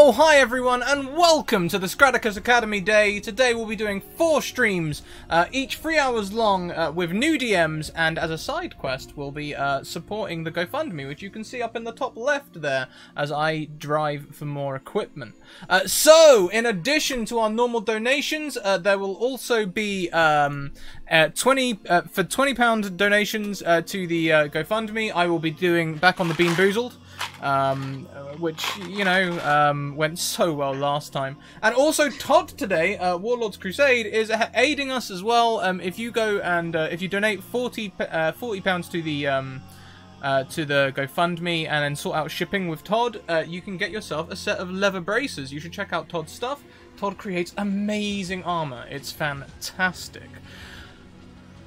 Oh, hi everyone, and welcome to the Scratticus Academy day. Today we'll be doing 4 streams, each 3 hours long, with new DMs, and as a side quest, we'll be supporting the GoFundMe, which you can see up in the top left there, as I drive for more equipment. So, in addition to our normal donations, there will also be for £20 donations to the GoFundMe. I will be doing Back on the Bean Boozled, which, you know, went so well last time. And also Todd today, Warlord's Crusade, is aiding us as well. If you go and if you donate £40 to the GoFundMe and then sort out shipping with Todd, you can get yourself a set of leather braces. You should check out Todd's stuff. Todd creates amazing armor. It's fantastic.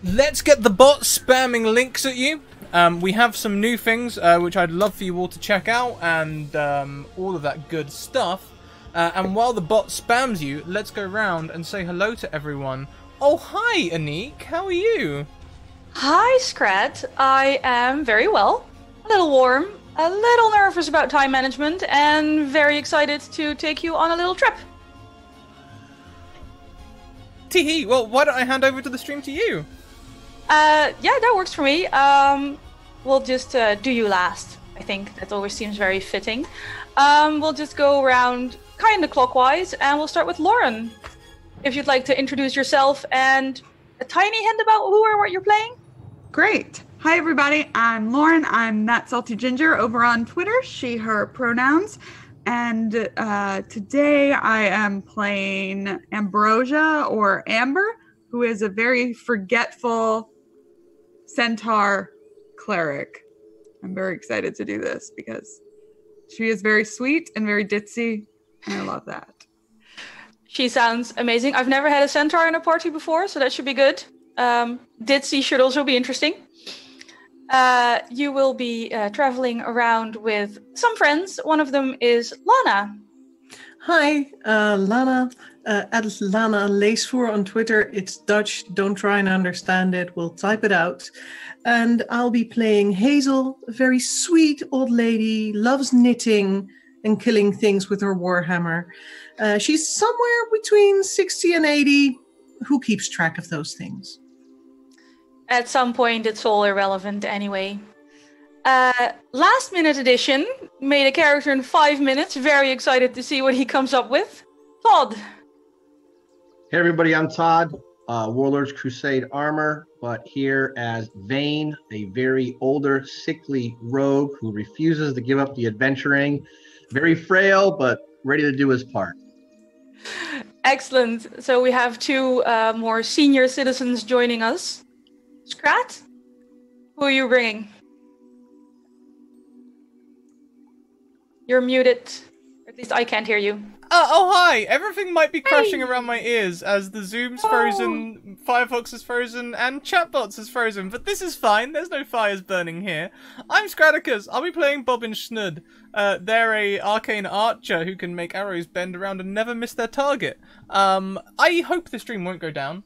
Let's get the bot spamming links at you. We have some new things which I'd love for you all to check out, and all of that good stuff. And while the bot spams you, let's go around and say hello to everyone. Oh, hi, Anniek. How are you? Hi, Scrat. I am very well. A little warm, a little nervous about time management, and very excited to take you on a little trip. Teehee. Well, why don't I hand over to the stream to you? Yeah, that works for me. We'll just do you last. I think that always seems very fitting. We'll just go around kind of clockwise, and we'll start with Lauren. If you'd like to introduce yourself and a tiny hint about who or what you're playing. Great. Hi, everybody. I'm Lauren. I'm That Salty Ginger over on Twitter, she, her pronouns. And today I am playing Ambrosia, or Amber, who is a very forgetful centaur cleric. I'm very excited to do this because she is very sweet and very ditzy, and I love that. She sounds amazing. I've never had a centaur in a party before, so that should be good. Ditzy should also be interesting. You will be traveling around with some friends. One of them is Lana. Hi, Lana. At Lana Leesvoer on Twitter. It's Dutch. Don't try and understand it. We'll type it out. And I'll be playing Hazel, a very sweet old lady, loves knitting and killing things with her warhammer. She's somewhere between 60 and 80. Who keeps track of those things? At some point, it's all irrelevant anyway. Last minute edition, made a character in 5 minutes. Very excited to see what he comes up with. Todd. Hey everybody, I'm Todd, Warlord's Crusade armor, but here as Vane, a very older, sickly rogue who refuses to give up the adventuring. Very frail, but ready to do his part. Excellent. So we have 2 more senior citizens joining us. Scrat, who are you bringing? You're muted. At least I can't hear you. Oh, hi! Everything might be crashing around my ears as the Zoom's frozen, Firefox is frozen, and Chatbots is frozen, but this is fine. There's no fires burning here. I'm Scratticus. I'll be playing Bobbin Schnud. They're a arcane archer who can make arrows bend around and never miss their target. I hope the stream won't go down.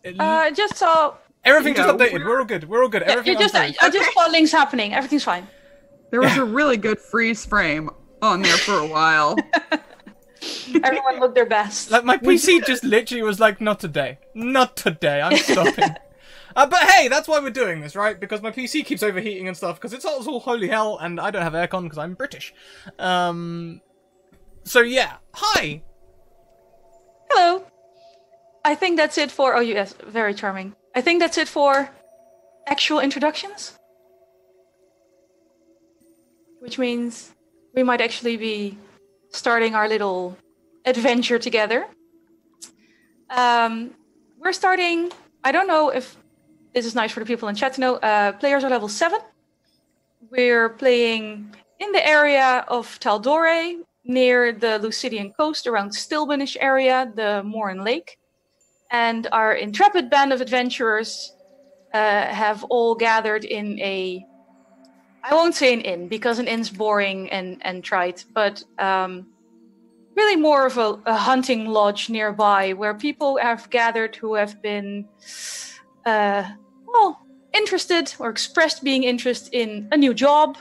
Just saw... Everything just updated. We're all good. We're all good. Everything I just saw links happening. Everything's fine. There was a really good freeze frame on there for a while. Everyone looked their best. Like, my PC just literally was like, not today. Not today. I'm stopping. But hey, that's why we're doing this, right? Because my PC keeps overheating and stuff, because it's all holy hell, and I don't have aircon because I'm British. So yeah. Hi! Hello. I think that's it for... Oh, yes, very charming. I think that's it for actual introductions. Which means we might actually be starting our little adventure together. We're starting... I don't know if this is nice for the people in chat to know. Players are level 7. We're playing in the area of Taldore, near the Lucidian coast, around Stilbenish area, the Morin Lake. And our intrepid band of adventurers have all gathered in a... I won't say an inn, because an inn's boring and trite, but really more of a hunting lodge nearby, where people have gathered who have been, well, interested or expressed being interested in a new job,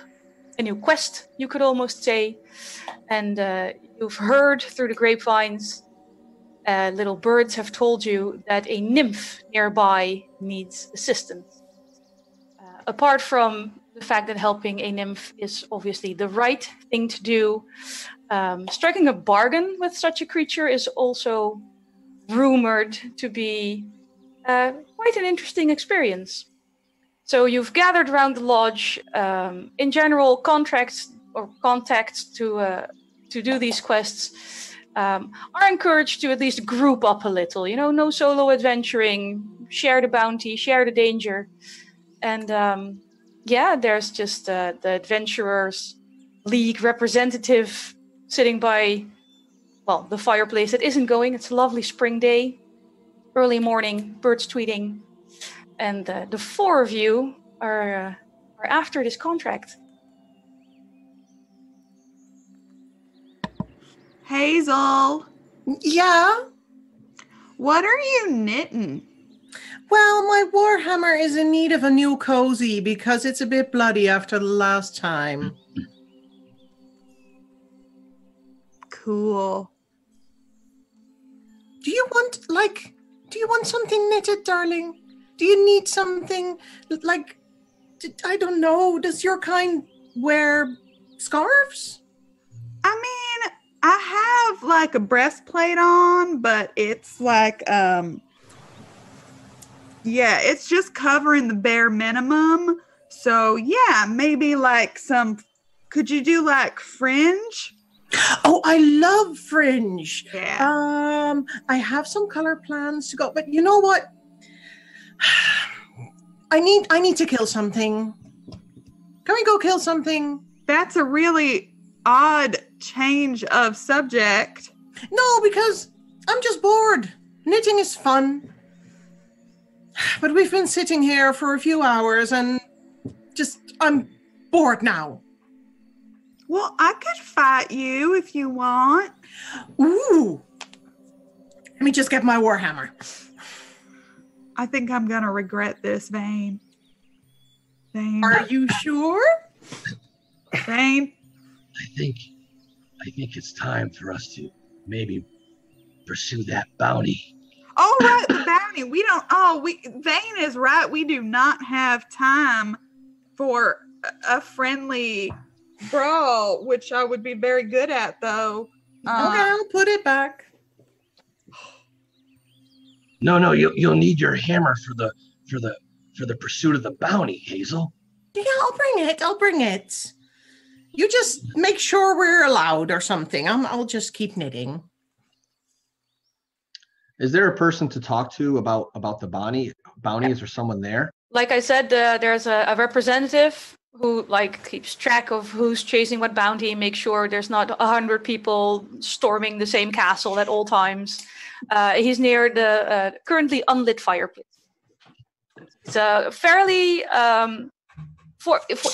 a new quest, you could almost say. And you've heard through the grapevines, little birds have told you that a nymph nearby needs assistance. Apart from the fact that helping a nymph is obviously the right thing to do, striking a bargain with such a creature is also rumored to be quite an interesting experience. So you've gathered around the lodge. In general, contracts or contacts to do these quests are encouraged to at least group up a little. You know, no solo adventuring. Share the bounty, share the danger, and there's just the Adventurers League representative sitting by, well, the fireplace that isn't going. It's a lovely spring day, early morning, birds tweeting, and the four of you are after this contract. Hazel, Yeah? what are you knitting? Well, my warhammer is in need of a new cozy because it's a bit bloody after the last time. Cool. Do you want something knitted, darling? Do you need something like, I don't know, does your kind wear scarves? I mean, I have like a breastplate on, but it's like, it's just covering the bare minimum. So yeah, maybe like could you do like fringe? Oh, I love fringe. Yeah. I have some color plans to go, but you know what? I need to kill something. Can we go kill something? That's a really odd change of subject. No, because I'm just bored. Knitting is fun. But we've been sitting here for a few hours and I'm bored now. Well, I could fight you if you want. Ooh. Let me just get my warhammer. I think I'm going to regret this, Vane. Vane. Are you sure? Vane. I think it's time for us to maybe pursue that bounty. Oh, right, the bounty. Vane is right. We do not have time for a friendly brawl, which I would be very good at, though. Okay, I'll put it back. No, you'll need your hammer for the pursuit of the bounty, Hazel. Yeah, I'll bring it. You just make sure we're allowed or something. I'll just keep knitting. Is there a person to talk to about the bounty? Is there someone there? Like I said, there's a representative who keeps track of who's chasing what bounty, make sure there's not 100 people storming the same castle at all times. He's near the currently unlit fireplace. It's fairly,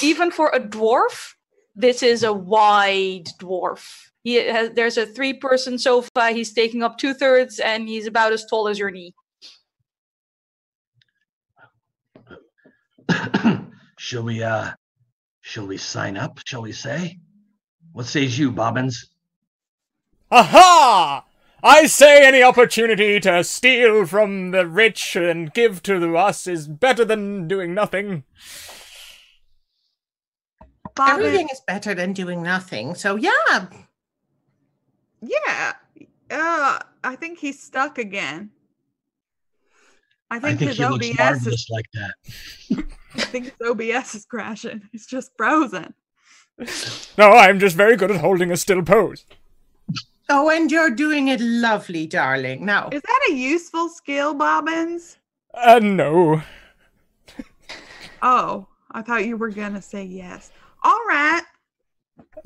even for a dwarf, this is a wide dwarf. There's a 3-person sofa. He's taking up 2/3, and he's about as tall as your knee. Shall we sign up? Shall we say? What says you, Bobbins? Aha! I say any opportunity to steal from the rich and give to us is better than doing nothing. Bobbins. Everything is better than doing nothing. So yeah. Yeah. I think he's stuck again. I think he his looks OBS marvelous is like that. I think his OBS is crashing. It's just frozen. No, I'm just very good at holding a still pose. Oh, and you're doing it lovely, darling. Now, Is that a useful skill, Bobbins? No. Oh, I thought you were gonna say yes. All right.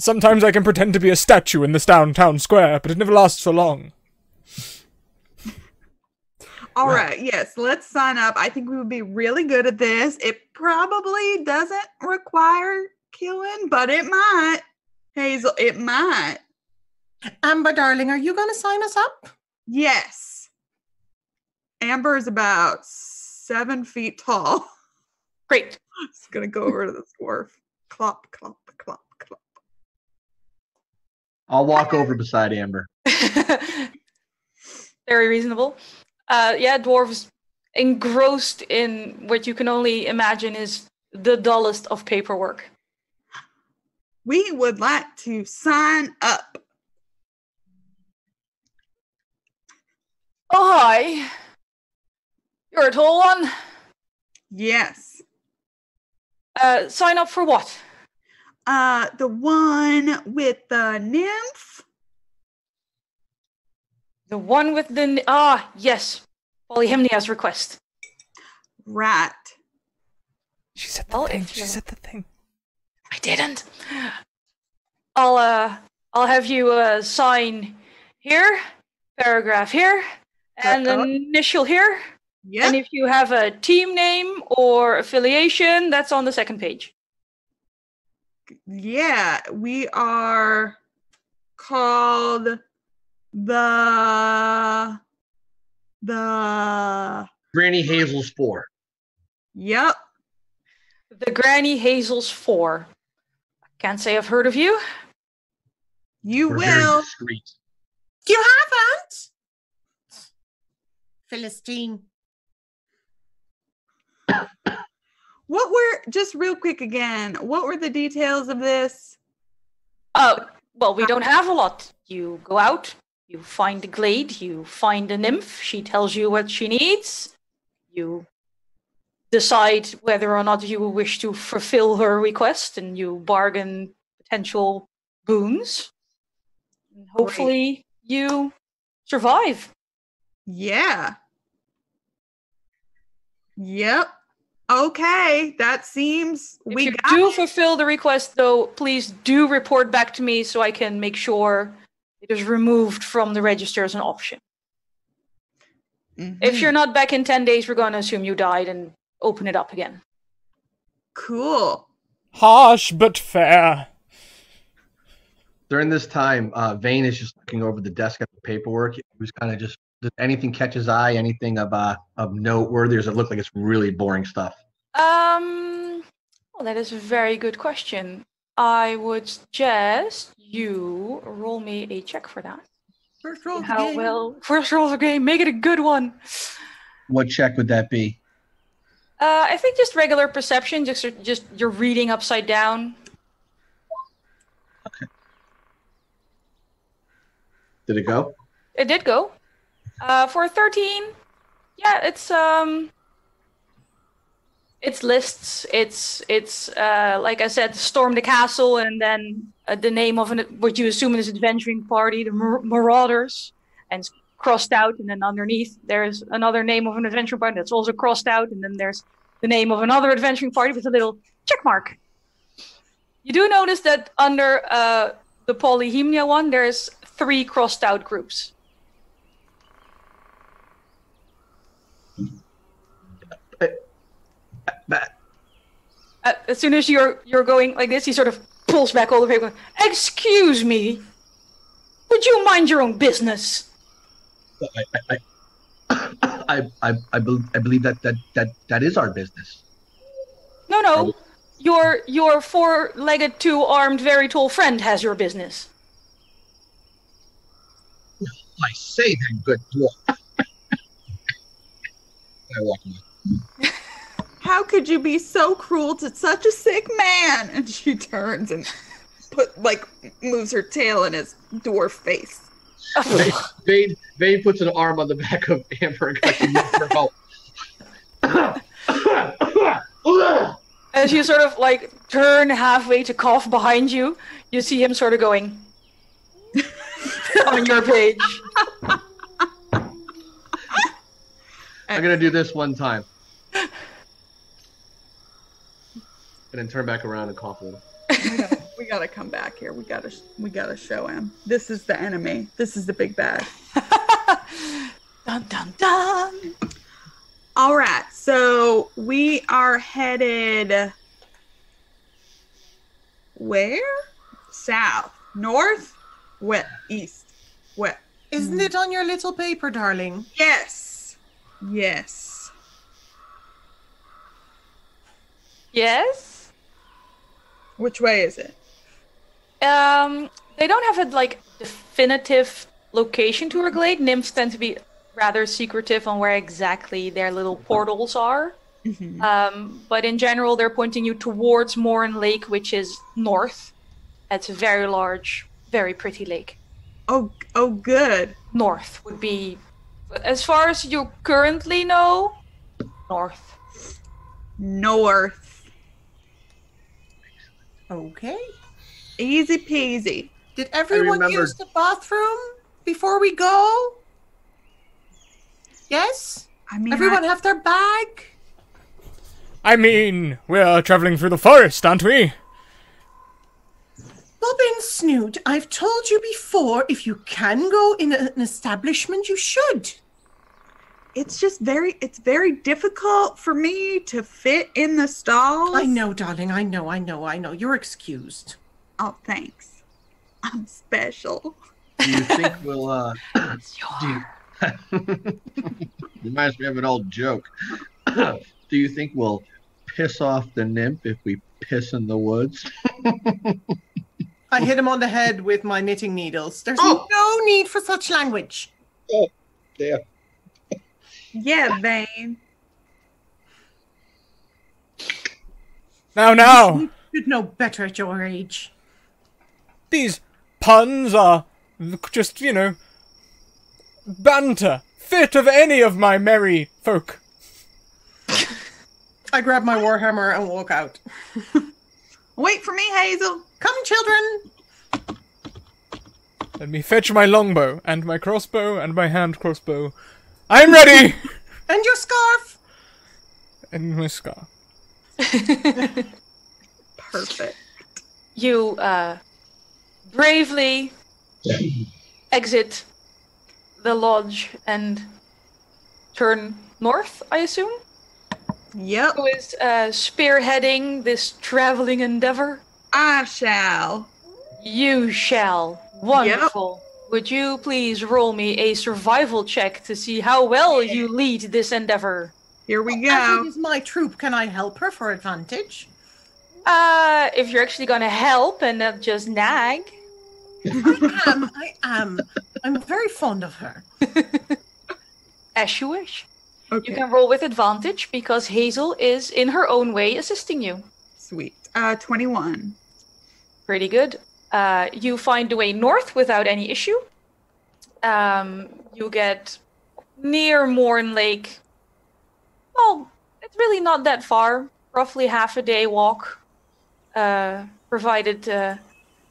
Sometimes I can pretend to be a statue in this downtown square, but it never lasts for long. All right. Yes, let's sign up. I think we would be really good at this. It probably doesn't require killing, but it might. Hazel, it might. Amber, darling, are you going to sign us up? Yes. Amber is about 7 feet tall. Great. Just gonna go over to the dwarf. Clop, clop, clop, I'll walk over beside Amber. Very reasonable. Yeah, dwarves engrossed in what you can only imagine is the dullest of paperwork. We would like to sign up. Oh, hi. You're a tall one. Yes. Sign up for what? The one with the nymph. The one with the... yes. PolyHymnia's request. Right. She said the thing. She said the thing. I didn't. I'll have you sign here, paragraph here, and an initial here. Yeah. And if you have a team name or affiliation, that's on the second page. Yeah, we are called the Granny Hazel's 4. Yep. The Granny Hazel's 4. Can't say I've heard of you. You We're very will. discreet. You haven't? Philistine. What were, just real quick again, what were the details of this? Well, we don't have a lot. You go out, you find the glade, you find a nymph, she tells you what she needs, you decide whether or not you wish to fulfill her request, and you bargain potential boons. And hopefully you survive. Yeah. Yep. Okay, that seems If you do fulfill the request, though, please do report back to me so I can make sure it is removed from the register as an option. If you're not back in 10 days, we're going to assume you died and open it up again. Cool. Harsh but fair. During this time, Vane is just looking over the desk at the paperwork. He was kind of just, does anything catch his eye? Anything of noteworthy? Or does it look like it's really boring stuff? Well, that is a very good question. I would suggest you roll me a check for that. First roll of the How game. well? First roll of the game. Make it a good one. What check would that be? I think just regular perception. Just you're reading upside down. Okay. Did it go? It did go. For a 13, yeah, it's lists. It's like I said, storm the castle, and then the name of what you assume is an adventuring party, the Marauders, and it's crossed out. And then underneath there's another name of an adventuring party that's also crossed out, and then there's the name of another adventuring party with a little check mark. You do notice that under the PolyHymnia one, there's 3 crossed out groups. As soon as you're going like this, he sort of pulls back all the paper. Excuse me, would you mind your own business? I believe that is our business. No. Your 4-legged, 2-armed, very tall friend has your business. I say then, good dwarf. I walk away. How could you be so cruel to such a sick man? And she turns and moves her tail in his dwarf face. Vane puts an arm on the back of Amber and for help. As you sort of turn halfway to cough behind you, you see him sort of going on your page. I'm gonna do this one time. And then turn back around and cough a little. We gotta come back here. We gotta show him. This is the enemy. This is the big bad. Dun dun dun. All right, so we are headed where? South, north, west, east, west. Isn't it on your little paper, darling? Yes. Yes. Which way is it? They don't have a definitive location to a glade. Nymphs tend to be rather secretive on where exactly their little portals are. But in general, they're pointing you towards Morn Lake, which is north. It's a very large, very pretty lake. Oh, good. North would be, as far as you currently know, north. North. Okay. Easy peasy. Did everyone remembered- use the bathroom before we go? Yes? I mean, Everyone have their bag? I mean, we're traveling through the forest, aren't we? Bobbin Snoot, I've told you before, if you can go in an establishment, you should. it's just it's very difficult for me to fit in the stalls. I know, darling, I know. You're excused. Oh, thanks. I'm special. Do you think we'll reminds me of an old joke. Do you think we'll piss off the nymph if we piss in the woods? I hit him on the head with my knitting needles. There's Oh! no need for such language. Oh, there. Yeah, Vane. Now, You should know better at your age. these puns are just, banter, fit of any of my merry folk. I grab my warhammer and walk out. Wait for me, Hazel. Come, children. Let me fetch my longbow, and my crossbow, and my hand crossbow. I'm ready! And your scarf. And my scarf. Perfect. You bravely exit the lodge and turn north, I assume? Yep, Who is spearheading this traveling endeavor? I shall. You shall. Wonderful. Would you please roll me a survival check to see how well you lead this endeavor? Here we As go. it is my troop, can I help her for advantage? If you're actually gonna help and not just nag. I am. I'm very fond of her. As you wish. Okay, You can roll with advantage because Hazel is in her own way assisting you. sweet. 21. Pretty good. You find the way north without any issue. You get near Morn Lake. Well, it's really not that far. Roughly half a day walk. Provided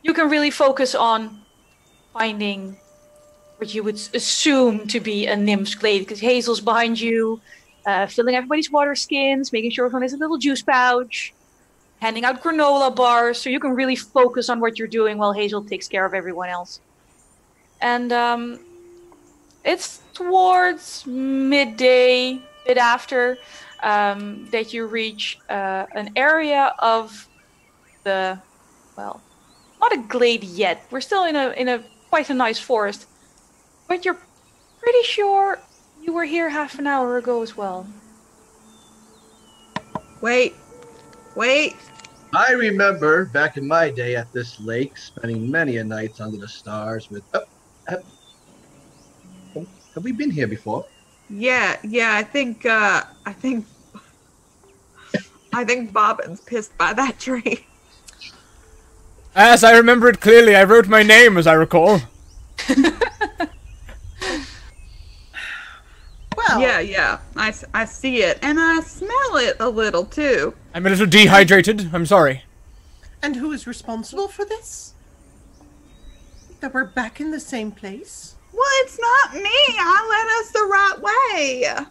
you can really focus on finding what you would assume to be a nymph's glade, because Hazel's behind you, filling everybody's water skins, making sure everyone has a little juice pouch, handing out granola bars, so you can really focus on what you're doing while Hazel takes care of everyone else. And it's towards midday, bit after, that you reach an area of the, well, not a glade yet. We're still in a quite a nice forest, but you're pretty sure you were here half an hour ago as well. Wait. I remember back in my day at this lake, spending many a nights under the stars with. Have we been here before? Yeah. I think Bobbin's pissed by that tree. As I remember it clearly, I wrote my name, as I recall. Well, Yeah. I see it, and I smell it a little too. I'm a little dehydrated, I'm sorry. and who is responsible for this? That we're back in the same place? Well, it's not me. I led us the right way.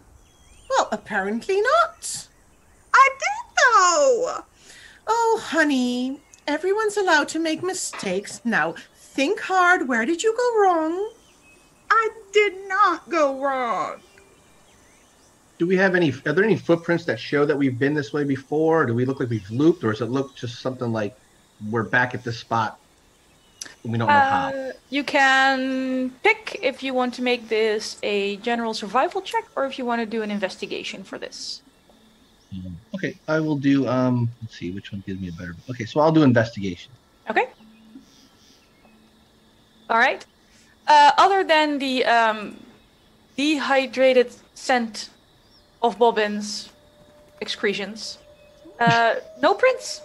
Well, apparently not. I did though. Oh, honey, everyone's allowed to make mistakes. Now, think hard. Where did you go wrong? I did not go wrong. Do we have are there any footprints that show that we've been this way before? Or do we look like we've looped, or does it look just something like we're back at this spot and we don't know how? You can pick if you want to make this a general survival check or if you want to do an investigation for this. Okay, I will do, let's see, which one gives me a better... Okay, so I'll do investigation. Okay. All right. Other than the dehydrated scent of Bobbin's excretions, no prints.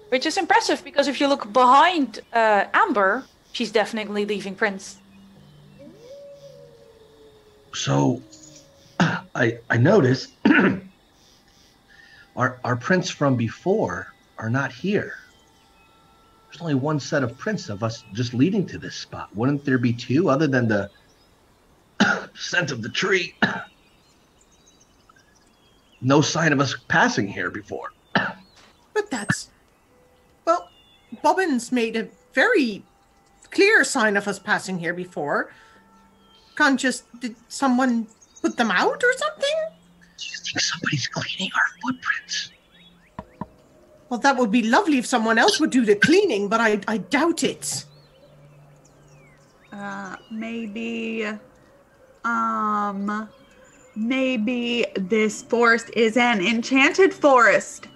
Which is impressive, because if you look behind Amber, she's definitely leaving prints. So, I noticed our prints from before are not here. There's only one set of prints of us just leading to this spot. Wouldn't there be two, other than the scent of the tree? No sign of us passing here before. But that's... Well, Bobbins made a very clear sign of us passing here before. Did someone put them out or something? Do you think somebody's cleaning our footprints? Well, that would be lovely if someone else would do the cleaning, but I doubt it. Maybe this forest is an enchanted forest.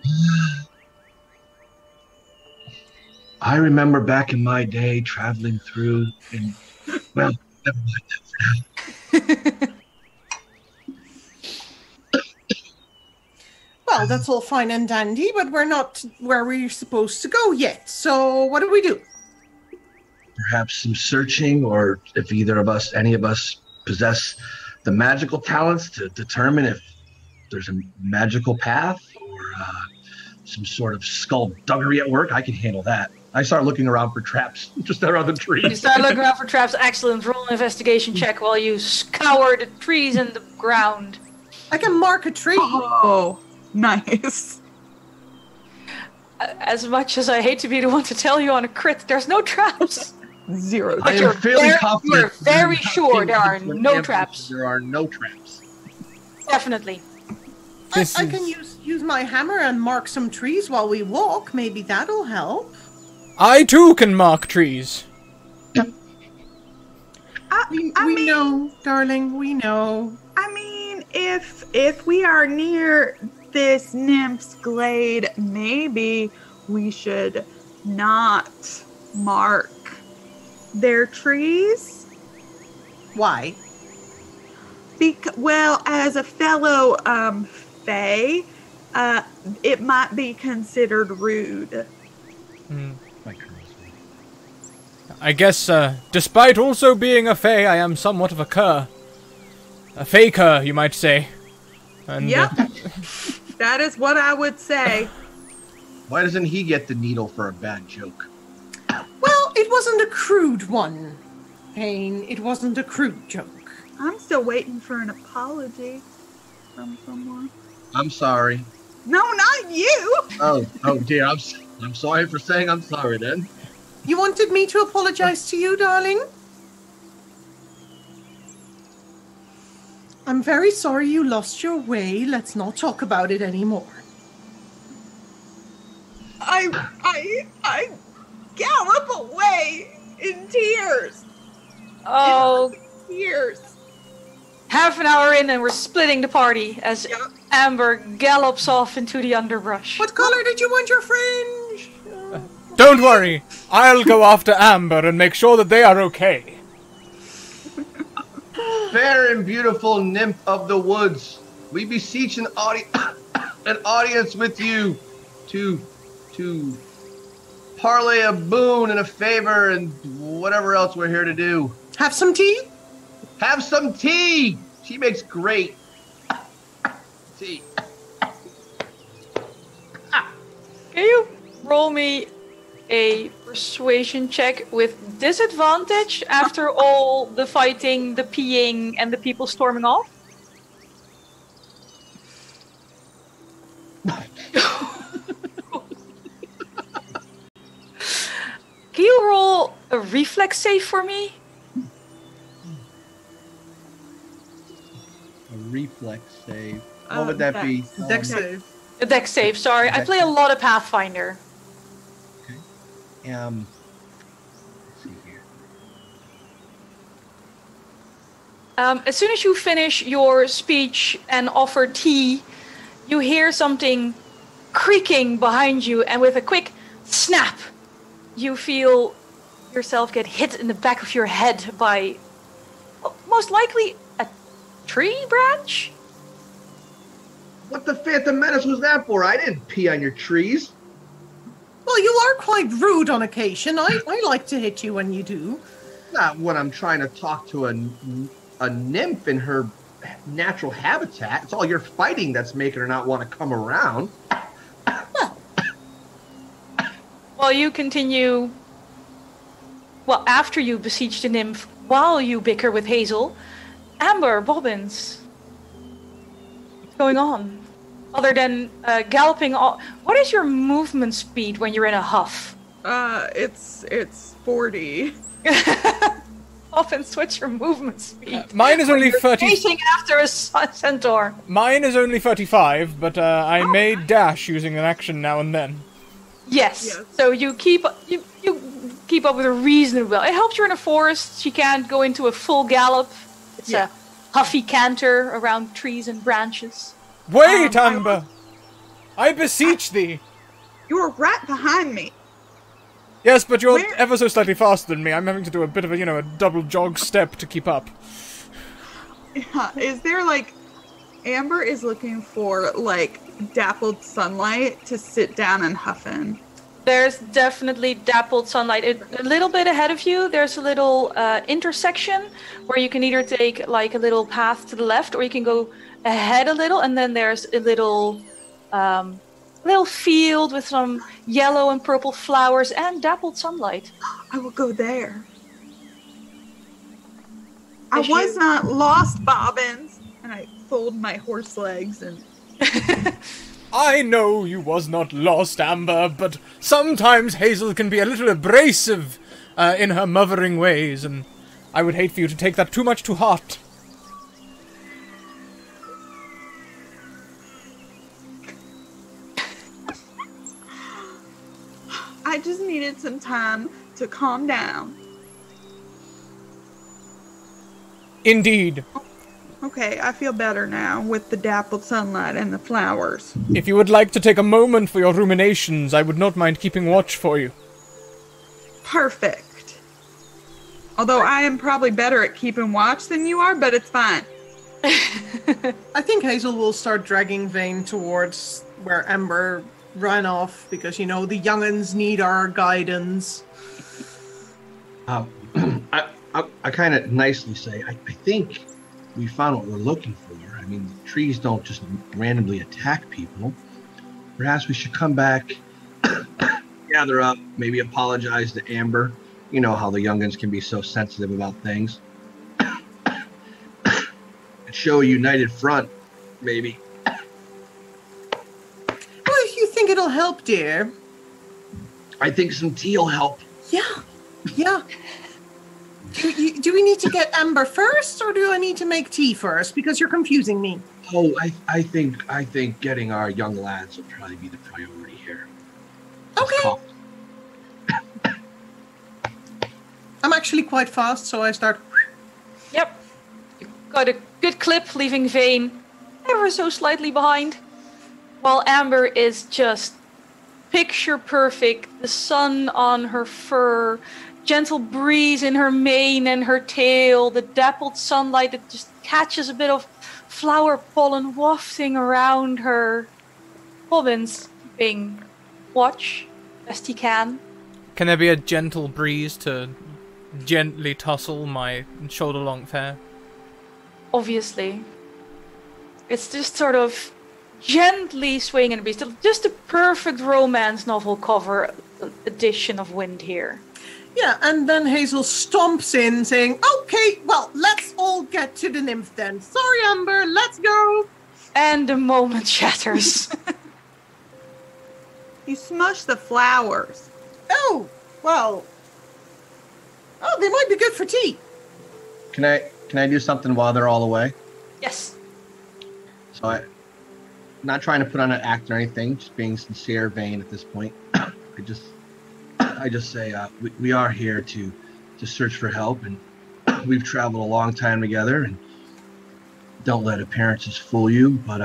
I remember back in my day traveling through, and well, never mind that for now. Well, that's all fine and dandy, but we're not where we're supposed to go yet. So what do we do? Perhaps some searching, or if any of us possess the magical talents to determine if there's a magical path or some sort of skullduggery at work. I can handle that. I start looking around for traps just around the trees. You start looking around for traps. Excellent. Roll an investigation check while you scour the trees and the ground. I can mark a tree. Oh, nice. As much as I hate to be the one to tell you on a crit, there's no traps. 0. I am fairly confident. You're very sure there are no traps. There are no traps. Definitely. I can use my hammer and mark some trees while we walk. Maybe that'll help. I too can mark trees. We know, darling, we know. I mean, if we are near this nymph's glade, maybe we should not mark their trees. Why? Well, as a fellow fae, it might be considered rude. I guess, despite also being a fae, I am somewhat of a cur. A faker, you might say. And, yep. That is what I would say. Why doesn't he get the needle for a bad joke? Well, it wasn't a crude one, Payne. It wasn't a crude joke. I'm still waiting for an apology from someone. I'm sorry. No, not you! Oh dear, I'm sorry for saying I'm sorry then. You wanted me to apologize to you, darling? I'm very sorry you lost your way. Let's not talk about it anymore. I gallop away in tears. Oh, in tears. Half an hour in and we're splitting the party as Amber gallops off into the underbrush. What color did you want your fringe? Don't worry, I'll go after Amber and make sure that they are okay. Fair and beautiful nymph of the woods, we beseech an audience with you to parlay a boon and a favor and whatever else we're here to do. Have some tea? Have some tea! She makes great tea. Can you roll me a persuasion check with disadvantage after all the fighting, the peeing, and the people storming off? Can you roll a reflex save for me? A reflex save. What would that be? Dex save. A dex save, sorry. I play a lot of Pathfinder. Let's see here. As soon as you finish your speech and offer tea, you hear something creaking behind you, and with a quick snap, you feel yourself get hit in the back of your head by, most likely, a tree branch? What the Phantom Menace was that for? I didn't pee on your trees. Well, you are quite rude on occasion. I like to hit you when you do. Not when I'm trying to talk to a nymph in her natural habitat. It's all your fighting that's making her not want to come around. Well, you continue. Well, after you besiege the nymph, while you bicker with Hazel, Amber, Bobbins, what's going on? Other than galloping, what is your movement speed when you're in a huff? It's 40. Often switch your movement speed. Mine is only 30. Chasing after a centaur. Mine is only 35, but I may dash using an action now and then. Yes. So you keep up with a reasonable. It helps you're in a forest. She can't go into a full gallop. It's a huffy canter around trees and branches. Wait, Amber! I beseech thee! You were right behind me. Yes, but you're ever so slightly faster than me. I'm having to do a bit of a double jog step to keep up. Yeah, is there, Amber is looking for, dappled sunlight to sit down and huff in. There's definitely dappled sunlight. A little bit ahead of you, there's a little intersection where you can either take, a little path to the left, or you can go ahead a little, and then there's a little field with some yellow and purple flowers and dappled sunlight. I will go there. I was not lost, Bobbins. And I fold my horse legs and... I know you was not lost, Amber, but sometimes Hazel can be a little abrasive in her mothering ways, and I would hate for you to take that too much to heart. I just needed some time to calm down. Indeed. Okay, I feel better now with the dappled sunlight and the flowers. If you would like to take a moment for your ruminations, I would not mind keeping watch for you. Perfect. Although I am probably better at keeping watch than you are, but it's fine. I think Hazel will start dragging Vane towards where Amber ran off, because, the young'uns need our guidance. I kind of nicely say, I think we found what we're looking for. I mean, the trees don't just randomly attack people. Perhaps we should come back, gather up, maybe apologize to Amber. You know how the young'uns can be so sensitive about things. And show a united front, maybe. Well, if you think it'll help, dear. I think some tea will help. Yeah. Do we need to get Amber first, or do I need to make tea first? Because you're confusing me. Oh, I think getting our young lads will probably be the priority here. Okay. I'm actually quite fast, so I start. Yep. You got a good clip, leaving Vane ever so slightly behind. While Amber is just picture perfect. The sun on her fur, gentle breeze in her mane and her tail, the dappled sunlight that just catches a bit of flower pollen wafting around her. Bobbins keeping watch best he can. Can there be a gentle breeze to gently tussle my shoulder-long hair? Obviously. It's just sort of gently swaying in a breeze. Just a perfect romance novel cover edition of wind here. Yeah, and then Hazel stomps in saying, okay, well, let's all get to the nymph then. Sorry, Amber, let's go. And the moment shatters. You smushed the flowers. Oh, well. Oh, they might be good for tea. Can I do something while they're all away? Yes. So I'm not trying to put on an act or anything, just being sincere, vain at this point. I just say we are here to search for help, and we've traveled a long time together, and don't let appearances fool you. But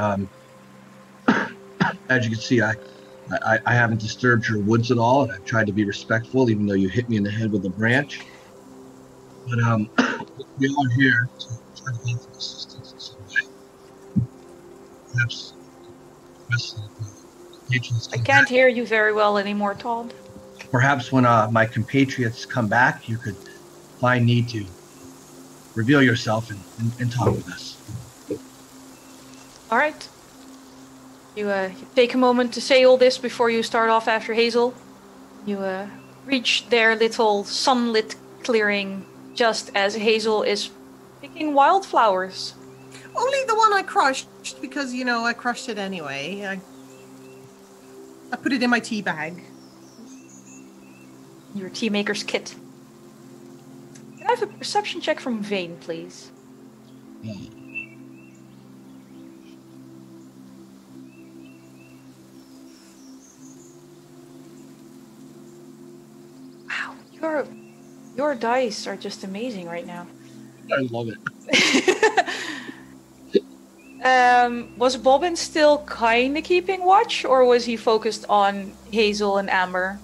as you can see, I haven't disturbed your woods at all, and I've tried to be respectful, even though you hit me in the head with a branch. But we are here to try to offer assistance in some way. Perhaps I can't hear you very well anymore, Todd. Perhaps when my compatriots come back, you could find need to reveal yourself and talk with us. All right. You take a moment to say all this before you start off after Hazel. You reach their little sunlit clearing just as Hazel is picking wildflowers. Only the one I crushed because, I crushed it anyway. I put it in my tea bag. Your tea maker's kit. Can I have a perception check from Vane, please? Wow, your dice are just amazing right now. I love it. Was Bobbin still kind of keeping watch, or was he focused on Hazel and Amber?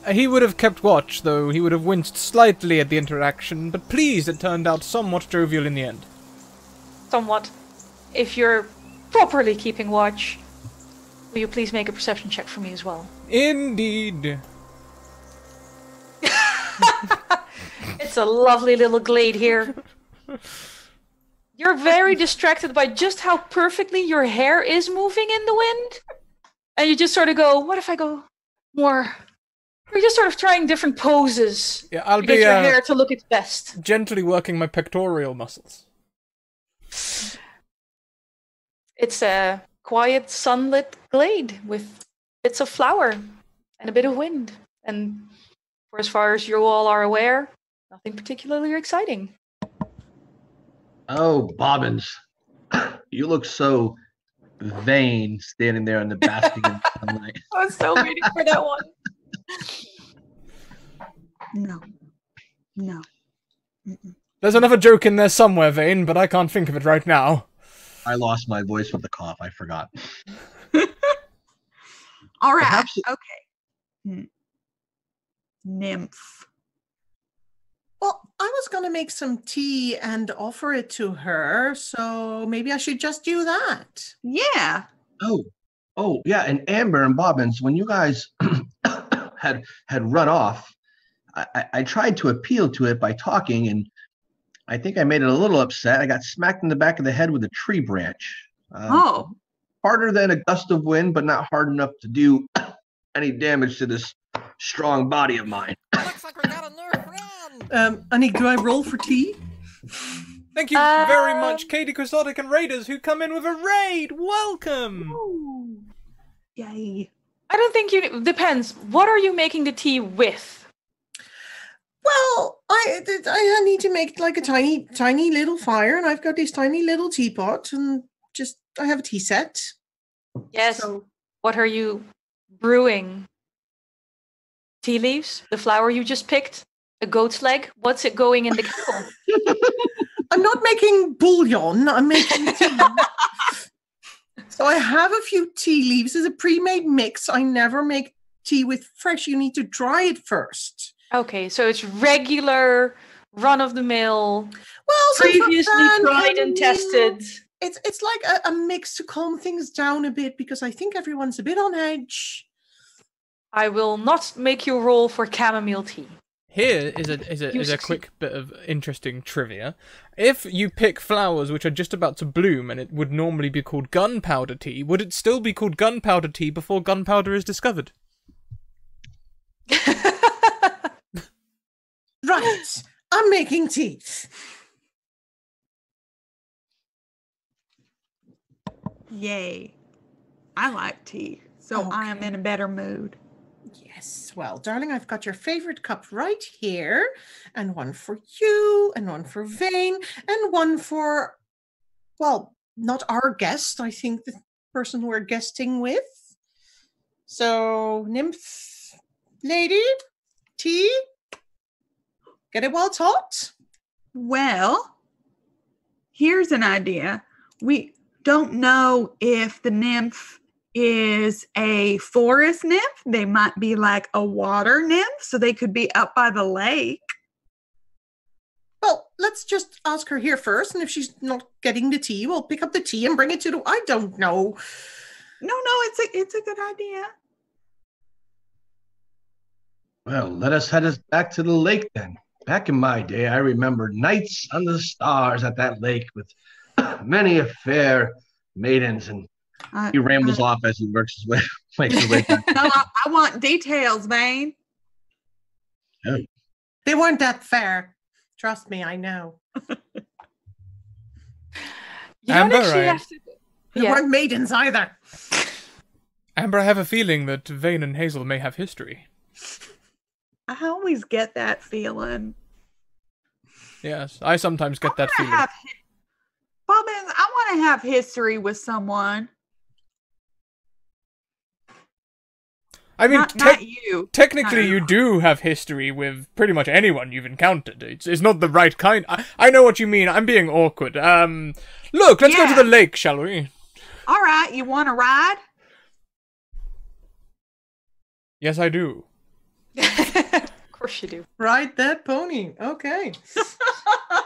He would have kept watch, though he would have winced slightly at the interaction, but pleased it turned out somewhat jovial in the end. Somewhat. If you're properly keeping watch, will you please make a perception check for me as well? Indeed. It's a lovely little glade here. You're very distracted by just how perfectly your hair is moving in the wind. And you just sort of go, what if I go more? You're just sort of trying different poses Yeah, to get your hair to look its best. Gently working my pectoral muscles. It's a quiet, sunlit glade with bits of flower and a bit of wind. And for as far as you all are aware, nothing particularly exciting. Oh, Bobbins, you look so vain standing there in the basking in sunlight. I was so waiting for that one. No. Mm-mm. There's another joke in there somewhere, Vane, but I can't think of it right now. I lost my voice with the cough. I forgot. All right. Perhaps Okay. Nymph. Well, I was going to make some tea and offer it to her, so maybe I should just do that. Yeah. Oh, yeah. And Amber and Bobbins, when you guys had run off, I tried to appeal to it by talking, and I think I made it a little upset. I got smacked in the back of the head with a tree branch. Harder than a gust of wind, but not hard enough to do any damage to this strong body of mine. Looks like we got a new friend. Anniek, do I roll for tea? Thank you very much, Katie Quixotic and Raiders, who come in with a raid. Welcome. Ooh. Yay. I don't think depends. What are you making the tea with? Well, I need to make like a tiny little fire, and I've got this tiny little teapot, and I have a tea set. Yes. So, what are you brewing? Tea leaves? The flower you just picked? A goat's leg? What's it going in the kettle? I'm not making bouillon. I'm making tea. So I have a few tea leaves. It's a pre-made mix. I never make tea with fresh. You need to dry it first. Okay, so it's regular, run-of-the-mill, Well, previously tried and tested. It's like a mix to calm things down a bit because I think everyone's a bit on edge. I will not make you roll for chamomile tea. Here is a quick bit of interesting trivia. If you pick flowers which are just about to bloom and it would normally be called gunpowder tea, would it still be called gunpowder tea before gunpowder is discovered? Right. I'm making tea. Yay. I like tea, so Okay. I am in a better mood. Yes. Well, darling, I've got your favorite cup right here, and one for you, and one for Vane, and one for, well, not our guest, I think the person we're guesting with. So, Nymph lady, tea, get it while it's hot. Well, here's an idea. We don't know if the nymph is a forest nymph. They might be like a water nymph, so they could be up by the lake. Well, let's just ask her here first, and if she's not getting the tea, we'll pick up the tea and bring it to the... I don't know. No, it's a good idea. Well, let us head us back to the lake then. Back in my day, I remember nights under the stars at that lake with many a fair maidens, and he rambles off as he works his way, makes his way back. No, I want details, Vane. Oh. They weren't that fair. Trust me, I know. You Amber, don't actually have to... They Yeah. weren't maidens either. Amber, I have a feeling that Vane and Hazel may have history. I always get that feeling. Yes, I sometimes get that feeling. Bobbins, I want to have history with someone. I mean, Not you. technically Not you do have history with pretty much anyone you've encountered. It's not the right kind. I know what you mean. I'm being awkward. Look, let's go to the lake, shall we? All right, you want to ride? Yes, I do. Of course you do. Ride that pony. Okay.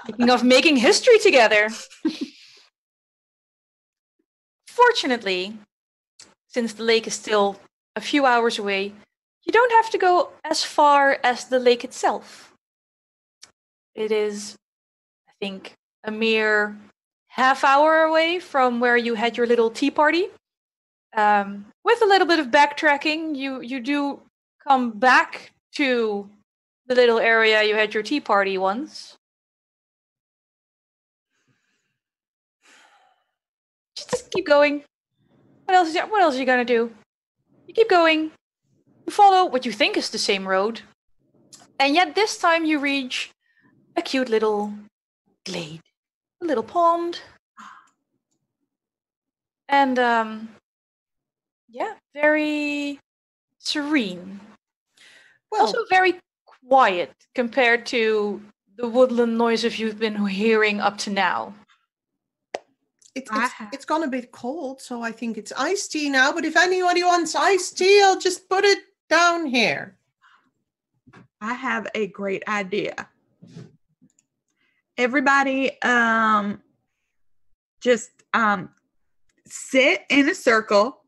Speaking of making history together. Fortunately, since the lake is still a few hours away, you don't have to go as far as the lake itself. It is, I think, a mere half hour away from where you had your little tea party. With a little bit of backtracking, you do come back to the little area you had your tea party once. Just keep going. What else are you gonna do? You keep going. You follow what you think is the same road. And yet this time you reach a cute little glade. A little pond. And yeah, very serene. Well, Also very quiet compared to the woodland noises you've been hearing up to now. it's gone a bit cold, so I think it's iced tea now. But if anybody wants iced tea, I'll just put it down here. I have a great idea. Everybody, just sit in a circle.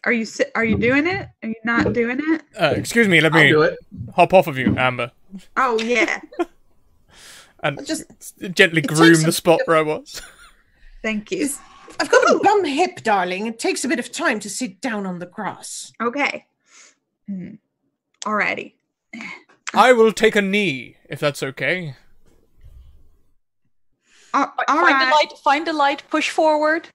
Are you doing it? Are you not doing it? Excuse me, let I'll me do it. hop off of you, Amber, Oh yeah. and Just gently it groom takes the spot where I was. Thank you. I've got a bum hip, darling. It takes a bit of time to sit down on the grass. Okay. Alrighty. I will take a knee, if that's okay. All right. Find the light, push forward.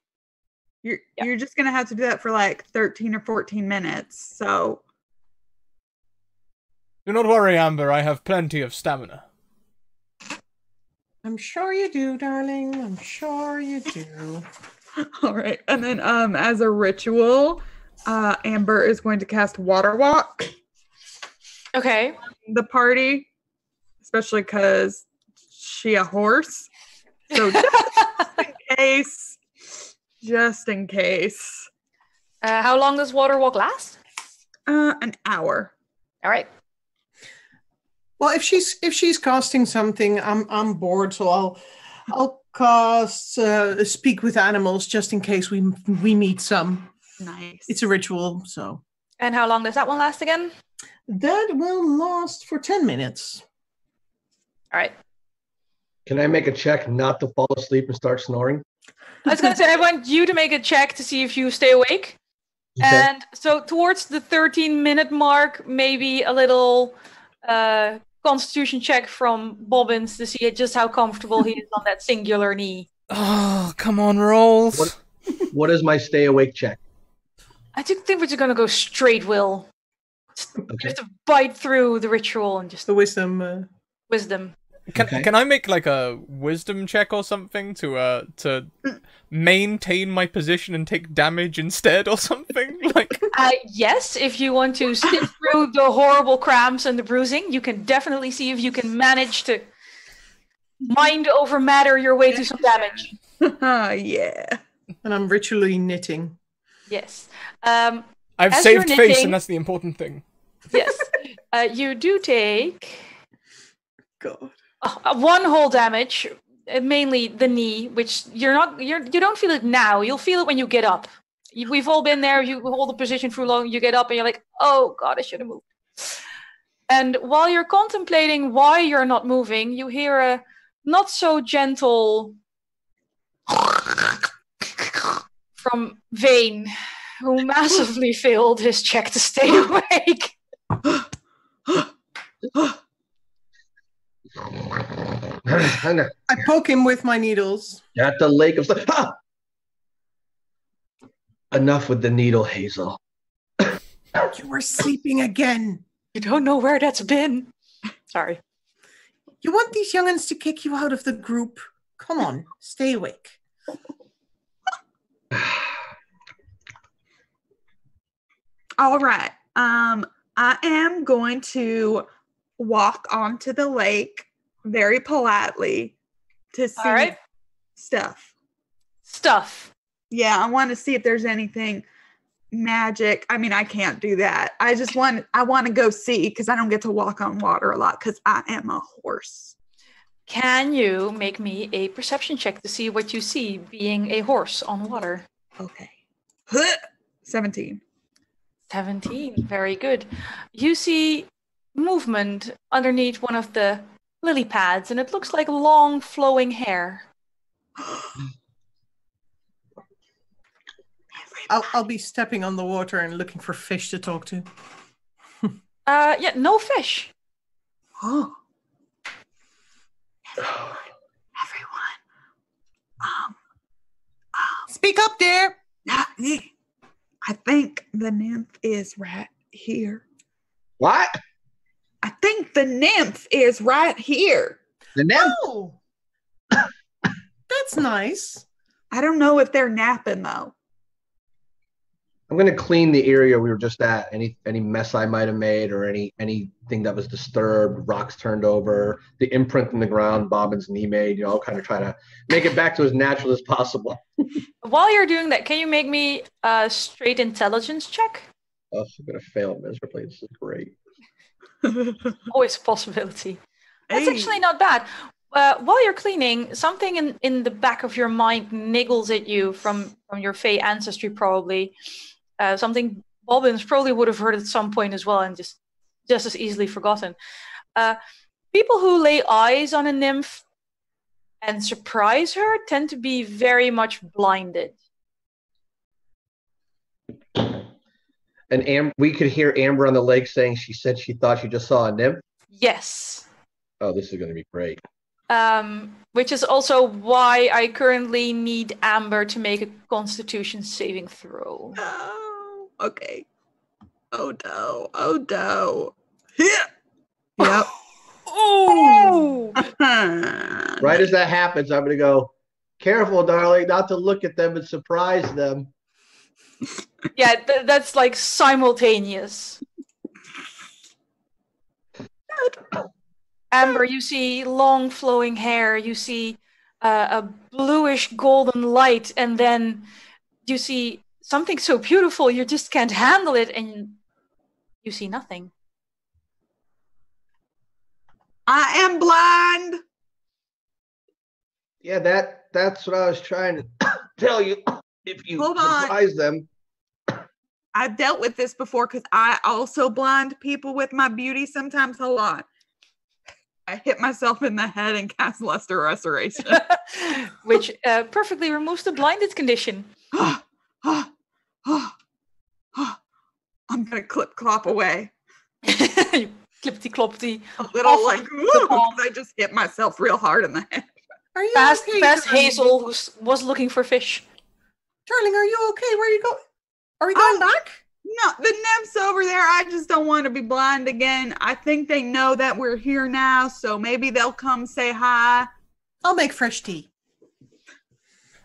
You're just gonna have to do that for like 13 or 14 minutes. So Do not worry, Amber, I have plenty of stamina. I'm sure you do, darling. I'm sure you do. all right. And then as a ritual, Amber is going to cast Water Walk Okay. the party, especially because she a horse. So just in case. How long does water walk last? An hour. All right. Well, if she's casting something, I'm bored, so I'll cast Speak with Animals just in case we meet some. Nice. It's a ritual, so And how long does that one last again? that will last for 10 minutes. All right. Can I make a check not to fall asleep and start snoring? I was going to say, I want you to make a check to see if you stay awake. Okay. And so towards the 13-minute mark, maybe a little constitution check from Bobbins to see just how comfortable he is on that singular knee. Oh, come on, rolls. What is my stay awake check? I do think we're just going to go straight, Will. Okay. Just to bite through the ritual and just The wisdom. wisdom. Can I make like a wisdom check or something to maintain my position and take damage instead or something? Like Yes, if you want to sit through the horrible cramps and the bruising, you can definitely see if you can manage to mind over matter your way to some damage. Yeah. And I'm ritually knitting. Yes. I've As saved you're face, knitting- and that's the important thing. Yes. You do take God. 1 whole damage, mainly the knee, which you don't feel it now. You'll feel it when you get up. We've all been there. You hold the position for long, you get up, and you're like, "Oh God, I should have moved." And while you're contemplating why you're not moving, you hear a not so gentle from Vane, who massively failed his check to stay awake. I poke him with my needles. At the lake of... Ah! Enough with the needle, Hazel. You were sleeping again. You don't know where that's been. Sorry. You want these young'uns to kick you out of the group? Come on, stay awake. All right. I am going to walk onto the lake very politely to see All right. stuff. Stuff. Yeah, I want to see if there's anything magic. I mean, I can't do that. I want to go see because I don't get to walk on water a lot because I am a horse. Can you make me a perception check to see what you see being a horse on water? Okay. 17. 17. Very good. You see movement underneath one of the lily pads, and it looks like long flowing hair. I'll be stepping on the water and looking for fish to talk to. Yeah, no fish. Oh. Everyone. Speak up there. Not me. I think the nymph is right here. What? I think the nymph is right here. The nymph? Oh, that's nice. I don't know if they're napping though. I'm gonna clean the area we were just at. Any mess I might have made, or anything that was disturbed, rocks turned over, the imprint in the ground Bobbin's knee made. You know, I'll kind of try to make it back to as natural as possible. While you're doing that, can you make me a straight intelligence check? Oh, I'm gonna fail miserably. This is great. Always a possibility. That's Hey. actually not bad. While you're cleaning, something in the back of your mind niggles at you from your Fey ancestry, probably. Something Bobbins probably would have heard at some point as well, and just as easily forgotten. People who lay eyes on a nymph and surprise her tend to be very much blinded. And we could hear Amber on the lake saying she said she thought she just saw a nymph. Yes. Oh, this is gonna be great. Which is also why I currently need Amber to make a Constitution saving throw. Oh, okay. Oh no. Oh no. Yeah. Yep. Oh! Right as that happens, I'm gonna go, careful, darling, not to look at them and surprise them. Yeah, that's like simultaneous. Amber, you see long flowing hair, you see a bluish golden light, and then you see something so beautiful you just can't handle it, and you see nothing. I am blind. Yeah, that's what I was trying to tell you. If you Hold on. surprise them. I've dealt with this before because I also blind people with my beauty sometimes. Hold on. I hit myself in the head and cast Luster Restoration. Which perfectly removes the blinded condition. I'm gonna clip clop away. Clippity cloppity. A little Off like the palm. I just hit myself real hard in the head. Are you Past okay, darling? Hazel, who was looking for fish. Darling, are you okay? Where are you going? Are we going back? No, the nymph's over there. I just don't want to be blind again. I think they know that we're here now, so maybe they'll come say hi. I'll make fresh tea.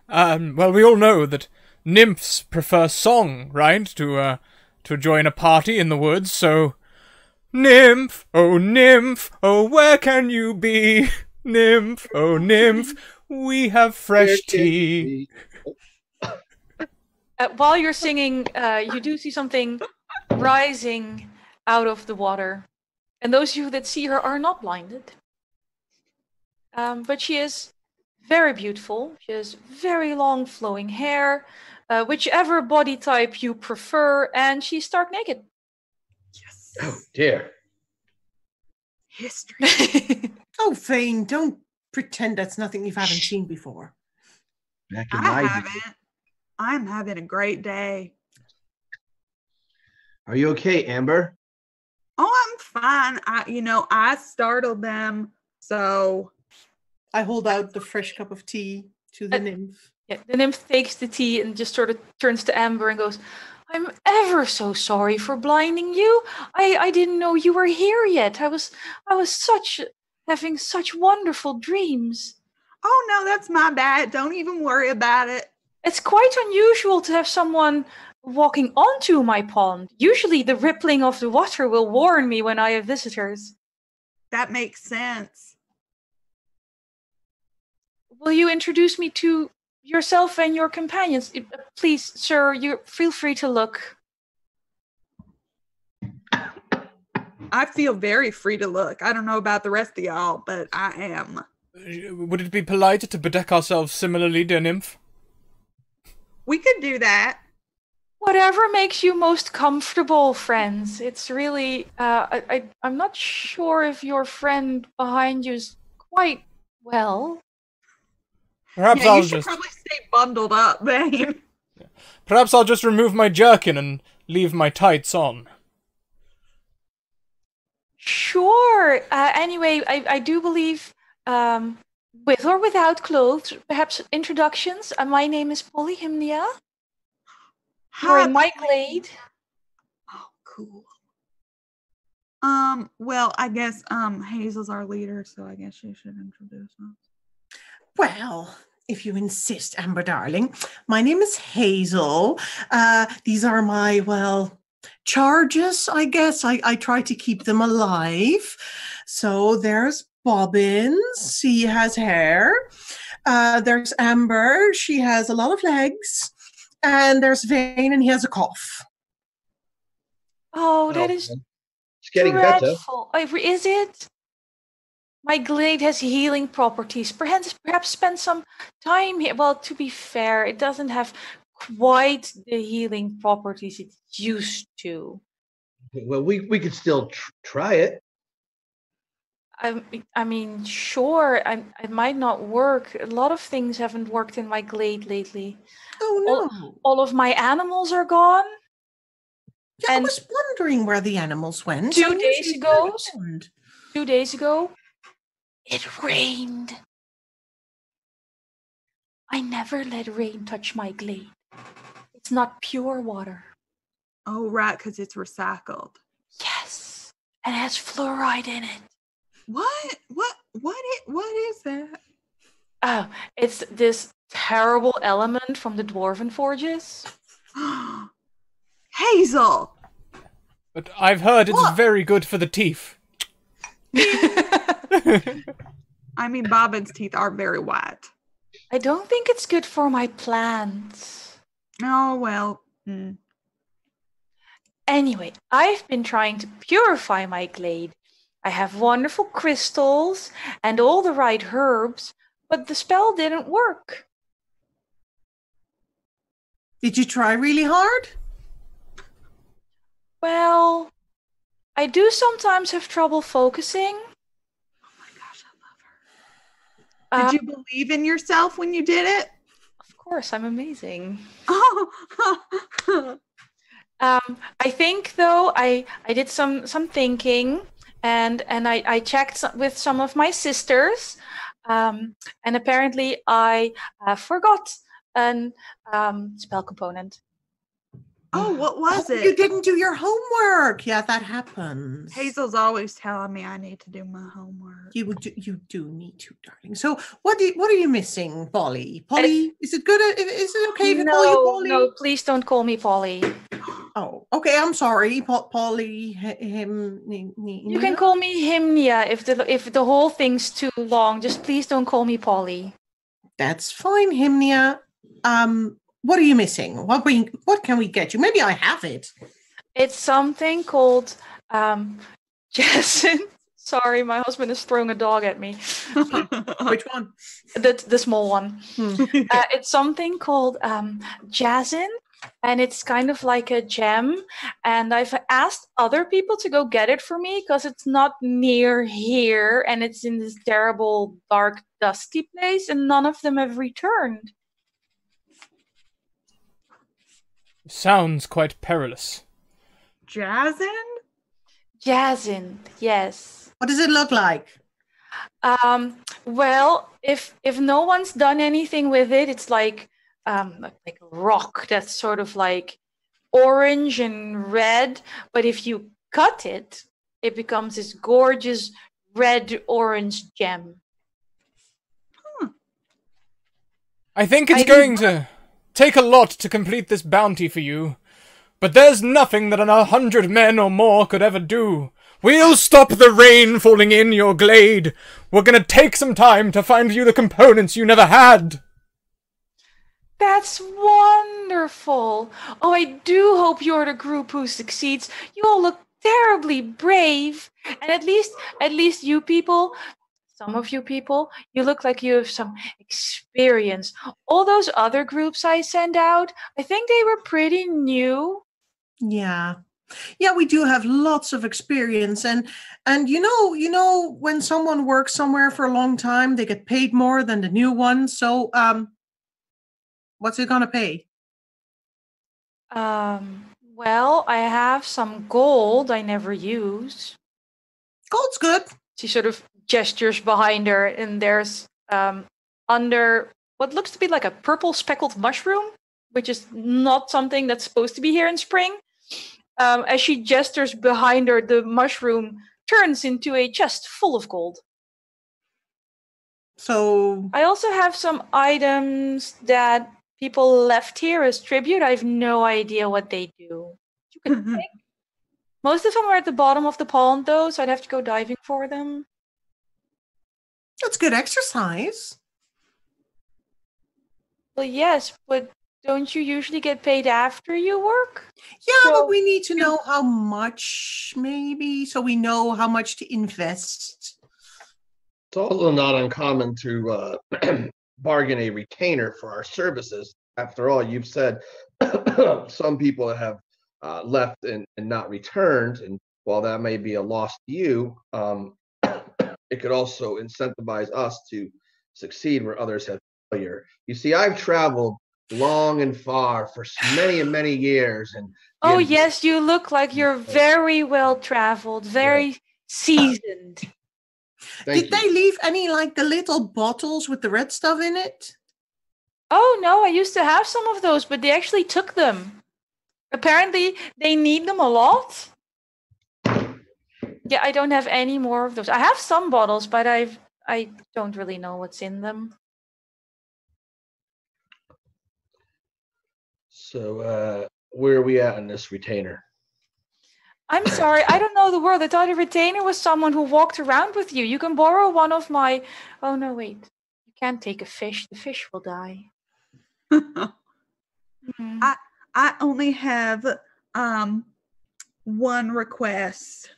Well, we all know that nymphs prefer song, right? To join a party in the woods, so... Nymph, oh, where can you be? Nymph, We have fresh tea. While you're singing, you do see something rising out of the water. And those of you that see her are not blinded. But she is very beautiful. She has very long flowing hair, whichever body type you prefer, and she's stark naked. Yes. Oh dear. History. Oh, Vane, don't pretend that's nothing you haven't seen before. Back in I my day. haven't. I'm having a great day. Are you okay, Amber? Oh, I'm fine. I startled them, so I hold out the fresh cup of tea to the nymph. Yeah, the nymph takes the tea and just sort of turns to Amber and goes, "I'm ever so sorry for blinding you. I didn't know you were here yet. I was having such wonderful dreams." oh no, that's my bad. Don't even worry about it. It's quite unusual to have someone walking onto my pond. Usually the rippling of the water will warn me when I have visitors. That makes sense. Will you introduce me to yourself and your companions? Please, sir, you feel free to look. I feel very free to look. I don't know about the rest of y'all, but I am. Would it be polite to bedeck ourselves similarly, dear nymph? We could do that. Whatever makes you most comfortable, friends. It's really, I'm not sure if your friend behind you is quite well. Perhaps Yeah, I'll you should just probably stay bundled up, babe. perhaps I'll just remove my jerkin and leave my tights on. Sure. Anyway, I do believe, with or without clothes, perhaps introductions. My name is PolyHymnia. You're in my glade. Oh, cool. Well, I guess Hazel's our leader, so I guess she should introduce us. Well, if you insist, Amber darling. My name is Hazel. These are my, charges, I guess. I try to keep them alive. So there's Bobbins. He has hair. There's Amber. She has a lot of legs. And there's Vane, and he has a cough. Oh, that is It's getting better. dreadful. Is it? My glade has healing properties. Perhaps spend some time here. Well, to be fair, it doesn't have quite the healing properties it used to. Well, we could still try it. I mean, sure, it might not work. A lot of things haven't worked in my glade lately. Oh, no. All of my animals are gone. Yeah, I and was wondering where the animals went. 2 days ago, 2 days ago, it rained. I never let rain touch my glade. It's not pure water. Oh, right, because it's recycled. Yes, and it has fluoride in it. What is that? Oh, it's this terrible element from the dwarven forges. Hazel! But I've heard it's What? very good for the teeth. I mean, Bobbin's teeth are very white. I don't think it's good for my plants. Oh, well. Anyway, I've been trying to purify my glade. I have wonderful crystals and all the right herbs, but the spell didn't work. Did you try really hard? Well, I do sometimes have trouble focusing. Oh my gosh, I love her. Did you believe in yourself when you did it? Of course, I'm amazing. Oh. I think though I did some thinking and I checked with some of my sisters, and apparently I forgot an spell component. Oh, what was it? You didn't do your homework. Yeah, that happens. Hazel's always telling me I need to do my homework. You do need to, darling. So what are you missing, Polly? Polly, is it good? Is it okay if I call you Polly? No, please don't call me Polly. Oh, okay. I'm sorry, Polly. You can call me Hymnia if the whole thing's too long. Just please don't call me Polly. That's fine, Hymnia. What are you missing? What can we get you? Maybe I have it. It's something called Jason. Sorry, my husband is throwing a dog at me. Which one? The small one. It's something called Jazzin, and it's kind of like a gem. And I've asked other people to go get it for me because it's not near here, and it's in this terrible, dark, dusty place, and none of them have returned. Sounds quite perilous. Jazzin? Jazzin, yes. What does it look like? Well, if no one's done anything with it, it's like a rock that's sort of like orange and red. But if you cut it, it becomes this gorgeous red-orange gem. I think it's going to take a lot to complete this bounty for you. But there's nothing that 100 men or more could ever do. We'll stop the rain falling in your glade. We're gonna take some time to find you the components you never had. That's wonderful. Oh, I do hope you're the group who succeeds. You all look terribly brave. And at least you people, some of you people, you look like you have some experience. All those other groups I sent out, I think they were pretty new. Yeah. Yeah, we do have lots of experience, and you know when someone works somewhere for a long time, they get paid more than the new one. So what's it gonna pay? Well, I have some gold I never use. Gold's good. She sort of gestures behind her, and there's under what looks to be like a purple speckled mushroom, which is not something that's supposed to be here in spring. As she gestures behind her, the mushroom turns into a chest full of gold. So I also have some items that people left here as tribute. I have no idea what they do. You can pick. Most of them are at the bottom of the pond, though, so I'd have to go diving for them. that's good exercise. Well, yes, but don't you usually get paid after you work? Yeah, but we need to know how much, maybe, so we know how much to invest. It's also not uncommon to bargain a retainer for our services. After all, you've said some people have left and not returned, and while that may be a loss to you, it could also incentivize us to succeed where others have failure. You see, I've traveled long and far for many and many years, and yes, you look like you're very well traveled, very seasoned. Did they leave any, like, the little bottles with the red stuff in it? Oh no, I used to have some of those, but they actually took them. Apparently they need them a lot. Yeah, I don't have any more of those. I have some bottles, but I don't really know what's in them. So where are we at on this retainer? I'm sorry, I don't know the word. I thought a retainer was someone who walked around with you. You can borrow one of my... Oh, no, wait. You can't take a fish. The fish will die. I only have one request.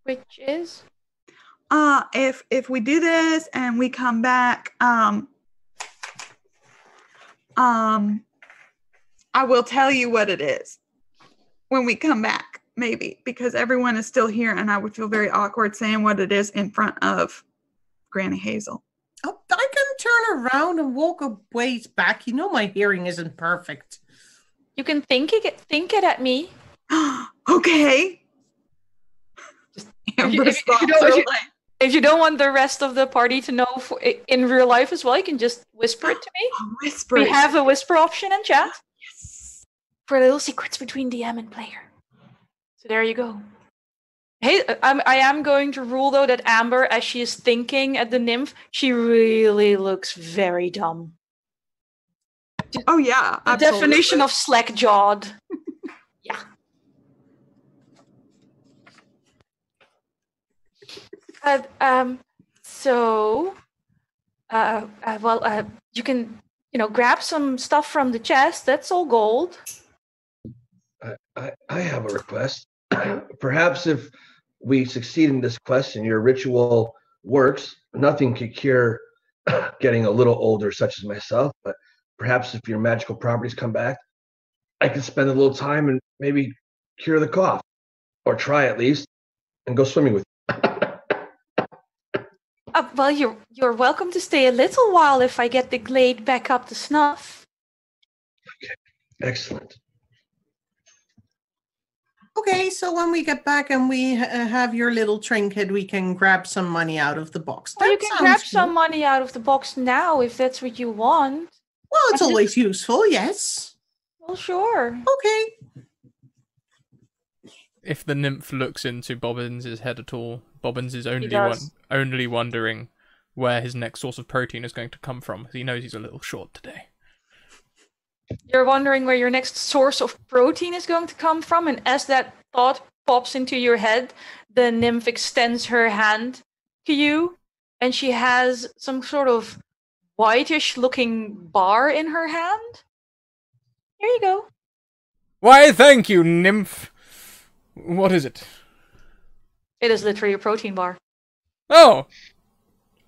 Which is? If we do this and we come back, I will tell you what it is when we come back, maybe, because everyone is still here and I would feel very awkward saying what it is in front of Granny Hazel. Oh, I can turn around and walk a ways back. You know my hearing isn't perfect. You can think it at me. Okay. If you don't want the rest of the party to know in real life as well, you can just whisper it to me. Whisper. We have a whisper option in chat. Yes. For little secrets between DM and player. So there you go. Hey, I am going to rule, though, that Amber, as she is thinking at the nymph, she really looks very dumb. Oh, yeah. The definition of slack-jawed. Yeah. So, You can, grab some stuff from the chest. That's all gold. I have a request. Perhaps if we succeed in this quest and your ritual works, nothing could cure getting a little older, such as myself. But perhaps if your magical properties come back, I can spend a little time and maybe cure the cough, or try at least, and go swimming with you. Well, you're welcome to stay a little while if I get the glade back up to snuff. Okay, excellent. Okay, so when we get back and we have your little trinket, we can grab some money out of the box. Well, you That can grab sounds some good. money out of the box now if that's what you want. Well, it's always useful, yes. Well, sure. Okay. If the nymph looks into Bobbins' head at all, Bobbins is does. only wondering where his next source of protein is going to come from. He knows he's a little short today. You're wondering where your next source of protein is going to come from, and as that thought pops into your head, the nymph extends her hand to you, and she has some sort of whitish-looking bar in her hand. Here you go. Why, thank you, nymph. What is it? It is literally a protein bar. Oh!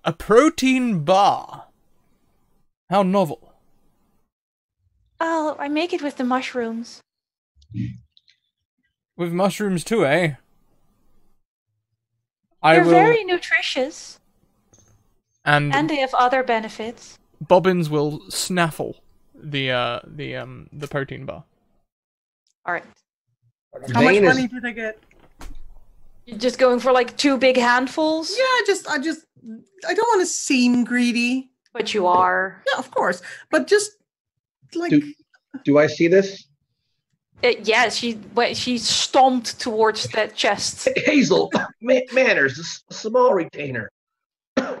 A protein bar. How novel. Oh, I make it with the mushrooms. With mushrooms too, eh? They're very nutritious. And they have other benefits. Bobbins will snaffle the protein bar. Alright. How much Vane money is, did I get? You're just going for like 2 big handfuls? Yeah, I don't want to seem greedy. But you are. Yeah, of course. But just like do I see this? Yes, she stomped towards that chest. Hazel, manners, a small retainer.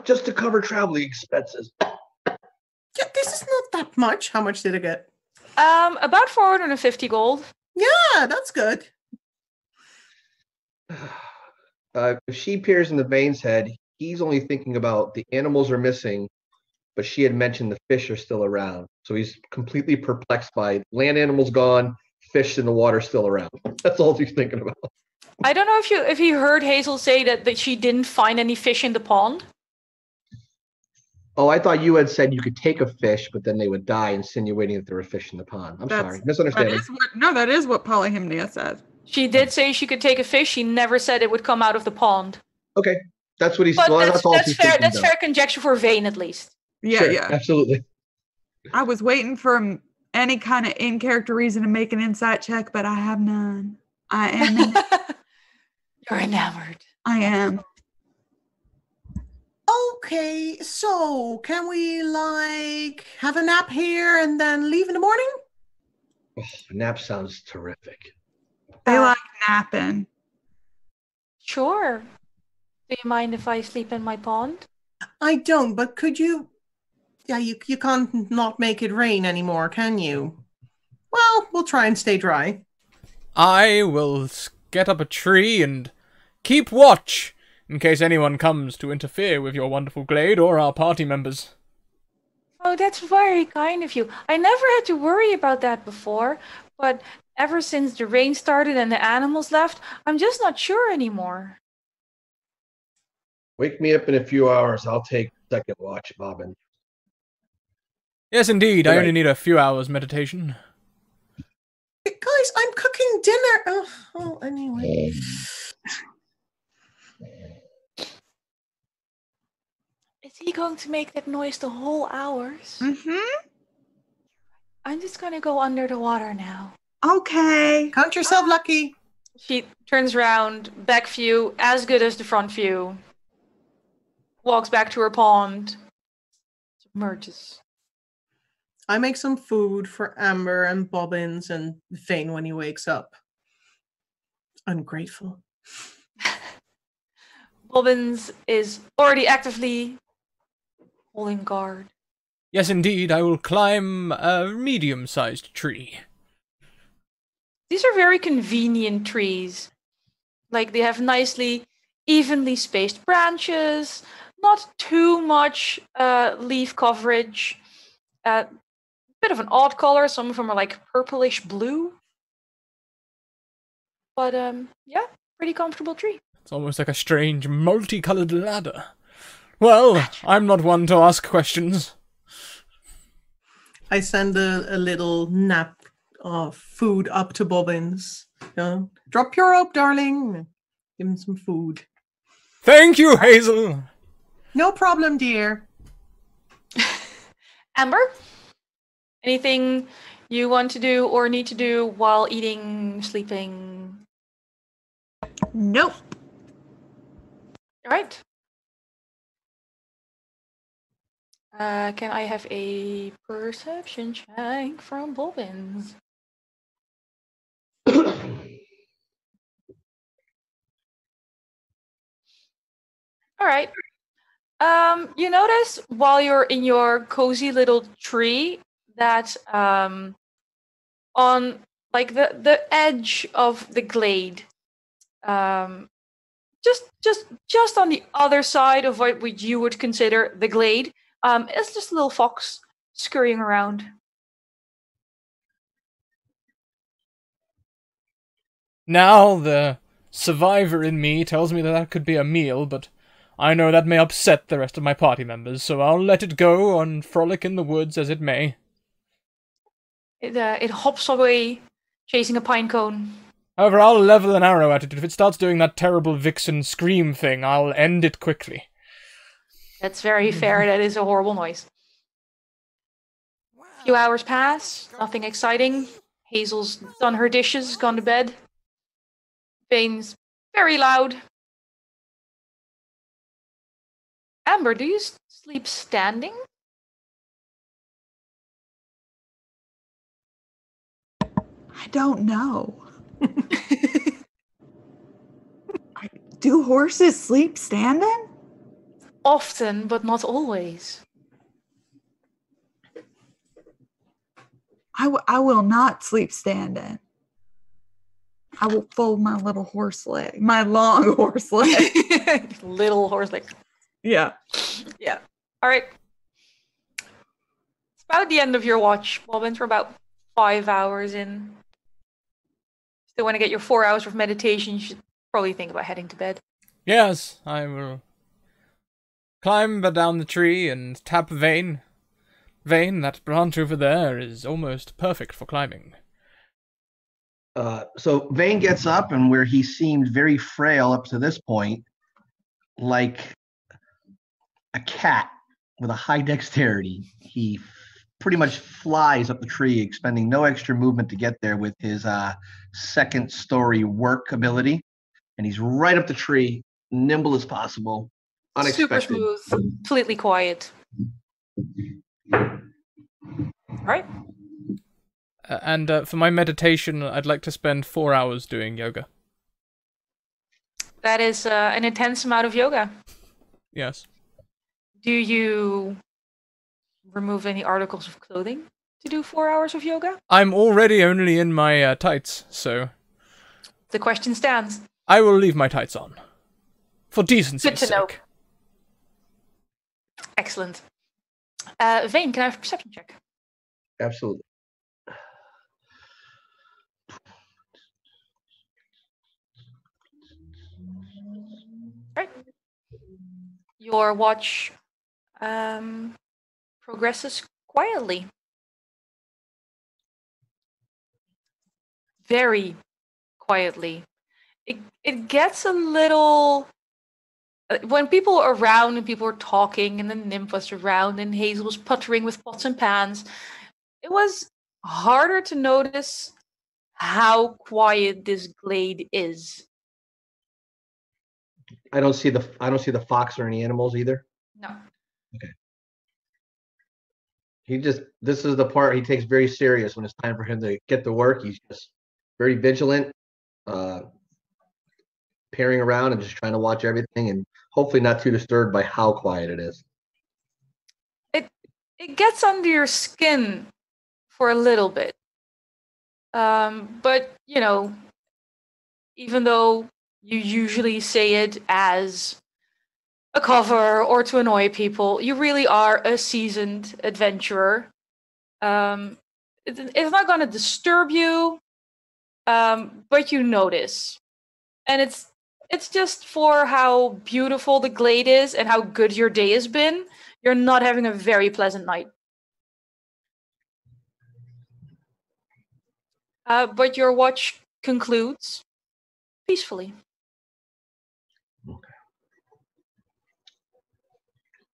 Just to cover traveling expenses. yeah, this is not that much. How much did I get? About 450 gold. Yeah, that's good. If she peers into Vane's head, he's only thinking about the animals are missing, but she had mentioned the fish are still around. So he's completely perplexed by land animals gone, fish in the water still around. That's all he's thinking about. I don't know if you heard Hazel say that she didn't find any fish in the pond. Oh, I thought you had said you could take a fish, but then they would die, insinuating that there were fish in the pond. I'm sorry, misunderstanding. That is what PolyHymnia says. She did say she could take a fish. She never said it would come out of the pond. Okay, that's what he's. But that's all that's he's fair. thinking That's of. fair conjecture for Vane, at least. Yeah, Sure, yeah. absolutely. I was waiting for any kind of in-character reason to make an insight check, but I have none. I am. You're enamored. I am. Okay, so can we have a nap here and then leave in the morning? Oh, nap sounds terrific. They like napping. Sure. Do you mind if I sleep in my pond? I don't, but could you? Yeah, you can't not make it rain anymore, can you? Well, we'll try and stay dry. I will get up a tree and keep watch in case anyone comes to interfere with your wonderful glade or our party members. Oh, that's very kind of you. I never had to worry about that before, but ever since the rain started and the animals left, I'm just not sure anymore. Wake me up in a few hours. I'll take second watch, Bobbin. Yes, indeed. Good I only night. need a few hours meditation. Guys, I'm cooking dinner. Oh, anyway. Is he going to make that noise the whole hours? Mm-hmm. I'm just going to go under the water now. Okay. Count yourself lucky. She turns around, back view, as good as the front view. Walks back to her pond. Submerges. I make some food for Amber and Bobbins and Vane when he wakes up. Ungrateful. Bobbins is already actively holding guard. Yes, indeed. I will climb a medium-sized tree. These are very convenient trees. Like, they have nicely, evenly spaced branches, not too much leaf coverage. Bit of an odd color. Some of them are like purplish blue. But yeah, pretty comfortable tree. It's almost like a strange, multicolored ladder. Well, I'm not one to ask questions. I send a little nap of food up to Bobbins. Drop your rope, darling. Give him some food. Thank you, Hazel. No problem, dear. Amber, anything you want to do or need to do while eating, sleeping? Nope. All right. Can I have a perception check from Bobbins? All right. You notice while you're in your cozy little tree that on like the edge of the glade, just on the other side of what you would consider the glade, is just a little fox scurrying around. Now the survivor in me tells me that could be a meal, but I know that may upset the rest of my party members, so I'll let it go and frolic in the woods as it may. It hops away, chasing a pine cone. However, I'll level an arrow at it. If it starts doing that terrible vixen scream thing, I'll end it quickly. That's very fair. That is a horrible noise. A few hours pass, nothing exciting. Hazel's done her dishes, gone to bed. Vane's very loud. Amber, do you sleep standing? I don't know. Do horses sleep standing? Often, but not always. I will not sleep standing. I will fold my little horse leg, my long horse leg. Little horse leg. Yeah. Yeah. All right. It's about the end of your watch, Bobbins. We're about 5 hours in. Still want to get your 4 hours of meditation. You should probably think about heading to bed. Yes, I will climb down the tree and tap Vane. Vane, that branch over there is almost perfect for climbing. So Vane gets up, and where he seemed very frail up to this point, like a cat with a high dexterity, he pretty much flies up the tree, expending no extra movement to get there with his second story work ability. And he's right up the tree, nimble as possible, unexpected. Super smooth, completely quiet. All right. And for my meditation, I'd like to spend 4 hours doing yoga. That is an intense amount of yoga. Yes. Do you remove any articles of clothing to do 4 hours of yoga? I'm already only in my tights, so The question stands. I will leave my tights on. For decency's Good to know. sake. Excellent. Vane, can I have a perception check? Absolutely. Right. Your watch progresses quietly. Very quietly. It gets a little... When people are around and people are talking and the Nymph was around and Hazel was puttering with pots and pans, it was harder to notice how quiet this glade is. I don't see the fox or any animals either. No. Okay. This is the part he takes very serious when it's time for him to get to work. He's just very vigilant, peering around and just trying to watch everything, and hopefully not too disturbed by how quiet it is. It gets under your skin for a little bit. But, you know, even though you usually say it as a cover or to annoy people. You really are a seasoned adventurer. It's not going to disturb you, but you notice. And it's just for how beautiful the glade is and how good your day has been. You're not having a very pleasant night. But your watch concludes peacefully.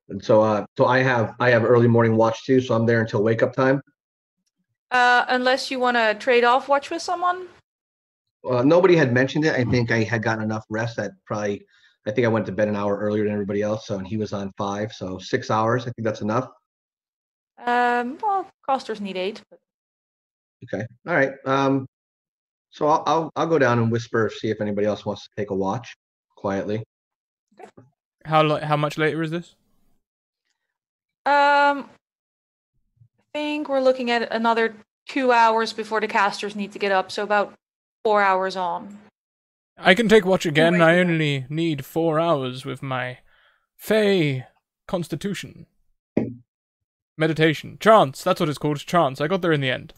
And so I have early morning watch too, so I'm there until wake up time. Unless you want to trade off watch with someone. Nobody had mentioned it. I think I had gotten enough rest that I think I went to bed an hour earlier than everybody else. So, and he was on 5, so 6 hours. I think that's enough. Well, casters need 8. But... Okay. All right. So I'll go down and whisper, see if anybody else wants to take a watch quietly. Okay. How much later is this? I think we're looking at another 2 hours before the casters need to get up, so about 4 hours on. I can take watch again. I only need 4 hours with my Fey constitution. Meditation. Trance. That's what it's called. Trance. I got there in the end.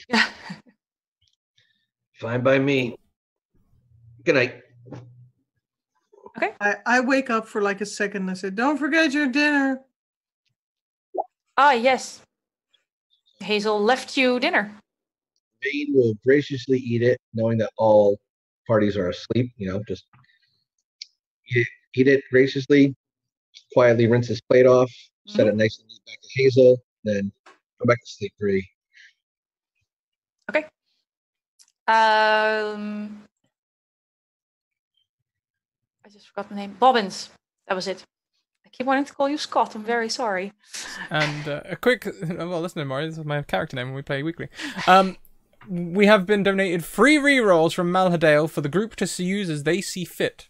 Yeah. Fine by me. Good night. Okay. I wake up for like a second and I say, don't forget your dinner. Ah, yes. Hazel left you dinner. Vane will graciously eat it, knowing that all parties are asleep. Just eat it graciously, quietly rinse his plate off, set it nice and neat back to Hazel, then go back to sleep for 8. Okay. I just forgot the name. Bobbins. That was it. I keep wanting to call you Scott. I'm very sorry. And a quick... Well, listen to more. This is my character name when we play weekly. We have been donated free rerolls from Malhadale for the group to use as they see fit.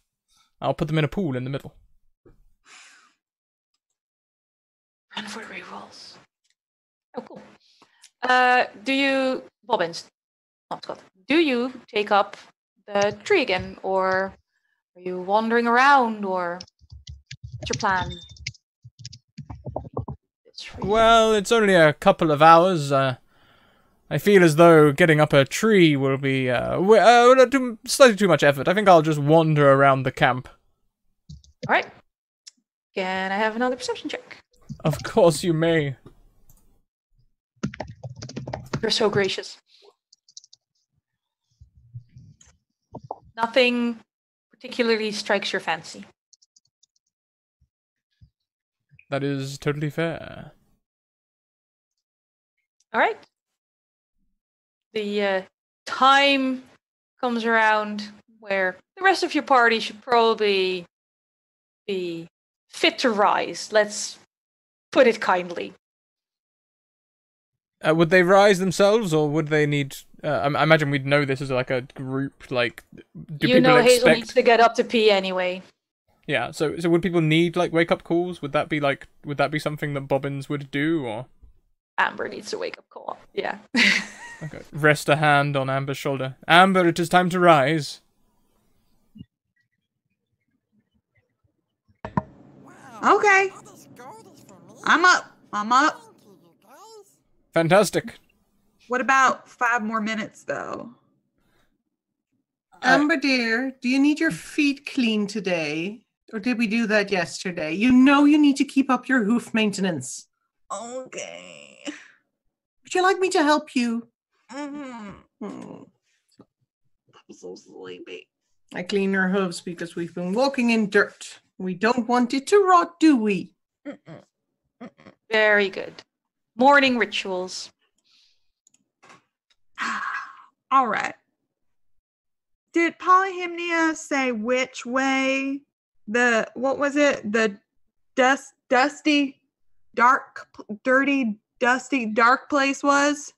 I'll put them in a pool in the middle. Run for rerolls. Oh, cool. Do you... Bobbins. Not Scott. Do you take up the tree again, or are you wandering around, or what's your plan? Well, it's only a couple of hours. I feel as though getting up a tree will be slightly too much effort. I think I'll just wander around the camp. All right. Can I have another perception check? Of course you may. You're so gracious. Nothing particularly strikes your fancy. That is totally fair. All right. The time comes around where the rest of your party should probably be fit to rise. Let's put it kindly. Would they rise themselves, or would they need... I imagine we'd know this as like a group, like... Do you people know expect... Hazel needs to get up to pee anyway. Yeah, so would people need, like, wake-up calls? Would that be something that Bobbins would do, or...? Amber needs to wake up call. Yeah. Okay. Rest a hand on Amber's shoulder. Amber, it is time to rise. Okay. I'm up. Fantastic. What about 5 more minutes, though? Amber, dear, do you need your feet cleaned today? Or did we do that yesterday? You know you need to keep up your hoof maintenance. Okay. Would you like me to help you? I'm so sleepy. I clean her hooves because we've been walking in dirt. We don't want it to rot, do we? Very good. Morning rituals. All right. Did PolyHymnia say which way what was it? The dirty, dusty, dark place was?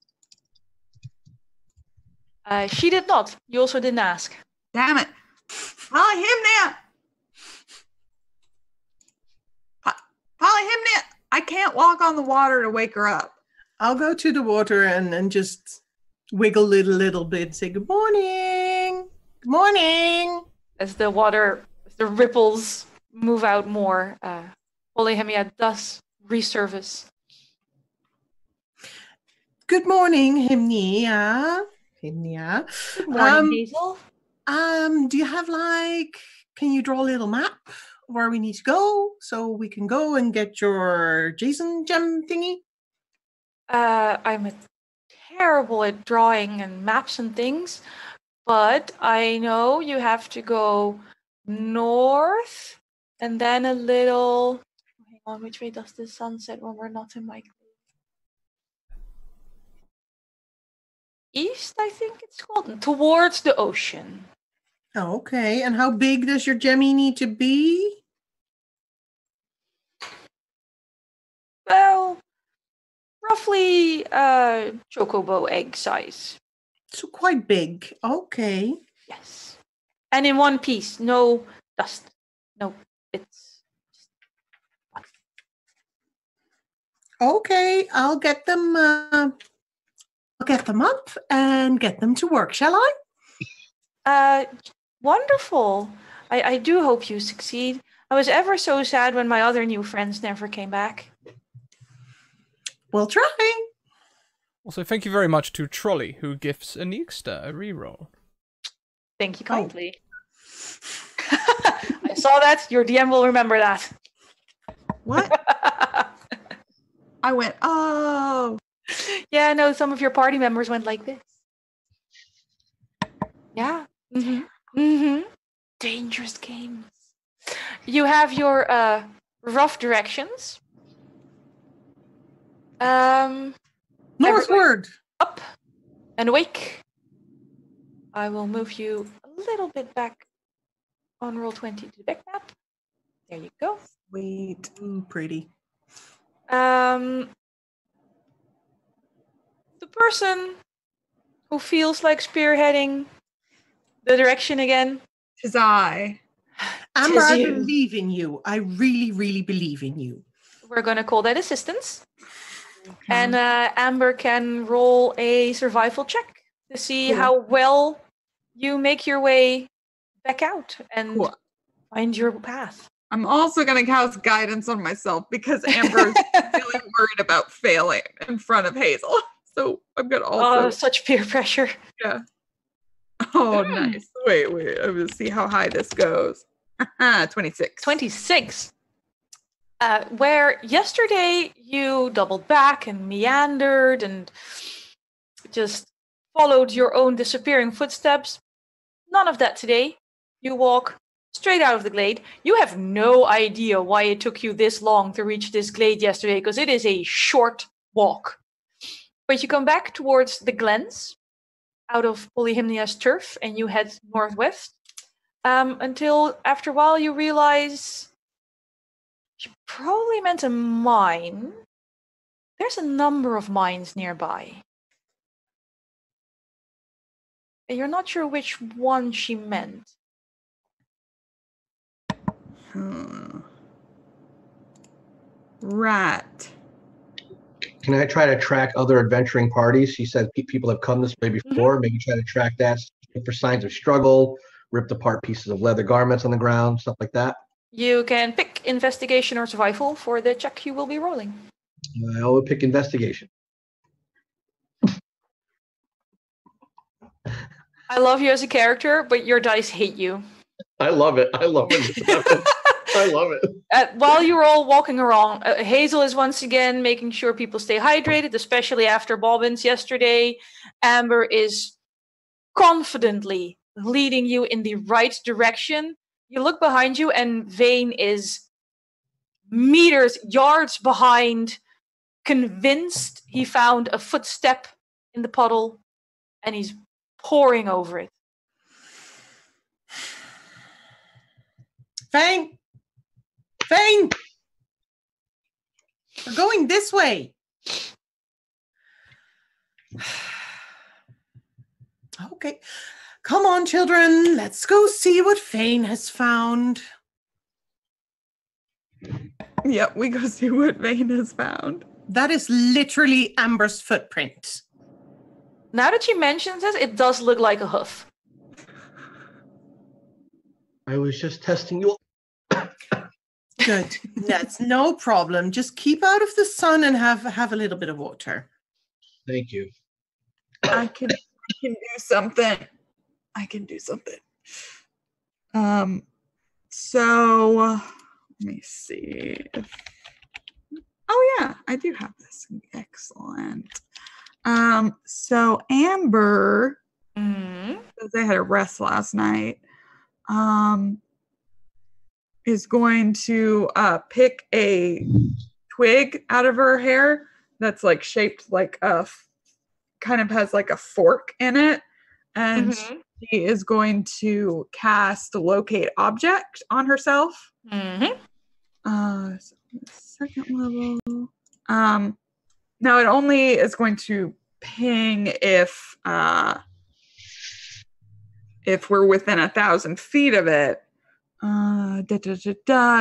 She did not. You also didn't ask. Damn it. PolyHymnia! PolyHymnia! I can't walk on the water to wake her up. I'll go to the water and just wiggle it a little bit. Say good morning. Good morning. As the ripples move out more. PolyHymnia does resurface. Good morning, Hymnia. Hymnia. Good morning, Hazel. Do you have can you draw a little map where we need to go so we can go and get your Jason gem thingy? I'm terrible at drawing and maps and things, but I know you have to go north and then a little. Hang on, which way does the sun set when we're not in my glade? East, I think it's called, towards the ocean. Oh, okay. And how big does your gemmy need to be? Well, roughly chocobo egg size. So quite big. Okay. Yes. And in one piece, no dust, no bits. Okay, I'll get them. I'll get them up and get them to work. Shall I? Wonderful. I do hope you succeed. I was ever so sad when my other new friends never came back. We'll try. Also, thank you very much to Trolley, who gifts Anniekster a reroll. Thank you kindly. I saw that. Your DM will remember that. What? I went, oh. Yeah, I know some of your party members went like this. Yeah. Dangerous games. You have your rough directions. Northward. Up and awake. I will move you a little bit back on roll 20 to the back map. There you go. Wait. Ooh, pretty. The person who feels like spearheading the direction again. Tis I. Amber, I you. believe in you. I really, really believe in you. We're going to call that assistance. And Amber can roll a survival check to see how well you make your way back out and find your path. I'm also going to cast guidance on myself because Amber's really worried about failing in front of Hazel. So I'm going to also... Oh, such peer pressure. Yeah. Oh, nice. Wait. I'm going to see how high this goes. 26. 26. Where yesterday you doubled back and meandered and just followed your own disappearing footsteps. None of that today. You walk straight out of the glade. You have no idea why it took you this long to reach this glade yesterday, because it is a short walk. But you come back towards the glens out of PolyHymnia's turf and you head northwest until after a while you realize you probably meant a mine. There's a number of mines nearby. And you're not sure which one she meant. Right. Can I try to track other adventuring parties? She said people have come this way before. Maybe try to track that, look for signs of struggle, ripped apart pieces of leather garments on the ground, stuff like that. You can pick investigation or survival for the check you will be rolling. I will pick investigation. I love you as a character, but your dice hate you. I love it. I love it. I love it. While you're all walking around, Hazel is once again making sure people stay hydrated, especially after Bobbins yesterday. Amber is confidently leading you in the right direction. You look behind you and Vane is meters, yards behind, convinced he found a footstep in the puddle and he's poring over it. Vane! Vane! We're going this way. Okay. Come on, children. Let's go see what Vane has found. Yep, we go see what Vane has found. That is literally Amber's footprint. Now that she mentions it, it does look like a hoof. I was just testing you. Good. That's no problem. Just keep out of the sun and have a little bit of water. Thank you. I can do something. I can do something. So let me see. Oh yeah, I do have this. Excellent. So Amber, because they had a rest last night, is going to pick a twig out of her hair that's like shaped like kind of has like a fork in it, and she is going to cast locate object on herself. So second level. Now it only is going to ping if we're within 1,000 feet of it.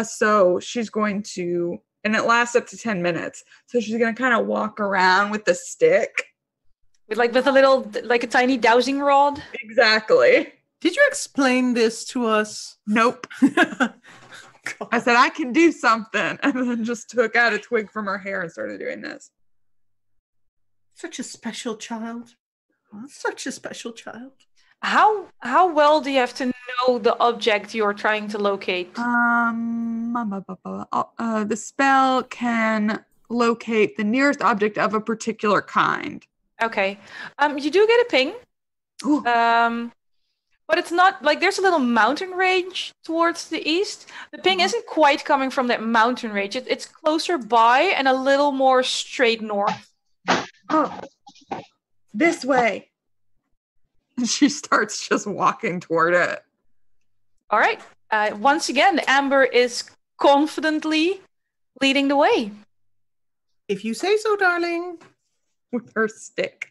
So she's going to, and it lasts up to 10 minutes. So she's going to kind of walk around with the stick. With a little, like a tiny dowsing rod? Exactly. Did you explain this to us? Nope. I said, I can do something. And then just took out a twig from her hair and started doing this. Such a special child. Such a special child. How well do you have to know the object you're trying to locate? The spell can locate the nearest object of a particular kind. Okay. You do get a ping. But it's not like there's a little mountain range towards the east. The ping isn't quite coming from that mountain range. It's closer by and a little more straight north. Oh, this way. And she starts just walking toward it. All right. Once again, Amber is confidently leading the way. If you say so, darling. With her stick.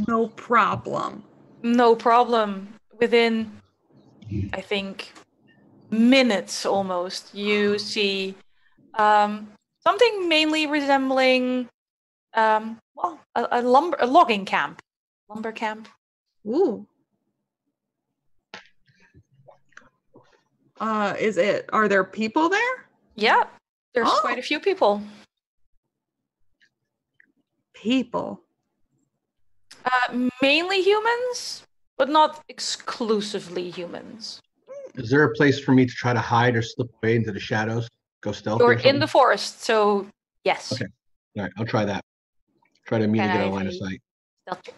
No problem. No problem. Within, I think, minutes almost, you see something mainly resembling a logging camp. Lumber camp. Ooh. Are there people there? Yeah, there's quite a few people. People? Mainly humans, but not exclusively humans. Is there a place for me to try to hide or slip away into the shadows? Go stealthy? You're in the forest, so yes. Okay. All right, I'll try that. Try to immediately get a line of sight. Stealth check.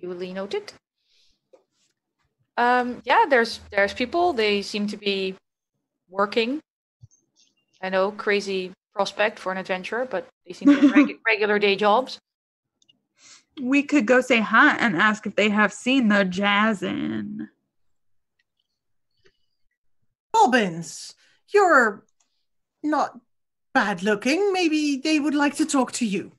Duly noted. Yeah, there's people. They seem to be working. I know, crazy prospect for an adventurer, but they seem to have regular day jobs. We could go say hi and ask if they have seen the Jazzin. Bobbins, you're not bad looking. Maybe they would like to talk to you.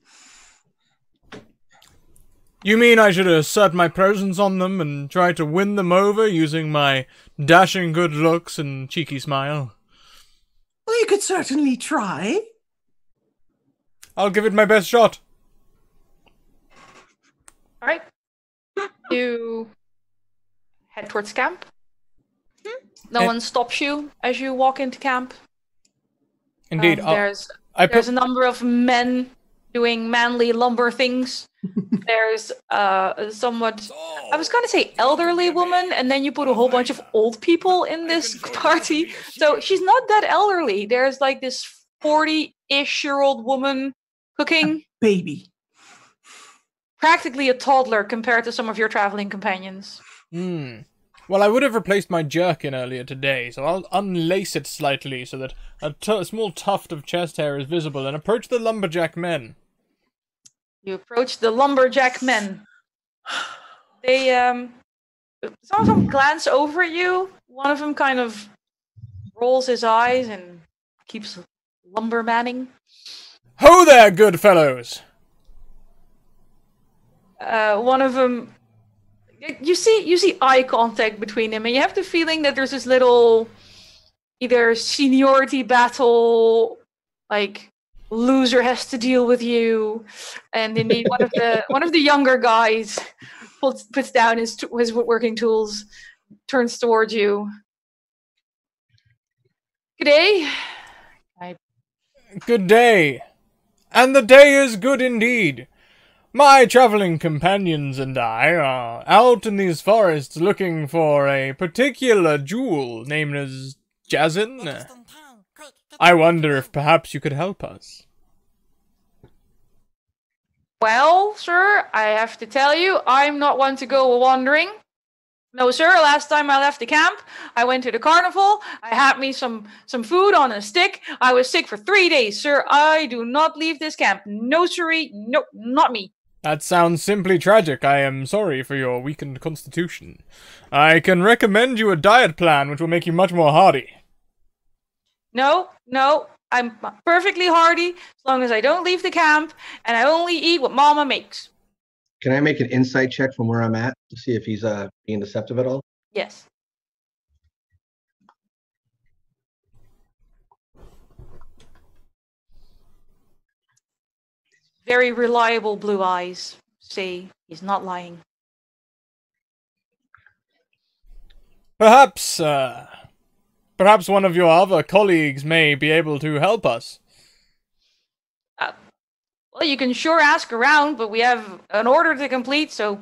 You mean I should assert my presence on them and try to win them over using my dashing good looks and cheeky smile? Well, you could certainly try. I'll give it my best shot. All right. You head towards camp. No one stops you as you walk into camp. Indeed. There's a number of men doing manly lumber things. There's somewhat, I was going to say elderly woman, and then you put a whole bunch of old people in this party. So she's not that elderly. There's like this 40-ish-year-old woman cooking. Baby. Practically a toddler compared to some of your traveling companions. Well, I would have replaced my jerkin earlier today, so I'll unlace it slightly so that a small tuft of chest hair is visible and approach the lumberjack men. You approach the lumberjack men. They, some of them glance over at you. One of them kind of rolls his eyes and keeps lumbermanning. Ho there, good fellows! One of them, you see eye contact between them, and you have the feeling that there's this little either seniority battle, like loser has to deal with you. And indeed, one of the younger guys puts down his working tools, turns towards you. Good day. Good day. And the day is good indeed. My traveling companions and I are out in these forests looking for a particular jewel named as Jazzin. I wonder if perhaps you could help us. Well, sir, I have to tell you, I'm not one to go wandering. No, sir, last time I left the camp, I went to the carnival, I had me some food on a stick, I was sick for 3 days, sir. I do not leave this camp. No, sirree, no, not me. That sounds simply tragic. I am sorry for your weakened constitution. I can recommend you a diet plan which will make you much more hardy. No, I'm perfectly hardy as long as I don't leave the camp and I only eat what Mama makes. Can I make an insight check from where I'm at to see if he's being deceptive at all? Yes. Very reliable blue eyes. Say he's not lying. Perhaps one of your other colleagues may be able to help us. Well, you can sure ask around, but we have an order to complete, so,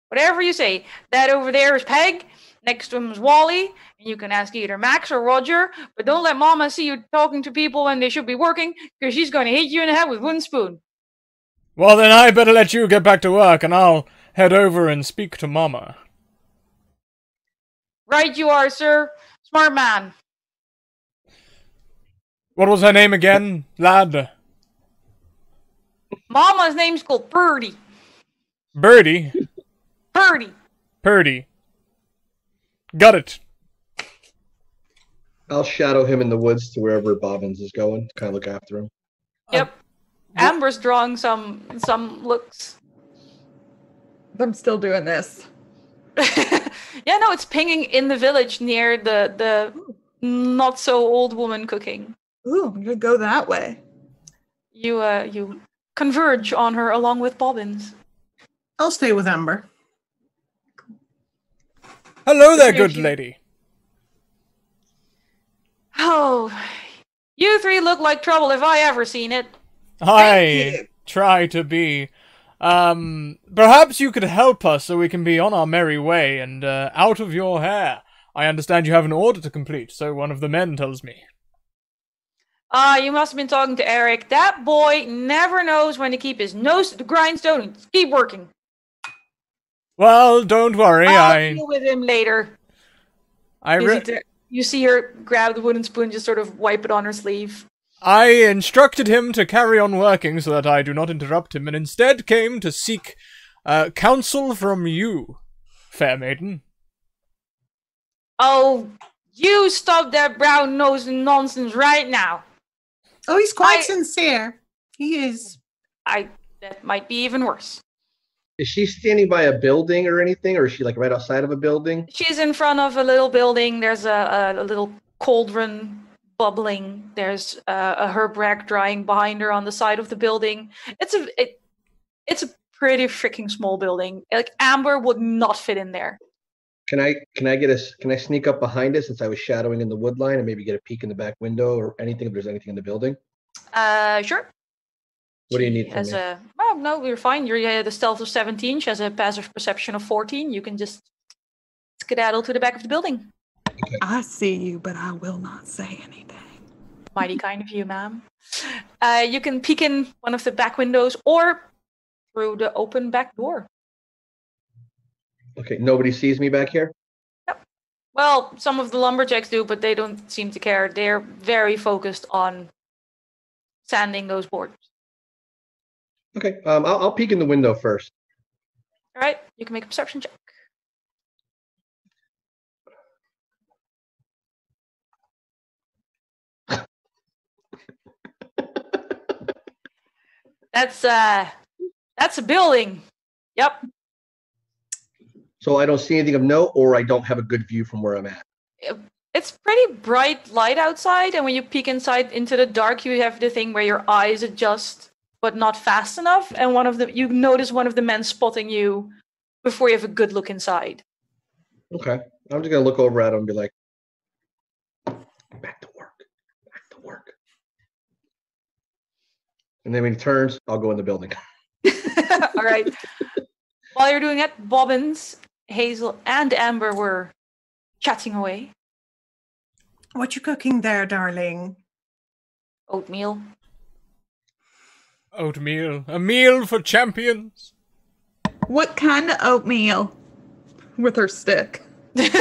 whatever you say. That over there is Peg, next to him is Wally, and you can ask either Max or Roger, but don't let Mama see you talking to people when they should be working, because she's going to hit you in the head with one spoon. Well, then I better let you get back to work, and I'll head over and speak to Mama. Right you are, sir. Smart man. What was her name again, lad? Mama's name's called Purdy. Birdie? Purdy. Got it. I'll shadow him in the woods to wherever Bobbins is going, kind of look after him. Yep. Amber's drawing some looks. I'm still doing this. Yeah, no, it's pinging in the village near the not so old woman cooking. Ooh, I'm gonna go that way. You converge on her along with Bobbins. I'll stay with Amber. Hello there, good lady. Oh, you three look like trouble if I ever seen it. I try to be. Perhaps you could help us so we can be on our merry way and out of your hair. I understand you have an order to complete, so one of the men tells me. You must have been talking to Eric. That boy never knows when to keep his nose to the grindstone and keep working. Well, don't worry, I'll deal with him later. You see her grab the wooden spoon, just sort of wipe it on her sleeve. I instructed him to carry on working so that I do not interrupt him, and instead came to seek counsel from you, fair maiden. Oh, you stop that brown nose nonsense right now. Oh, he's quite sincere. He is. That might be even worse. Is she standing by a building or anything, or is she like right outside of a building? She's in front of a little building. There's a little cauldron bubbling. There's a herb rack drying behind her on the side of the building. It's a pretty freaking small building. Like Amber would not fit in there. Can I sneak up behind it since I was shadowing in the wood line and maybe get a peek in the back window or anything if there's anything in the building? Sure. What do you need from me? Oh, no, you're fine. You're the stealth of 17. She has a passive perception of 14. You can just skedaddle to the back of the building. Okay. I see you, but I will not say anything. Mighty kind of you, ma'am. You can peek in one of the back windows or through the open back door. Okay, nobody sees me back here? Yep. Well, some of the lumberjacks do, but they don't seem to care. They're very focused on sanding those boards. Okay, I'll peek in the window first. All right, you can make a perception check. That's a building. Yep. So I don't see anything of note, or I don't have a good view from where I'm at. It's pretty bright light outside, and when you peek inside into the dark, you have the thing where your eyes adjust, but not fast enough, and you notice one of the men spotting you before you have a good look inside. Okay. I'm just gonna look over at him and be like, back to work. Back to work. And then when he turns, I'll go in the building. All right. While you're doing it, Bobbins, Hazel, and Amber were chatting away. What you cooking there, darling? Oatmeal. Oatmeal. A meal for champions. What kind of oatmeal? With her stick. The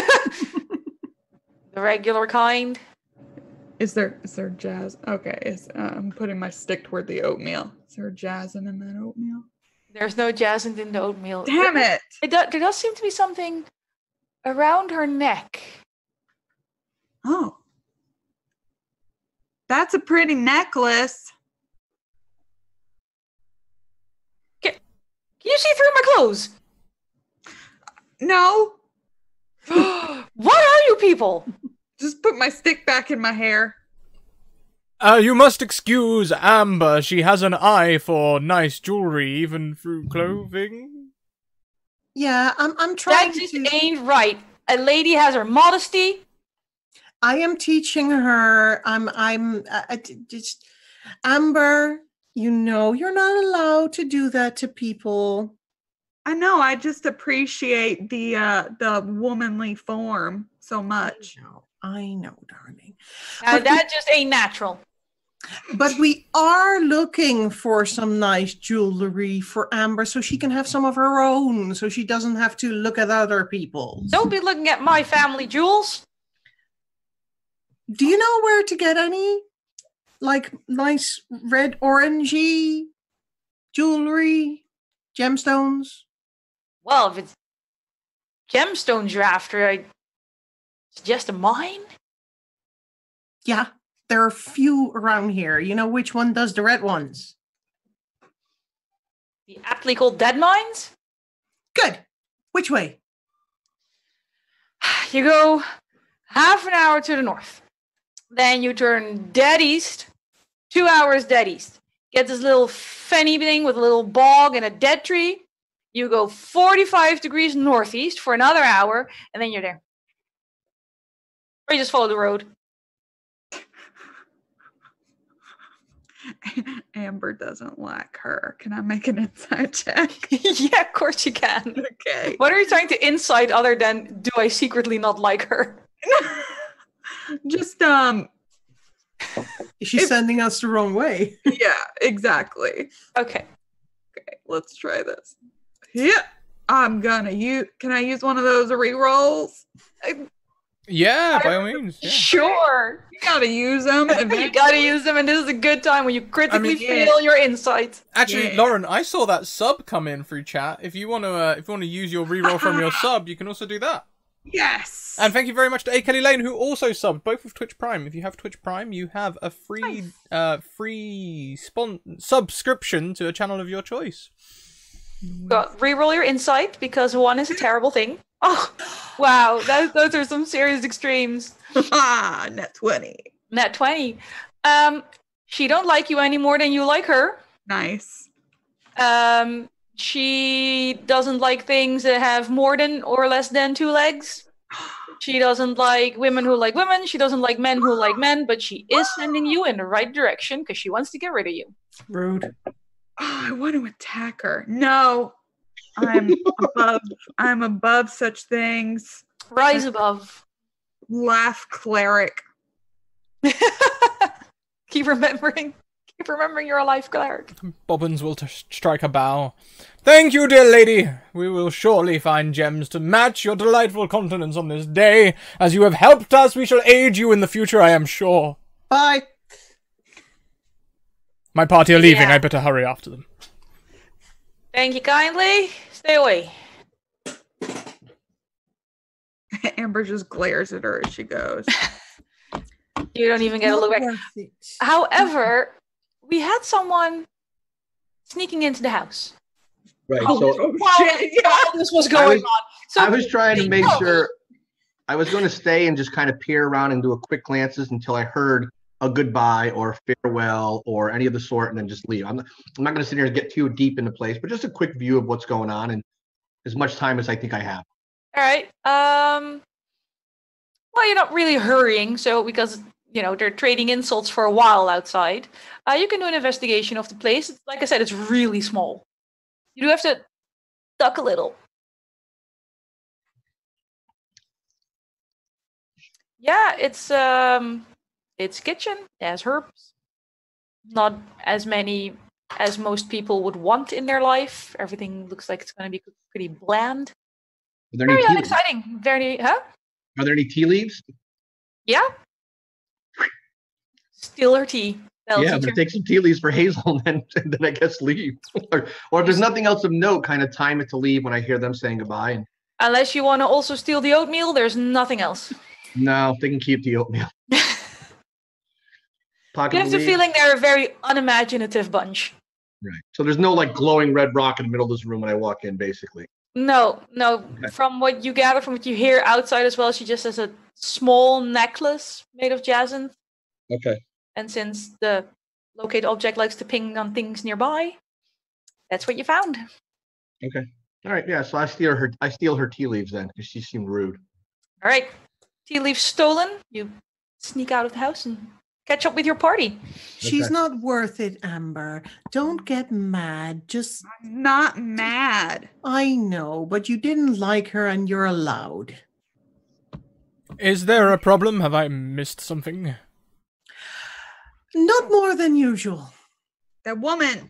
regular kind. Is there jazz? Okay, I'm putting my stick toward the oatmeal. Is there jazz in that oatmeal? There's no jasmine in the oatmeal. Damn it! There does seem to be something around her neck. Oh. That's a pretty necklace. Can you see through my clothes? No. What are you people? Just put my stick back in my hair. You must excuse Amber. She has an eye for nice jewelry, even through clothing. Yeah, I'm trying That just to... ain't right. A lady has her modesty. I am teaching her. Just Amber. You know you're not allowed to do that to people. I know. I just appreciate the womanly form so much. I know, darling. That just ain't natural. But we are looking for some nice jewelry for Amber so she can have some of her own, so she doesn't have to look at other people's. Don't be looking at my family jewels. Do you know where to get any, like, nice red orangey jewelry, gemstones? Well, if it's gemstones you're after, I suggest a mine. Yeah, there are a few around here. You know which one does the red ones? The aptly called dead mines? Good. Which way? You go half an hour to the north. Then you turn dead east, 2 hours dead east. Get this little fenny thing with a little bog and a dead tree. You go 45 degrees northeast for another hour, and then you're there. Or you just follow the road. Amber doesn't like her. Can I make an insight check? Yeah, of course you can. Okay. What are you trying to insight other than, do I secretly not like her? Just Is she sending us the wrong way? yeah, exactly. Okay. Okay, let's try this. Yeah, I'm gonna use. Can I use one of those re-rolls? Yeah, by all means. Yeah. Sure. You gotta use them. You gotta use them, and this is a good time when you critically fail your insights. Actually, Yeah. Lauren, I saw that sub come in through chat. If you want to use your reroll from your sub, you can also do that. Yes. And thank you very much to A. Kelly Lane, who also subbed, both with Twitch Prime. If you have Twitch Prime, you have a free subscription to a channel of your choice. Got reroll your insight because 1 is a terrible thing. Oh, wow, those are some serious extremes. Net 20. Net 20. She don't like you any more than you like her. Nice. She doesn't like things that have more than or less than 2 legs. She doesn't like women who like women. She doesn't like men who like men, but she is sending you in the right direction because she wants to get rid of you. Rude. Oh, I want to attack her. No. I'm above such things. Rise above. Laugh cleric. Keep remembering you're a life cleric. Bobbins will strike a bow. Thank you, dear lady. We will surely find gems to match your delightful countenance on this day. As you have helped us, we shall aid you in the future, I am sure. Bye. My party are leaving. Yeah. I better hurry after them. Thank you kindly. Stay away. Amber just glares at her as she goes. You don't even get a look back. However, we had someone sneaking into the house. Right. Oh, So shit, yeah. This was going on. So I was trying to make sure. I was going to stay and just kind of peer around and do a quick glances until I heard a goodbye or farewell or any of the sort, and then just leave. I'm not going to sit here and get too deep into place, but just a quick view of what's going on and as much time as I think I have. All right. Well, you're not really hurrying, so because they're trading insults for a while outside. You can do an investigation of the place. Like I said, it's really small. You do have to duck a little. Yeah, it's kitchen. It has herbs. Not as many as most people would want in their life. Everything looks like it's going to be pretty bland. Are there Very any tea unexciting. leaves? Very, huh? Are there any tea leaves? Yeah. Steal her tea. Yeah, I'm gonna take some tea leaves for Hazel and then I guess leave. or if there's nothing else of note, kind of time it to leave when I hear them saying goodbye. And unless you want to also steal the oatmeal, there's nothing else. no, they can keep the oatmeal. You have the feeling they're a very unimaginative bunch. Right. So there's no like glowing red rock in the middle of this room when I walk in, basically. No. Okay. From what you gather, from what you hear outside as well, she just has a small necklace made of jacinth. Okay. And since the locate object likes to ping on things nearby, that's what you found. Okay. All right. Yeah. So I steal her tea leaves then, because she seemed rude. All right. Tea leaves stolen. You sneak out of the house and catch up with your party. She's not worth it, Amber. Don't get mad. Just I'm not mad. I know, but you didn't like her and you're allowed. Is there a problem? Have I missed something? Not more than usual. That woman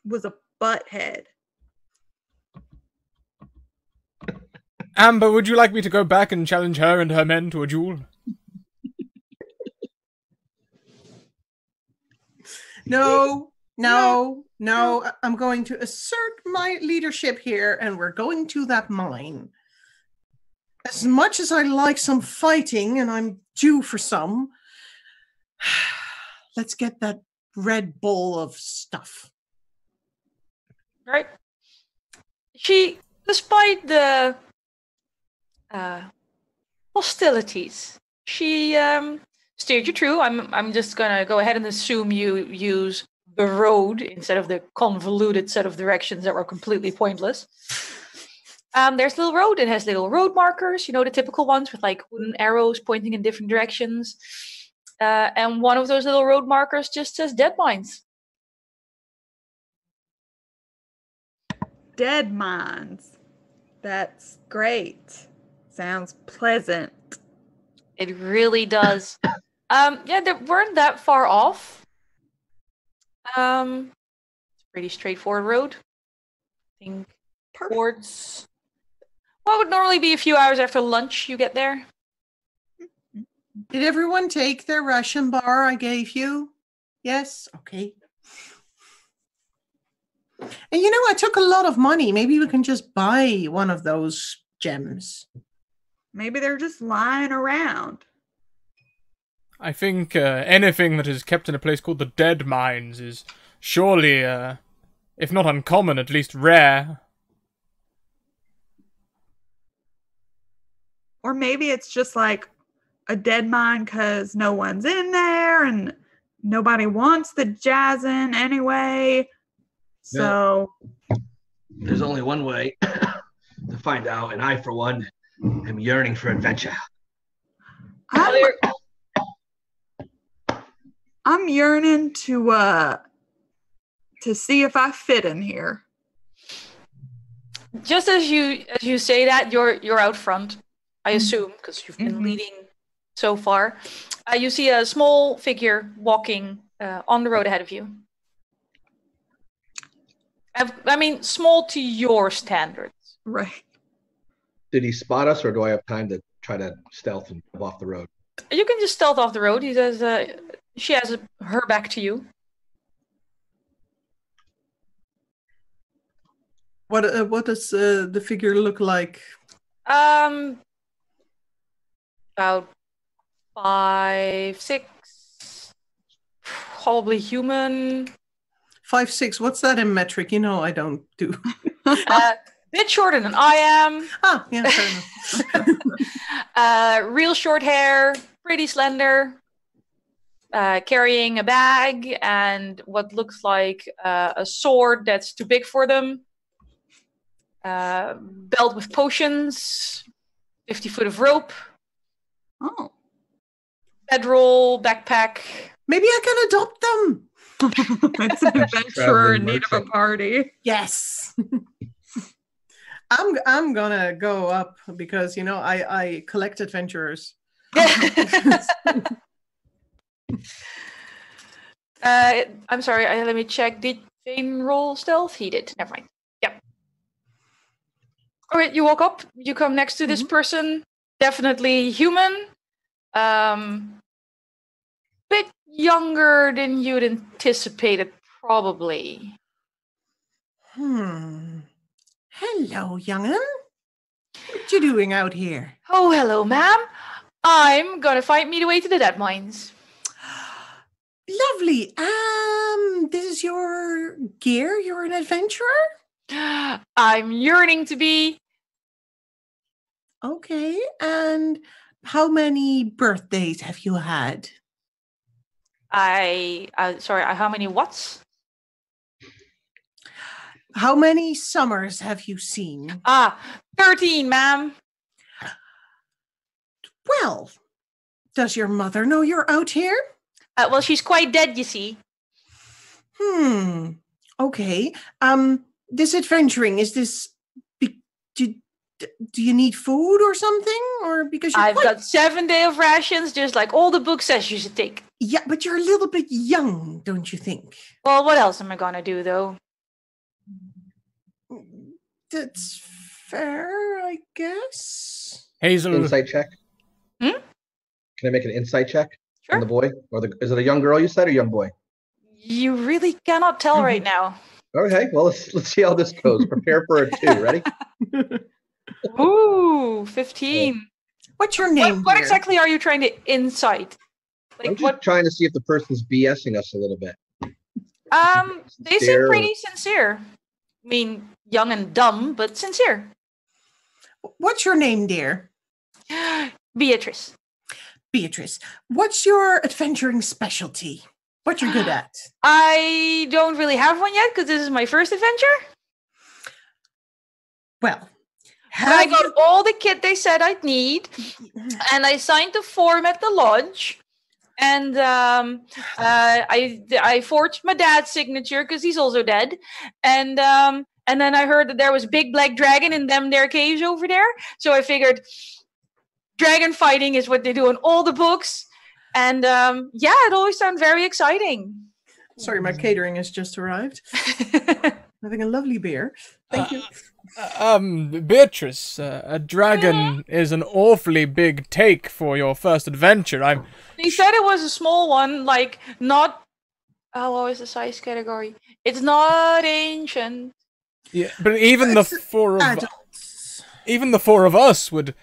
was a butthead. Amber, would you like me to go back and challenge her and her men to a duel? No. I'm going to assert my leadership here, and we're going to that mine. As much as I like some fighting, and I'm due for some, let's get that red bowl of stuff. Right. She, despite the hostilities, she steered you true. I'm just gonna go ahead and assume you use the road instead of the convoluted set of directions that were completely pointless. There's a little road. It has little road markers, the typical ones with like wooden arrows pointing in different directions. And one of those little road markers just says dead mines. Dead mines. That's great. Sounds pleasant. It really does. Yeah, they weren't that far off. It's a pretty straightforward road. I think towards what would normally be a few hours after lunch you get there. Did everyone take their ration bar I gave you? Yes? Okay. And I took a lot of money. Maybe we can just buy one of those gems. Maybe they're just lying around. I think anything that is kept in a place called the Dead Mines is surely, if not uncommon, at least rare. Or maybe it's just like a dead mine because no one's in there and nobody wants the jazzin anyway. So there's only one way to find out, and I, for one, am yearning for adventure. I'm yearning to see if I fit in here. Just as you say that, you're out front, I assume, because you've been leading so far. You see a small figure walking on the road ahead of you. I mean, small to your standards. Right. Did he spot us, or do I have time to try to stealth and come off the road? You can just stealth off the road. He says, she has her back to you. What does the figure look like? About 5'6", probably human. 5'6". What's that in metric? I don't do. bit shorter than I am. Ah, yeah, fair enough. Real short hair, pretty slender. Carrying a bag and what looks like a sword that's too big for them. Belt with potions. 50 foot of rope. Oh. Bedroll, backpack. Maybe I can adopt them. It's an adventurer in need of a party. Yes. I'm gonna go up because I collect adventurers. I'm sorry, let me check. Did Jane roll stealth? He did. Never mind. Yep. Alright, you walk up, you come next to this person. Definitely human. Bit younger than you'd anticipated, probably. Hello, young'un. What you doing out here? Oh, hello, ma'am. I'm gonna find me the way to the dead mines. Lovely. This is your gear? You're an adventurer? I'm yearning to be. Okay. And how many birthdays have you had? Sorry, how many whats? How many summers have you seen? 13, ma'am. Well, does your mother know you're out here? Well, she's quite dead, you see. Okay. This adventuring, is this... Do you need food or something? Or because I've got 7 days of rations, just like all the book says you should take. Yeah, but you're a little bit young, don't you think? Well, what else am I gonna do, though? That's fair, I guess. Hazel. Insight check. Hmm? Can I make an insight check Sure. on the boy? Is it a young girl you said or young boy? You really cannot tell right now. Okay, well, let's see how this goes. Prepare for a 2. Ready? Ooh, 15. What's your name? What dear? exactly are you trying to insight? I'm Like just trying to see if the person's BSing us a little bit. They seem pretty sincere. I mean, young and dumb, but sincere. What's your name, dear? Beatrice. Beatrice. What's your adventuring specialty? What you're good at? I don't really have one yet because this is my first adventure. Well, But I got all the kit they said I'd need, and I signed the form at the lodge. And I forged my dad's signature because he's also dead. And then I heard that there was a big black dragon in them their caves over there. So I figured dragon fighting is what they do in all the books. And yeah, it always sounds very exciting. Sorry, my catering has just arrived. Having a lovely beer. Thank you. Beatrice, a dragon is an awfully big take for your first adventure. They said it was a small one, like not. Oh, what was the size category? It's not ancient. Yeah, but even the four of us would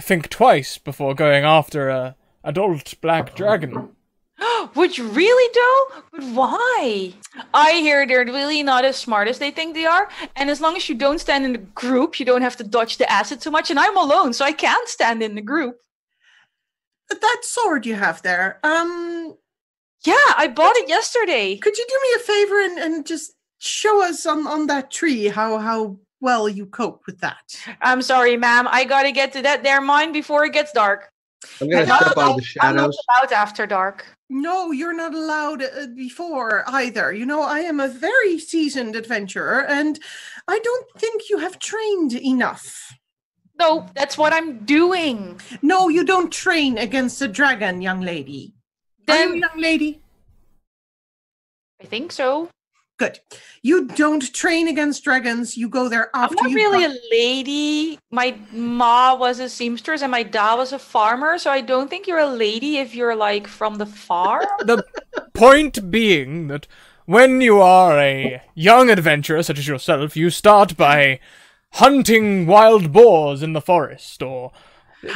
think twice before going after a adult black dragon. Would you really though? But why? I hear they're really not as smart as they think they are. And as long as you don't stand in the group, you don't have to dodge the acid too much. And I'm alone, so I can't stand in the group. That sword you have there. Yeah, I bought it yesterday. Could you do me a favor and just show us on that tree how well you cope with that? I'm sorry, ma'am. I gotta get to that there mine before it gets dark. I'm going to step out of the I'm not shadows. allowed after dark. No, you're not allowed before either. You know, I am a very seasoned adventurer, and I don't think you have trained enough. No, that's what I'm doing. No, you don't train against a dragon, young lady. Then, Are you a young lady? I think so. Good. You don't train against dragons. You go there I'm after not you... really a lady. My ma was a seamstress and my dad was a farmer, so I don't think you're a lady if you're, like, from the farm. The point being that when you are a young adventurer such as yourself, you start by hunting wild boars in the forest, or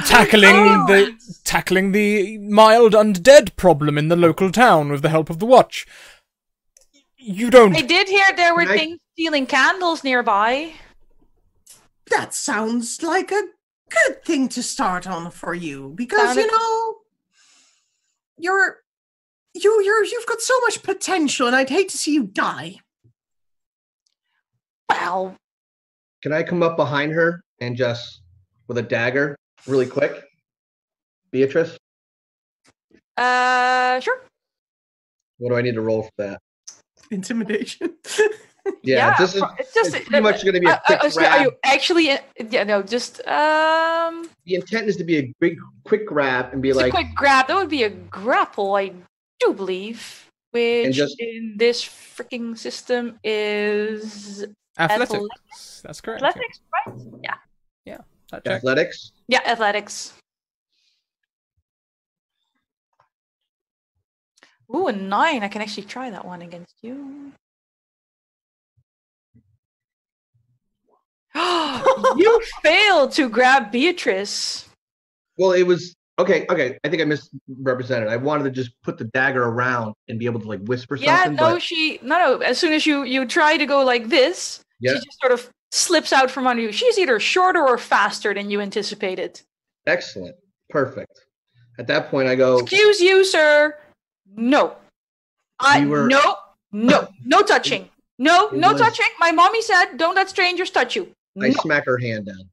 tackling the mild undead problem in the local town with the help of the watch. You don't... I did hear there were things stealing candles nearby. that sounds like a good thing to start on for you because Sounded- you've got so much potential, and I'd hate to see you die. Well, Can I come up behind her and just with a dagger, really quick, Beatrice? sure. What do I need to roll for that? Intimidation. Yeah, this is it's just it's pretty much going to be a quick are grab. you actually? Yeah, no, just The intent is to be a big, quick grab and be it's a like, quick grab. That would be a grapple, I do believe, which just- in this freaking system is Athletics. That's correct. athletics, right? Yeah. That check. athletics. Yeah, athletics. Ooh, a 9. I can actually try that one against you. You failed to grab Beatrice. Well, it was okay. I think I misrepresented. I wanted to just put the dagger around and be able to like whisper Yeah, something. no, but no. As soon as you try to go like this, Yeah. she just sort of slips out from under you. She's either shorter or faster than you anticipated. excellent, perfect. At that point, I go. Excuse you, sir. No. We were- No touching. No It was- touching. My mommy said, don't let strangers touch you. I No. smack her hand down.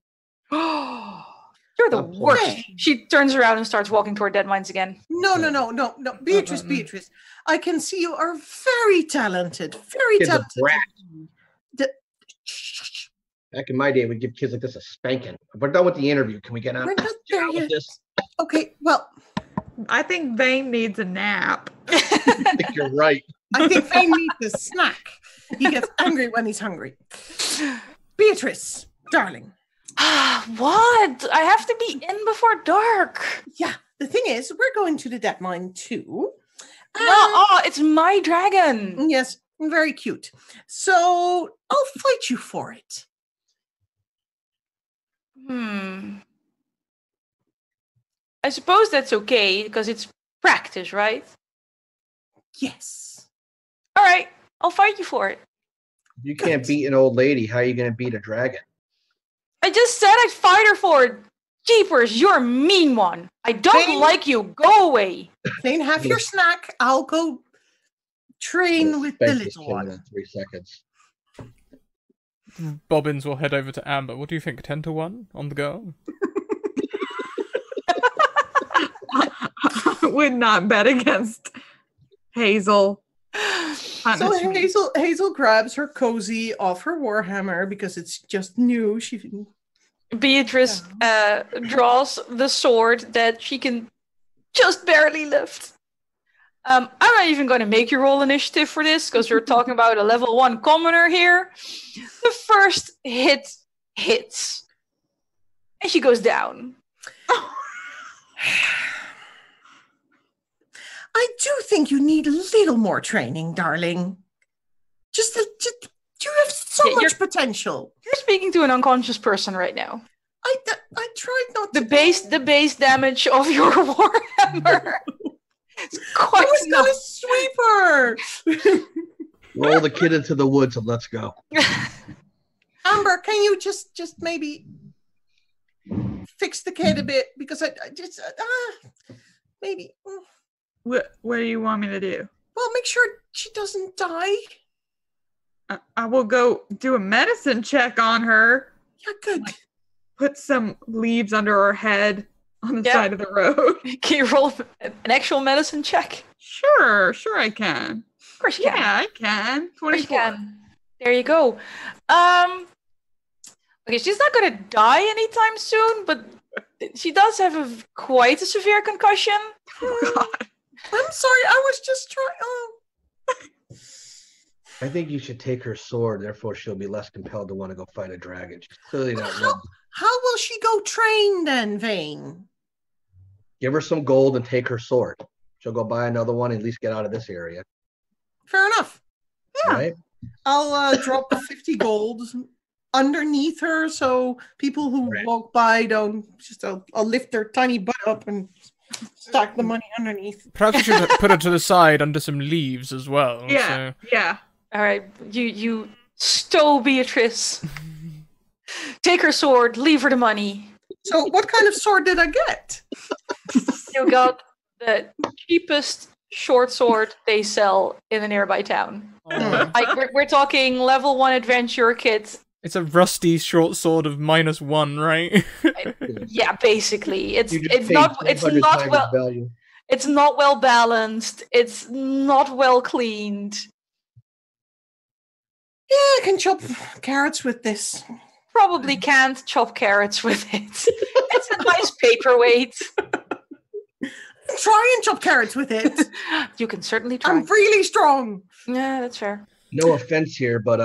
You're the I'm sorry. worst. She turns around and starts walking toward Dead Mines again. No. Beatrice. I can see you are very talented. Very Kid's a talented. brat. The- Back in my day, we'd give kids like this a spanking. We're done with the interview. Can we get on? We're not there with yet. this? Okay, well, I think Vane needs a nap. I think you're right. I think Vane needs a snack. He gets angry when he's hungry. Beatrice, darling. What? I have to be in before dark. Yeah, the thing is, we're going to the dead mine too. No, it's my dragon. Yes, very cute. So I'll fight you for it. I suppose that's okay because it's practice, right? Yes. All right, I'll fight you for it. If you can't beat an old lady, how are you going to beat a dragon? I just said I'd fight her for it. Jeepers, you're a mean one. I don't Vane? like you. Go away. Vane, have your snack. I'll go train with the Spank this little kid one. in 3 seconds. Bobbins will head over to Amber. What do you think? 10 to 1 on the go? I would not bet against Hazel. So Honestly. Hazel grabs her cozy off her warhammer because it's just new. Beatrice draws the sword that she can just barely lift. I'm not even going to make you roll initiative for this because we're talking about a level 1 commoner here. The first hit hits. And she goes down. I do think you need a little more training, darling. Just you have so Yeah, much potential. You're speaking to an unconscious person right now. I tried not to. The base damage of your warhammer is quite I was enough. gonna sweep her. Roll the kid into the woods and let's go. Amber, can you just maybe fix the kid a bit because I just maybe. What do you want me to do? Well, make sure she doesn't die. I will go do a medicine check on her. Yeah, good. Put some leaves under her head on the Yeah. side of the road. Can you roll an actual medicine check? Sure I can. Of course you can. Yeah, I can. Of course you 24. can. There you go. Okay, she's not gonna die anytime soon, but she does have quite a severe concussion. Oh, God. I'm sorry. I was just trying. Oh. I think you should take her sword, therefore she'll be less compelled to want to go fight a dragon. She's clearly not ready. How will she go train then, Vane? Give her some gold and take her sword. She'll go buy another one and at least get out of this area. Fair enough. Yeah. Right? I'll drop 50 gold underneath her so people who Right. walk by don't just. I'll lift their tiny butt up and stack the money underneath. Perhaps you should put it to the side under some leaves as well. Yeah. All right, you stow Beatrice Take her sword, leave her the money. So what kind of sword did I get? You got the cheapest short sword they sell in a nearby town. Oh. Like we're talking level 1 adventure kit. It's a rusty short sword of -1, right? Yeah, basically. It's You just paid not 500 times well its value. it's not well balanced. It's not well cleaned. Yeah, I can chop carrots with this. Probably can't chop carrots with it. It's a nice paperweight. Try and chop carrots with it. You can certainly try. I'm really strong. Yeah, that's fair. No offense here, but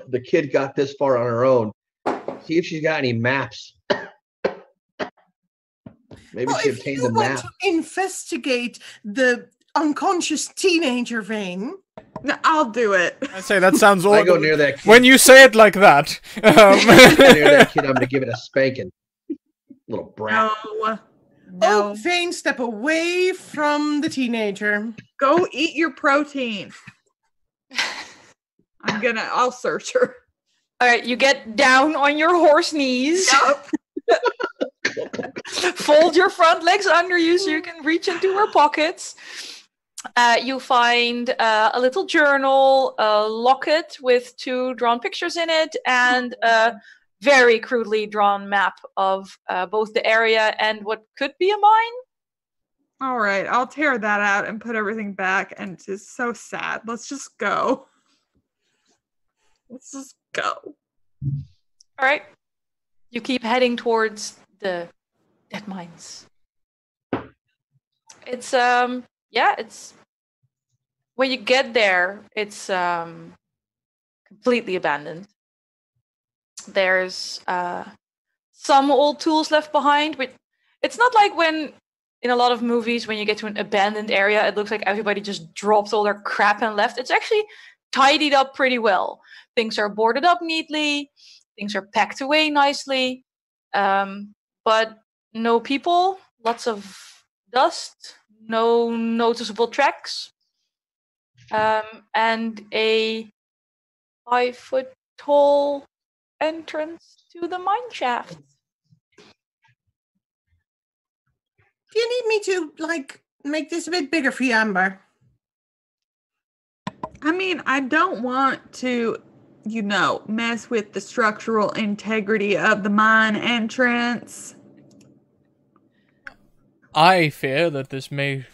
the kid got this far on her own. See if she's got any maps. Maybe Well, she if obtained you a want map. to investigate the unconscious teenager vein, No, I'll do it. I say that sounds If I go awful. near that kid, When you say it like that. near that kid, I'm gonna give it a spanking. Little brat. No. oh, No. vein, step away from the teenager. Go eat your protein. I'll search her. All right, you get down on your horse knees. Fold your front legs under you so you can reach into her pockets. You find a little journal, a locket with 2 drawn pictures in it, and a very crudely drawn map of both the area and what could be a mine. All right, I'll tear that out and put everything back. And it's just so sad. Let's just go. Let's just go. All right. You keep heading towards the dead mines. It's it's when you get there, it's completely abandoned. There's some old tools left behind, but it's not like when in a lot of movies when you get to an abandoned area, it looks like everybody just dropped all their crap and left. It's actually tidied up pretty well. Things are boarded up neatly. Things are packed away nicely. But no people, lots of dust, no noticeable tracks, and a 5-foot-tall entrance to the mine shaft. Do you need me to, make this a bit bigger for you, Amber? I mean, I don't want to, mess with the structural integrity of the mine entrance. I fear that this may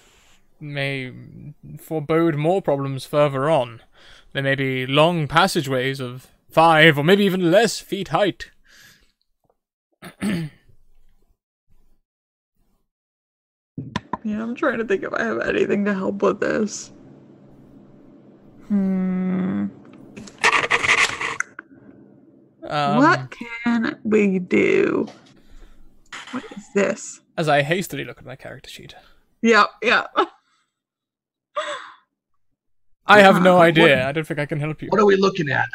forebode more problems further on. There may be long passageways of 5 or maybe even less feet height. Yeah, I'm trying to think if I have anything to help with this. What can we do? What is this? As I hastily look at my character sheet. Yeah. I have no idea. I don't think I can help you. What are we looking at?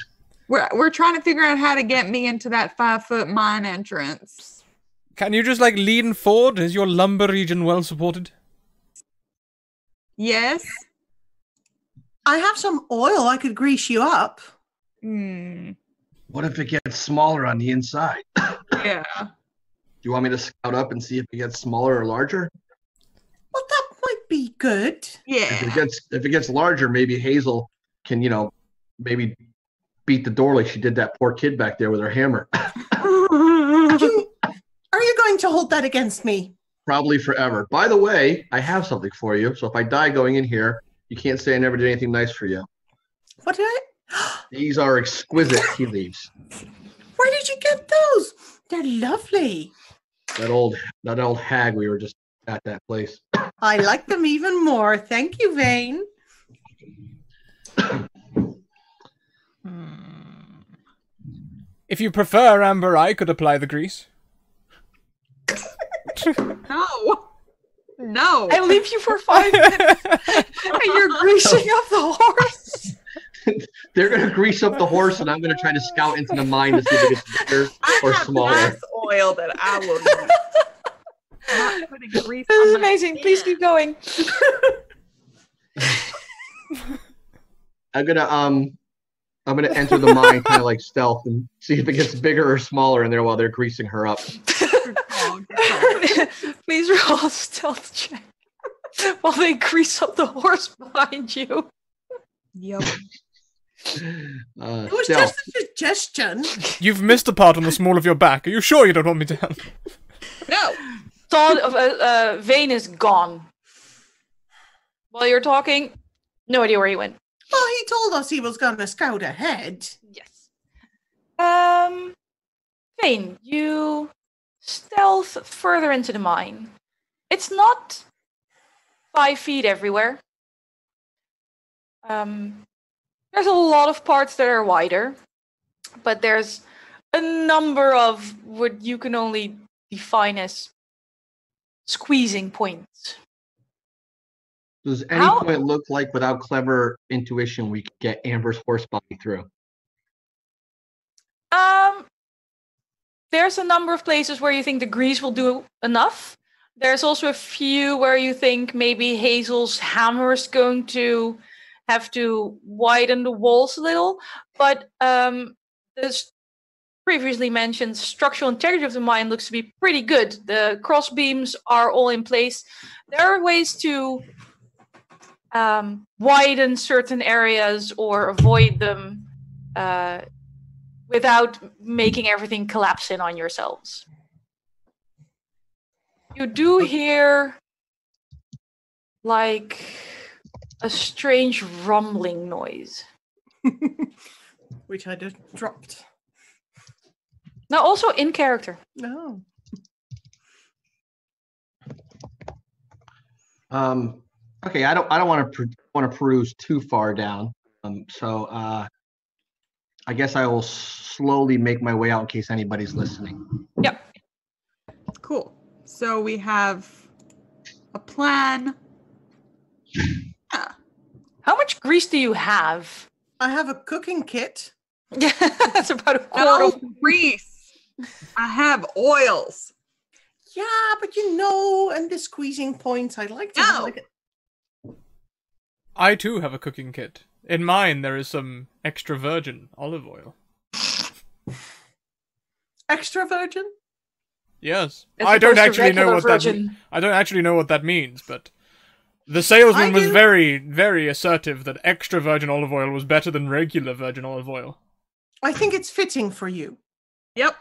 We're trying to figure out how to get me into that 5-foot mine entrance. Can you just lean forward? Is your lumber region well supported? Yes. I have some oil I could grease you up. What if it gets smaller on the inside? Yeah. Do you want me to scout up and see if it gets smaller or larger? Well, that might be good. Yeah. If it gets larger, maybe Hazel can, maybe beat the door like she did that poor kid back there with her hammer. Are you going to hold that against me? Probably forever. By the way, I have something for you. So if I die going in here, you can't say I never did anything nice for you. What did I? These are exquisite tea leaves. Where did you get those? They're lovely. That old hag we were just at that place. I like them even more. Thank you, Vane. If you prefer, Amber, I could apply the grease. No. I leave you for 5 minutes, and you're greasing up the horse. They're going to grease up the horse, and I'm going to try to scout into the mine to see if it gets bigger or smaller. Nice oil that I will use. I'm not putting grease This on is my amazing. skin. Please keep going. I'm going to I'm gonna enter the mine kind of like stealth and see if it gets bigger or smaller in there while they're greasing her up. Good call, good call. Please roll a stealth check while they grease up the horse behind you. Yep. It was Stealth. just a suggestion. You've missed a part on the small of your back. Are you sure you don't want me to help? No. Thought of Vane is gone. While you're talking, no idea where he went. Well, he told us he was going to scout ahead. Yes. Vane, you stealth further into the mine. It's not 5 feet everywhere. There's a lot of parts that are wider, but there's a number of what you can only define as squeezing points. Does any point look like without clever intuition we could get Amber's horse body through? There's a number of places where you think the grease will do enough. There's also a few where you think maybe Hazel's hammer is going to have to widen the walls a little. But this previously mentioned structural integrity of the mine looks to be pretty good. The cross beams are all in place. There are ways to widen certain areas or avoid them without making everything collapse in on yourselves. You do hear like a strange rumbling noise. Which I just dropped. Now also in character. No. Okay, I don't want to peruse too far down. So I guess I will slowly make my way out in case anybody's listening. Yep. Cool. So we have a plan. Yeah. How much grease do you have? I have a cooking kit. Yeah, that's about a quarter. No of grease. I have oils. Yeah, but you know, and the squeezing points, I like to have No. like I too have a cooking kit. In mine, there is some extra virgin olive oil. extra virgin. Yes, As I don't opposed to actually know regular what virgin. I don't actually know what that means, but the salesman I was do. very, very assertive that extra virgin olive oil was better than regular virgin olive oil. I think it's fitting for you. Yep.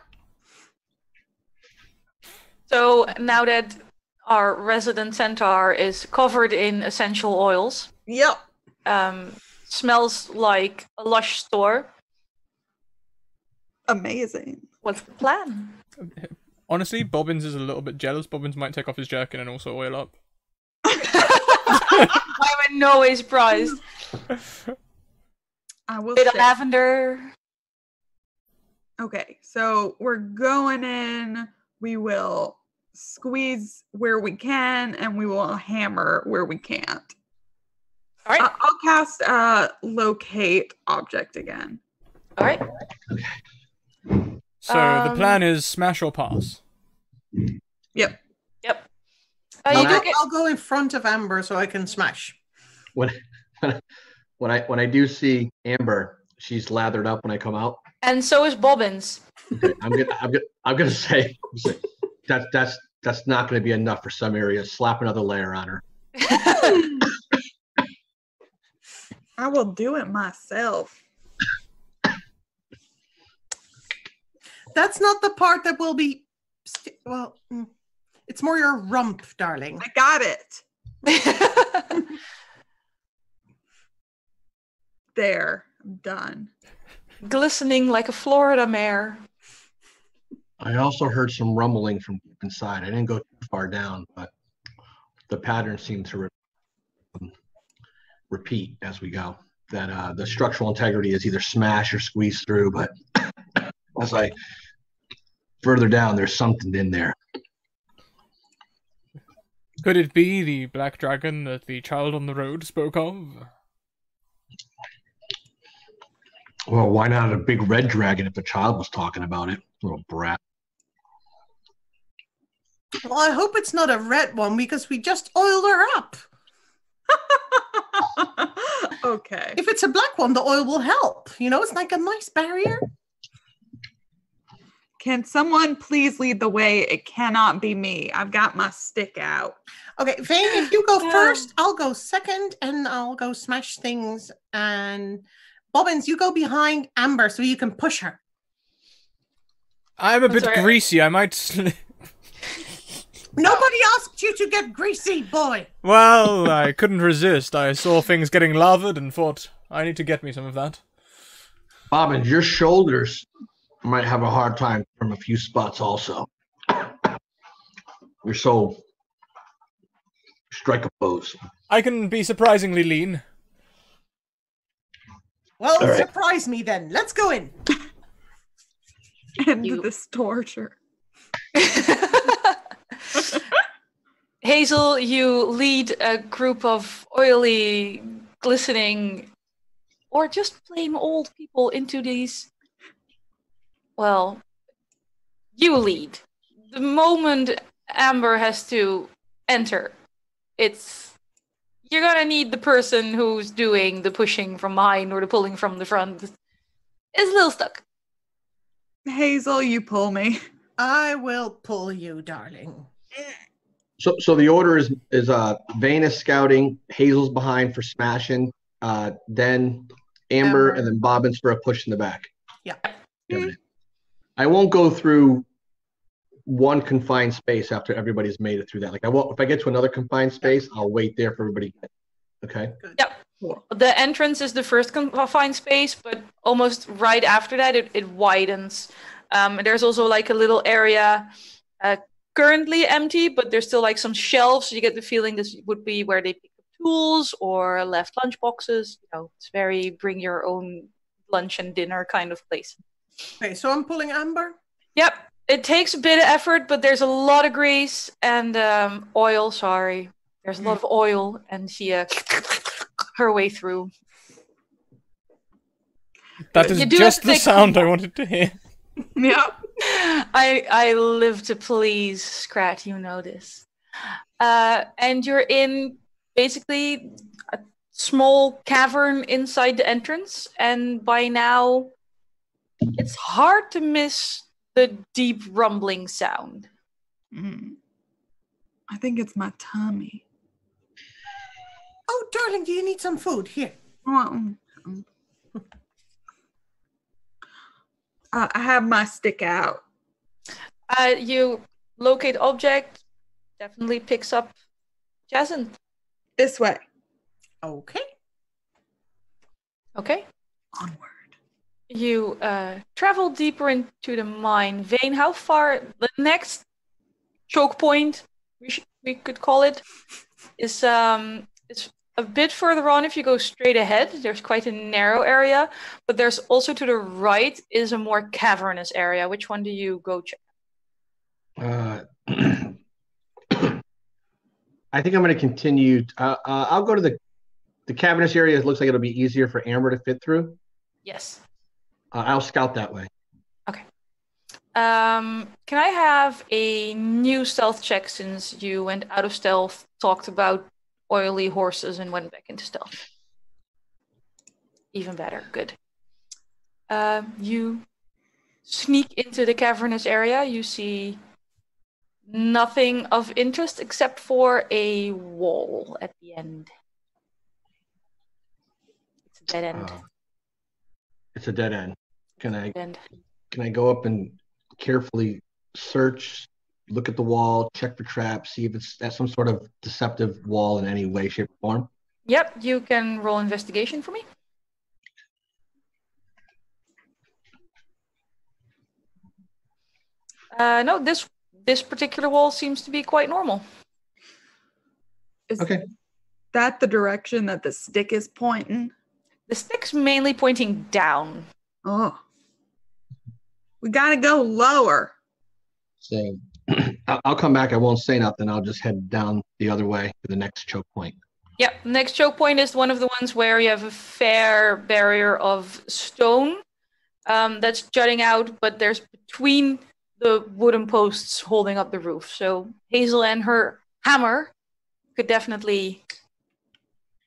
So now that our resident centaur is covered in essential oils, Yep. smells like a lush store. Amazing. What's the plan? Honestly, Bobbins is a little bit jealous. Bobbins might take off his jerkin and also oil up. I'm in no way surprised. I will Bit of say. lavender. Okay, so we're going in. We will squeeze where we can, and we will hammer where we can't. All right. I'll cast locate object again. All right. So the plan is smash or pass. Yep. Yep. I'll, You do get- I'll go in front of Amber so I can smash. When I do see Amber, she's lathered up when I come out. and so is Bobbins. Okay, I'm gonna say that's not gonna be enough for some areas. Slap another layer on her. I will do it myself. That's not the part that will be. It's more your rump, darling. I got it. There. I'm done. Glistening like a Florida mare. I also heard some rumbling from deep inside. I didn't go too far down, but the pattern seemed to repeat as we go. That the structural integrity is either smash or squeeze through, but as I further down, there's something in there. Could it be the black dragon that the child on the road spoke of? Well, why not a big red dragon if the child was talking about it? Little brat. Well, I hope it's not a red one because we just oiled her up. Okay. If it's a black one, the oil will help. You know, it's like a nice barrier. Can someone please lead the way? It cannot be me. I've got my stick out. Okay, Vane, if you go No. first, I'll go second, and I'll go smash things. And Bobbins, you go behind Amber so you can push her. I'm a bit sorry. greasy. I might slip. Nobody asked you to get greasy, boy. Well, I couldn't resist. I saw things getting lavaed and thought, I need to get me some of that. Bobbins, your shoulders might have a hard time from a few spots also. You're so strike a pose. I can be surprisingly lean. Well, All right. surprise me then. Let's go in. End You- this torture. Hazel, you lead a group of oily, glistening, or just plain old people into these. Well, you lead. The moment Amber has to enter, you're gonna need the person who's doing the pushing from behind or the pulling from the front. Is a little stuck. Hazel, you pull me. I will pull you, darling. So the order is Vane is scouting, Hazel's behind for smashing, then Amber, and then Bobbins for a push in the back. Yeah. Got it. I won't go through one confined space after everybody's made it through that. Like if I get to another confined space, I'll wait there for everybody. Okay. The entrance is the first confined space, but almost right after that, it widens. There's also like a little area currently empty, but there's still like some shelves. So you get the feeling this would be where they pick up tools or left lunch boxes. You know, it's very bring your own lunch and dinner kind of place. Okay, so I'm pulling Amber. Yep, it takes a bit of effort, but there's a lot of grease and oil. Sorry, there's a lot of oil, and she her way through. That is You do just have to the take- sound I wanted to hear. Yep. I live to please, Scrat. You know this. And you're in basically a small cavern inside the entrance, and by now it's hard to miss the deep rumbling sound. I think it's my tummy. Oh, darling, do you need some food? Here. Well, I have my stick out. You locate object, definitely picks up Jacinth. This way. Okay. Okay. Onward. You travel deeper into the mine vein. How far? The next choke point, we could call it, is it's a bit further on if you go straight ahead. There's quite a narrow area, but there's also to the right is a more cavernous area. Which one do you go check? I think I'm going to continue. I'll go to the cavernous area. It looks like it'll be easier for Amber to fit through. Yes. I'll scout that way. Can I have a new stealth check since you went out of stealth, talked about oily horses, and went back into stealth? Even better. Good. You sneak into the cavernous area. You see nothing of interest except for a wall at the end. It's a dead end. It's a dead end. Can End. I go up and carefully search, look at the wall, check for traps, see if it's at some sort of deceptive wall in any way, shape, or form? Yep, you can roll investigation for me. No, this particular wall seems to be quite normal. Is Okay. that the direction that the stick is pointing? The stick's mainly pointing down. Oh. We gotta go lower. So I'll come back. I won't say nothing. I'll just head down the other way to the next choke point. Yep, the next choke point is one of the ones where you have a fair barrier of stone that's jutting out, but there's between the wooden posts holding up the roof. So Hazel and her hammer could definitely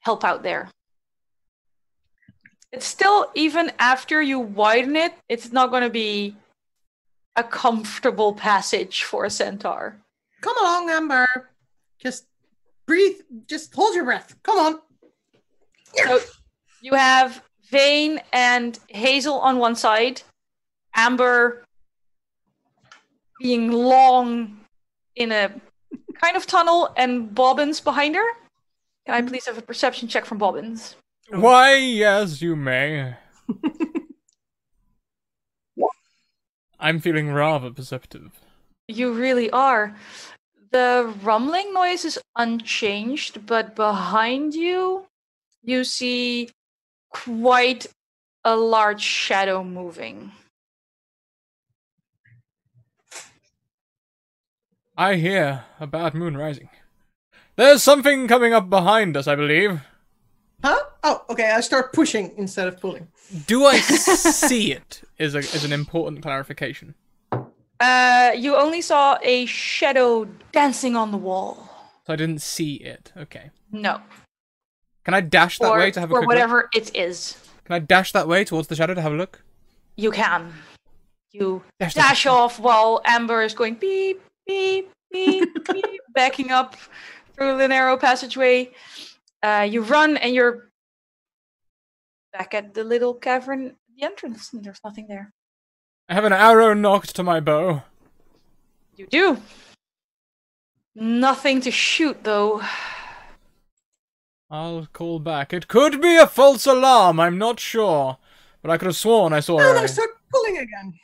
help out there. It's still, even after you widen it, it's not going to be a comfortable passage for a centaur. Come along, Amber. Just breathe. Just hold your breath. Come on. So you have Vane and Hazel on one side, Amber being long in a kind of tunnel, and Bobbins behind her. Can I please have a perception check from Bobbins? Why, yes, you may. I'm feeling rather perceptive. You really are. The rumbling noise is unchanged, but behind you, you see quite a large shadow moving. I hear a bad moon rising. There's something coming up behind us, I believe. Huh? Oh, okay. I start pushing instead of pulling. Do I see it? Is an important clarification. You only saw a shadow dancing on the wall. So I didn't see it. Okay. No. Can I dash that way to have a quick or whatever look? it is. Can I dash that way towards the shadow to have a look? You can. You Dash off while Amber is going beep, beep, beep, beep, backing up through the narrow passageway. You run and you're back at the little cavern, the entrance, and there's nothing there. I have an arrow knocked to my bow. You do. Nothing to shoot, though. I'll call back. It could be a false alarm, I'm not sure. But I could have sworn I saw And a... I start pulling again.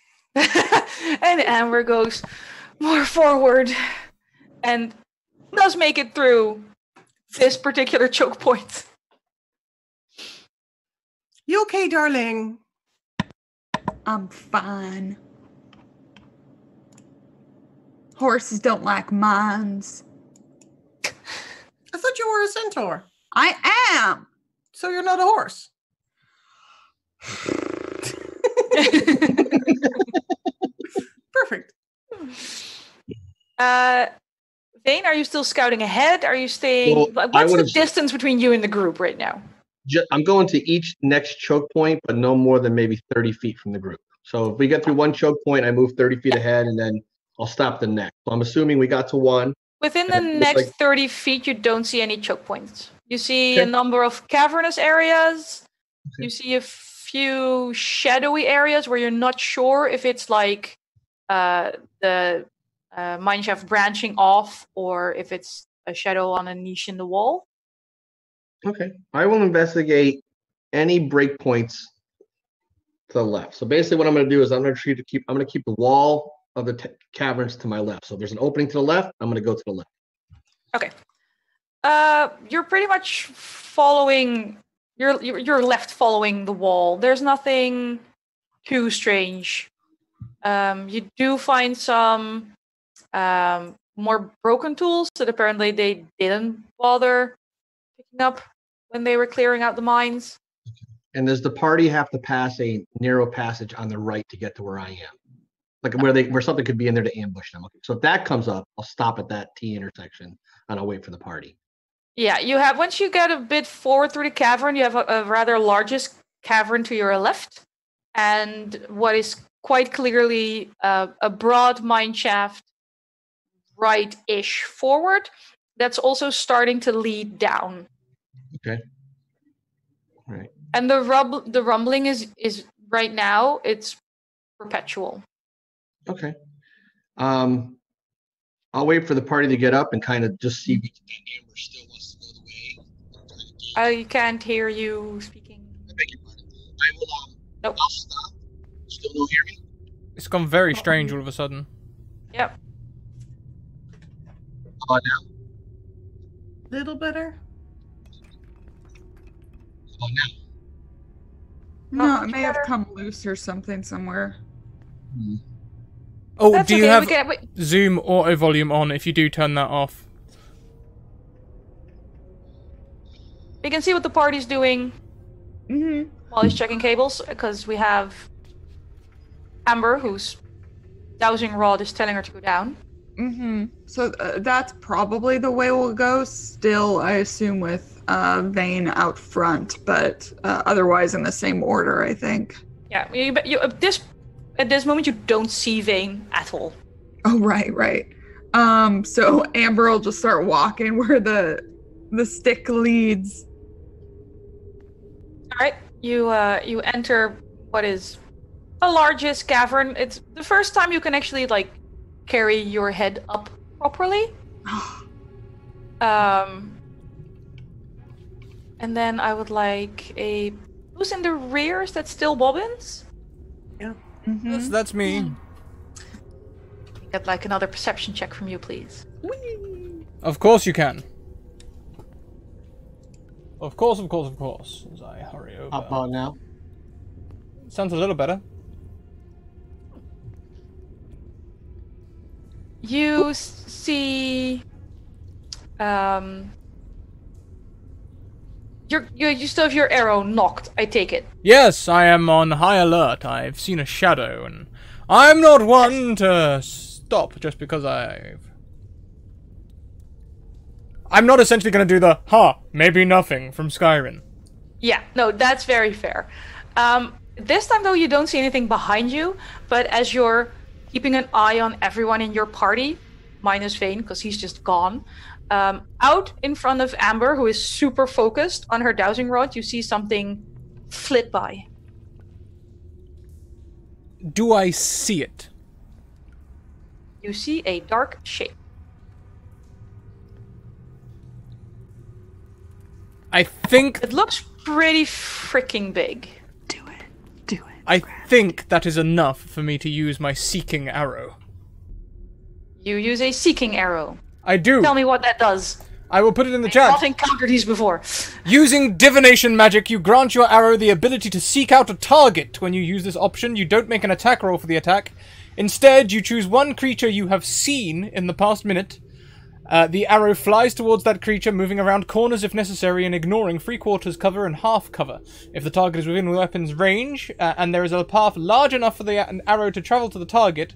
And Amber goes more forward and does make it through this particular choke point. You okay, darling? I'm fine. Horses don't like mines. I thought you were a centaur. I am. So you're not a horse. Perfect. Vane, are you still scouting ahead? Are you staying? Well, What's the distance between you and the group right now? I'm going to each next choke point, but no more than maybe 30 feet from the group. So if we get through one choke point, I move 30 feet ahead, and then I'll stop the next. So I'm assuming we got to one. Within the next 30 feet, you don't see any choke points. You see a number of cavernous areas. Okay. You see a few shadowy areas where you're not sure if it's like the mineshaft branching off or if it's a shadow on a niche in the wall. Okay. I will investigate any breakpoints to the left. So basically what I'm going to do is I'm going to keep the wall of the caverns to my left. So if there's an opening to the left, I'm going to go to the left. Okay. You're pretty much following you're left following the wall. There's nothing too strange. You do find some more broken tools that apparently they didn't bother picking up when they were clearing out the mines. And does the party have to pass a narrow passage on the right to get to where I am? Like where something could be in there to ambush them. Okay. So if that comes up, I'll stop at that T intersection and I'll wait for the party. Yeah, you have, once you get a bit forward through the cavern, you have a rather largest cavern to your left, and what is quite clearly a broad mine shaft right-ish forward that's also starting to lead down. Okay. All right. And the rumbling is right now, it's perpetual. Okay. I'll wait for the party to get up and kind of just see if Amber still wants to go the way. I can't hear you speaking. I beg your pardon. I will. Nope. I'll stop. Still don't hear me? It's gone very strange all of a sudden. Yep. How about now? Little better. How about now? No, it may have come loose or something somewhere. Hmm. Oh, That's do you okay, have Zoom auto volume on if you do turn that off? We can see what the party's doing while he's checking cables, because we have Amber, whose dowsing rod is telling her to go down. So that's probably the way we'll go. Still, I assume with Vane out front, but otherwise in the same order, I think. Yeah, you at this moment you don't see Vane at all. Oh, right. So Amber will just start walking where the stick leads. All right, you enter what is the largest cavern. It's the first time you can actually like carry your head up properly. And then I would like a... Who's in the rear? Is that still Bobbins? Yeah. Mm-hmm. That's me. Get like another perception check from you, please. Of course you can. Of course. As I hurry over. Hop on now. Sounds a little better. You see... You still have your arrow knocked, I take it. Yes, I am on high alert. I've seen a shadow, and I'm not one to stop just because I'm not essentially going to do the, maybe nothing from Skyrim. Yeah, no, that's very fair. This time, though, you don't see anything behind you, but as you're keeping an eye on everyone in your party, minus Vane, because he's just gone, out in front of Amber, who is super focused on her dowsing rod, you see something flit by. Do I see it? You see a dark shape. I think... It looks pretty freaking big. Do it. I think that is enough for me to use my seeking arrow. You use a seeking arrow. I do. Tell me what that does. I will put it in the I've chat. not encountered these before. Using divination magic, you grant your arrow the ability to seek out a target. When you use this option, you don't make an attack roll for the attack. Instead, you choose one creature you have seen in the past minute. The arrow flies towards that creature, moving around corners if necessary and ignoring 3/4 cover and half cover. If the target is within the weapon's range, and there is a path large enough for the arrow to travel to the target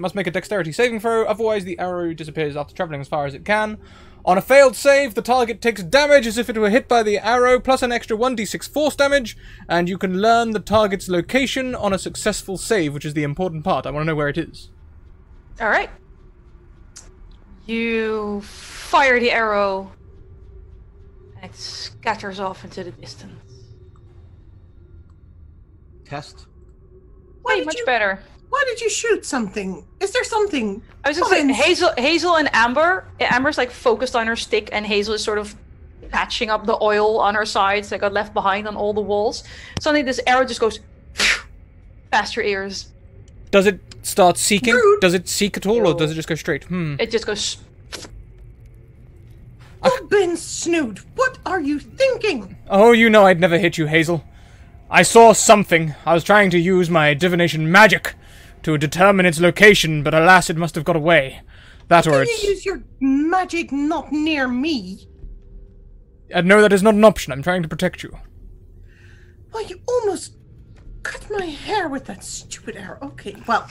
must make a dexterity saving throw, otherwise the arrow disappears after traveling as far as it can. On a failed save, the target takes damage as if it were hit by the arrow, plus an extra 1d6 force damage, and you can learn the target's location on a successful save, which is the important part. I want to know where it is. Alright. You fire the arrow, and it scatters off into the distance. Test. Way much better. Why did you shoot something? Is there something? I was just saying, Hazel and Amber. Amber's like focused on her stick, and Hazel is sort of patching up the oil on her sides that got left behind on all the walls. Suddenly, this arrow just goes past her ears. Does it start seeking? Rude. Does it seek at all, or does it just go straight? It just goes. Bobbin Snoot, what are you thinking? Oh, you know I'd never hit you, Hazel. I saw something. I was trying to use my divination magic to determine its location, but alas, it must have got away. That or Can you use your magic not near me? No, that is not an option. I'm trying to protect you. Well, you almost cut my hair with that stupid arrow. Okay, well.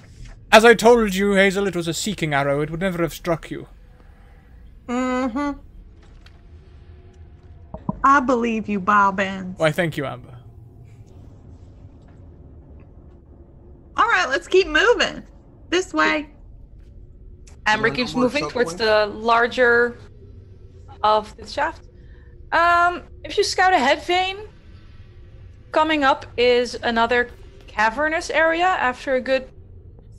As I told you, Hazel, it was a seeking arrow. It would never have struck you. Mm-hmm. I believe you, Bobbins. Why, thank you, Amber. All right, let's keep moving. This way. Amber No keeps more moving choke towards point? the larger of the shaft. If you scout ahead, Vane, coming up is another cavernous area after a good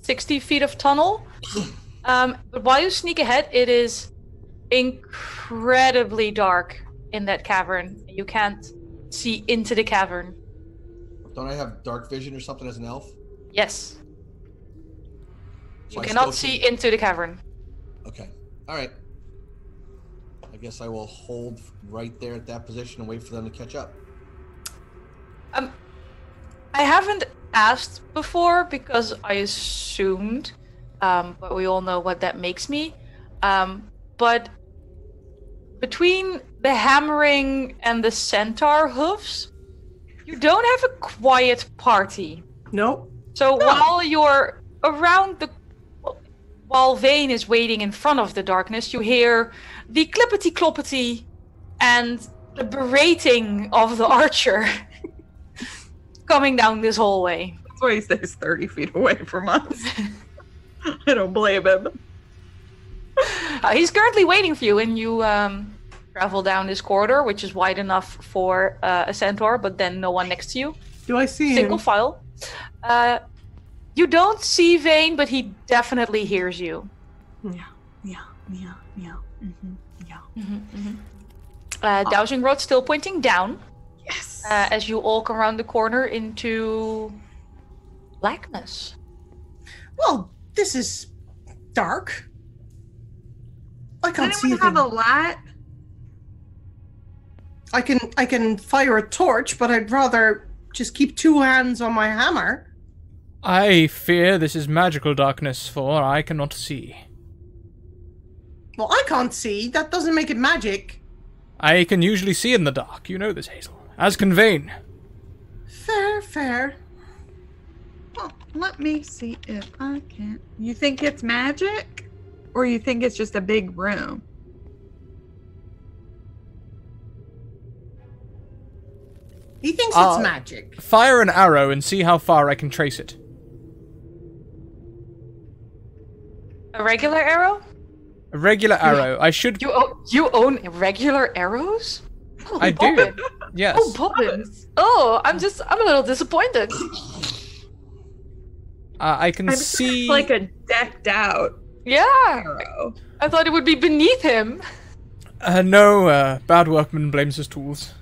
60 feet of tunnel. But while you sneak ahead, it is incredibly dark in that cavern. You can't see into the cavern. Don't I have dark vision or something as an elf? Yes. So You I cannot still see into the cavern. Okay. All right. I guess I will hold right there at that position and wait for them to catch up. I haven't asked before because I assumed, but we all know what that makes me. But between the hammering and the centaur hoofs, you don't have a quiet party. Nope. So while you're around the... While Vane is waiting in front of the darkness, you hear the clippity-cloppity and the berating of the archer coming down this hallway. That's why he stays 30 feet away from us. I don't blame him. He's currently waiting for you, and you travel down this corridor, which is wide enough for a centaur, but then no one next to you. Do I see Single him? file. You don't see Vane, but he definitely hears you. Yeah. Dowsing rod still pointing down. Yes. As you all come around the corner into blackness. Well, this is dark. I Does can't see anyone have a anything. light? I can fire a torch, but I'd rather just keep 2 hands on my hammer. I fear this is magical darkness, for I cannot see. Well, I can't see. That doesn't make it magic. I can usually see in the dark. You know this, Hazel. As can Vane. Fair. Well, let me see if I can. You think it's magic? Or you think it's just a big room? He thinks it's magic. Fire an arrow and see how far I can trace it. A regular arrow? A regular arrow. I should... You own regular arrows? I do. Yes. Oh, bobbins. Oh, I'm a little disappointed. I can see... It's like a decked out Yeah. arrow. I thought it would be beneath him. No, bad workman blames his tools.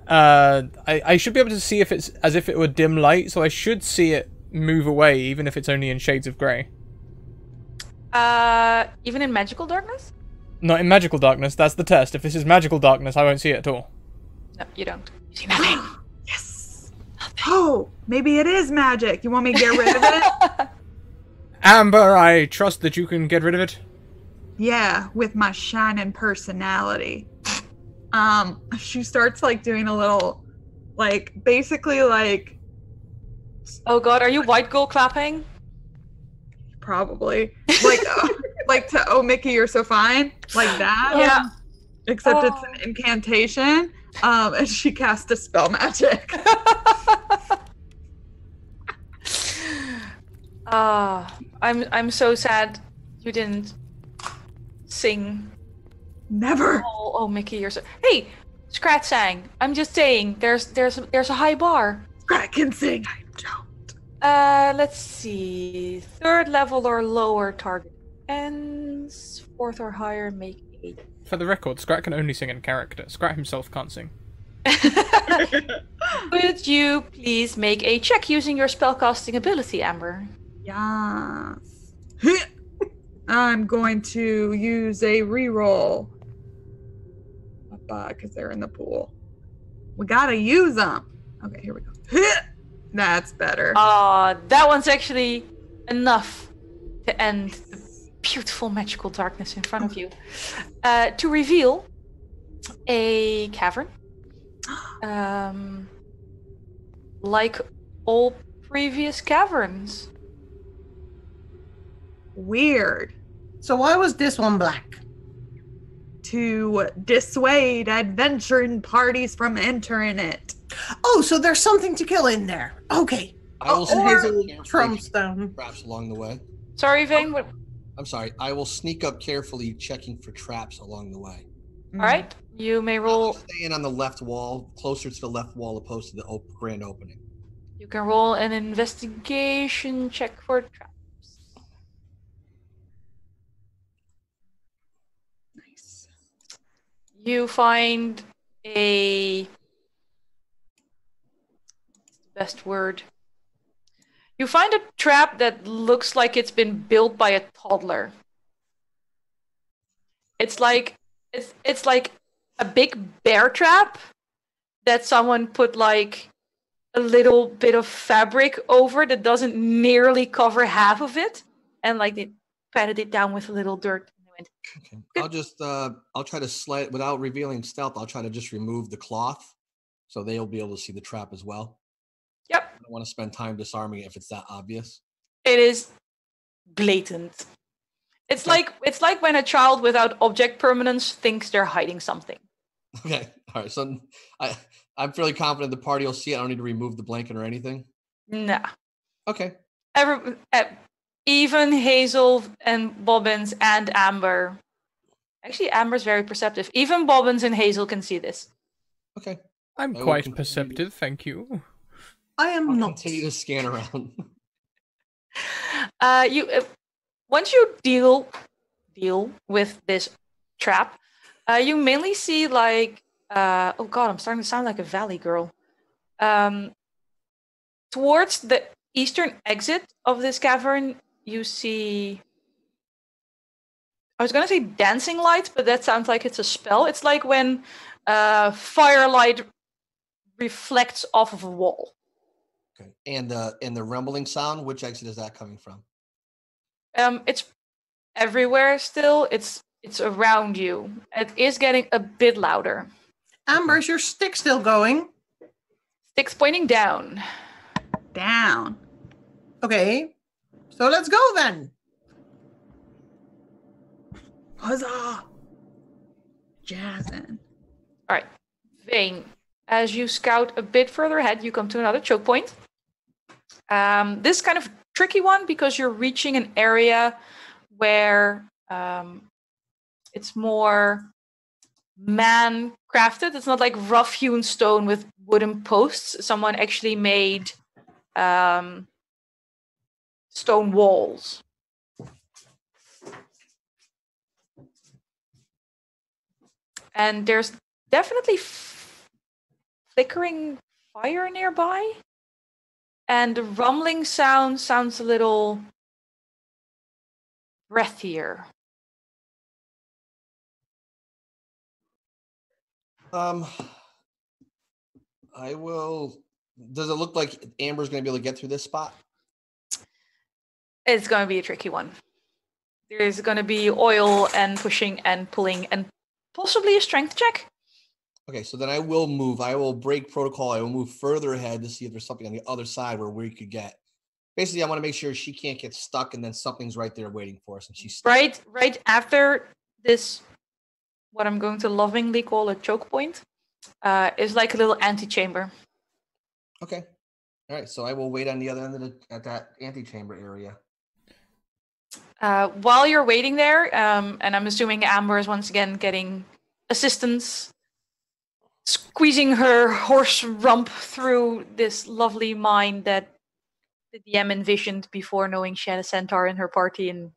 I should be able to see if it's as if it were dim light, so I should see it move away, even if it's only in shades of grey. Even in magical darkness? Not in magical darkness, that's the test. If this is magical darkness, I won't see it at all. No, you don't. You see nothing. Yes. Oh, maybe it is magic. You want me to get rid of it? Amber, I trust that you can get rid of it. Yeah, with my shining personality. She starts like doing a little, like basically like. Oh God, are you white girl clapping? Probably like to "Oh Mickey, you're so fine" like that. Yeah. Except it's an incantation. And she casts a spell magic. I'm so sad you didn't sing. Never. Oh Mickey, you're so. Hey, Scrat sang. I'm just saying, there's a high bar. Scrat can sing. I don't. Let's see. 3rd level or lower target ends. 4th or higher make 8. For the record, Scrat can only sing in character. Scrat himself can't sing. Would you please make a check using your spellcasting ability, Amber? Yes. I'm going to use a reroll. Because they're in the pool. We gotta use them. Okay, here we go. That's better. That one's actually enough to end the beautiful magical darkness in front of you. To reveal a cavern. Like all previous caverns. Weird. So why was this one black? To dissuade adventuring parties from entering it. Oh, so there's something to kill in there. Okay. I will Or sneak up trumps carefully, down. traps along the way. Sorry, Vane. What? I'm sorry. I will sneak up carefully, checking for traps along the way. All right. You may roll. Staying on the left wall, closer to the left wall, opposed to the grand opening. You can roll an investigation check for traps. Nice. You find a best word. You find a trap that looks like it's been built by a toddler. It's like a big bear trap that someone put like a little bit of fabric over that doesn't nearly cover half of it, and like they patted it down with a little dirt. Okay. I'll just I'll try to slide without revealing stealth. I'll try to just remove the cloth, so they'll be able to see the trap as well. Yep. I don't want to spend time disarming it if it's that obvious. It is blatant. It's like when a child without object permanence thinks they're hiding something. Okay. All right. So I'm fairly confident the party will see it. I don't need to remove the blanket or anything. Nah. Okay. Even Hazel and Bobbins and Amber. Actually, Amber's very perceptive. Even Bobbins and Hazel can see this. Okay. I'm quite perceptive, thank you. I am not. Continue to scan around. Once you deal with this trap, you mainly see like oh god, I'm starting to sound like a valley girl. Towards the eastern exit of this cavern, you see. I was gonna say dancing lights, but that sounds like it's a spell. It's like when firelight reflects off of a wall. Okay. And the rumbling sound, which exit is that coming from? It's everywhere still. It's around you. It is getting a bit louder. Amber, is your stick still going? Stick's pointing down. Down. Okay. So let's go then. Huzzah! Jazzin'. All right, Vane. As you scout a bit further ahead, you come to another choke point. This is kind of tricky one because you're reaching an area where it's more man-crafted. It's not like rough-hewn stone with wooden posts. Someone actually made stone walls. And there's definitely flickering fire nearby. And the rumbling sounds a little breathier. I will. Does it look like Amber's going to be able to get through this spot? It's going to be a tricky one. There's going to be oil and pushing and pulling and possibly a strength check. Okay, so then I will move. I will break protocol. I will move further ahead to see if there's something on the other side where we could get. Basically, I want to make sure she can't get stuck, and then something's right there waiting for us, and she's stuck. Right after this, what I'm going to lovingly call a choke point, is like a little antechamber. Okay. All right, so I will wait on the other end of at that antechamber area. While you're waiting there, and I'm assuming Amber is once again getting assistance, squeezing her horse rump through this lovely mine that the DM envisioned before knowing she had a centaur in her party and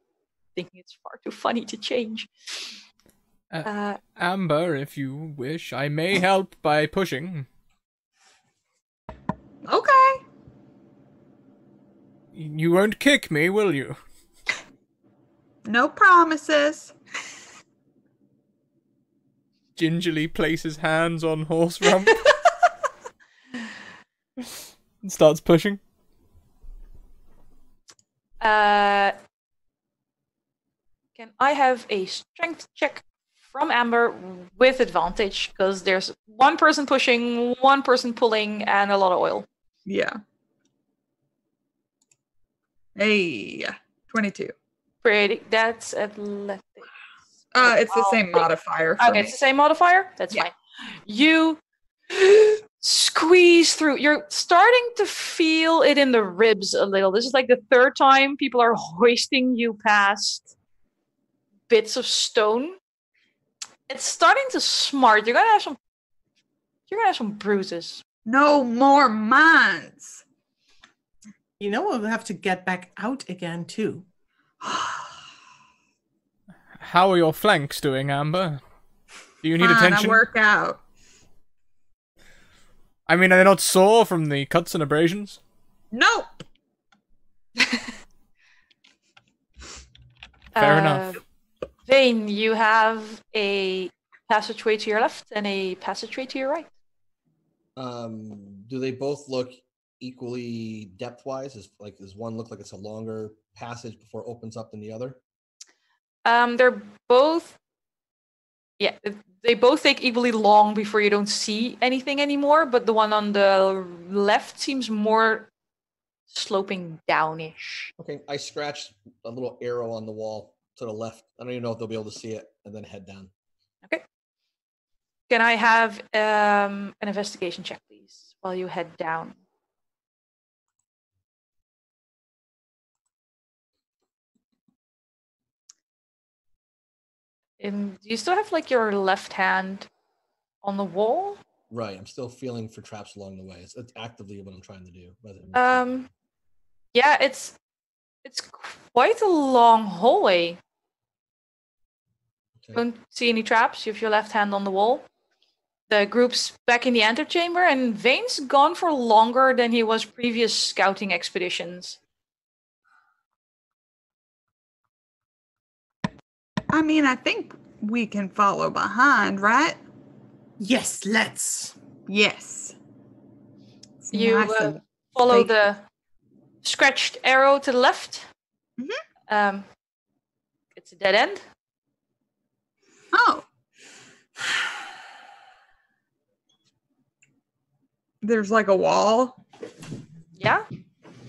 thinking it's far too funny to change. Amber, if you wish, I may help by pushing. Okay. You won't kick me, will you? No promises. Gingerly places hands on horse rump. And starts pushing. Can I have a strength check from Amber with advantage? Because there's one person pushing, one person pulling, and a lot of oil. Yeah. Hey, 22. Pretty. That's athletics. It's the same modifier. For Okay, me. it's the same modifier? That's fine. You squeeze through. You're starting to feel it in the ribs a little. This is like the third time people are hoisting you past bits of stone. It's starting to smart. You're gonna have some bruises. No more mines. You know we'll have to get back out again too. How are your flanks doing, Amber? Do you need Fine, attention? I work out. I mean, are they not sore from the cuts and abrasions? Nope. Fair enough. Vane, you have a passageway to your left and a passageway to your right. Do they both look equally depth-wise? Does one look like it's a longer passage before it opens up than the other? They're both. Yeah, they both take equally long before you don't see anything anymore, but the one on the left seems more sloping downish. Okay, I scratched a little arrow on the wall to the left. I don't even know if they'll be able to see it, and then head down. Okay. Can I have an investigation check, please, while you head down? Do you still have like your left hand on the wall? Right. I'm still feeling for traps along the way. It's actively what I'm trying to do. Yeah, it's quite a long hallway. Okay. Don't see any traps. You have your left hand on the wall. The group's back in the antechamber, and Vane's gone for longer than he was previous scouting expeditions. I mean, I think we can follow behind, right? Yes, let's. Yes. It's You nice and follow safe. the scratched arrow to the left. It's a dead end. Oh. There's like a wall. Yeah?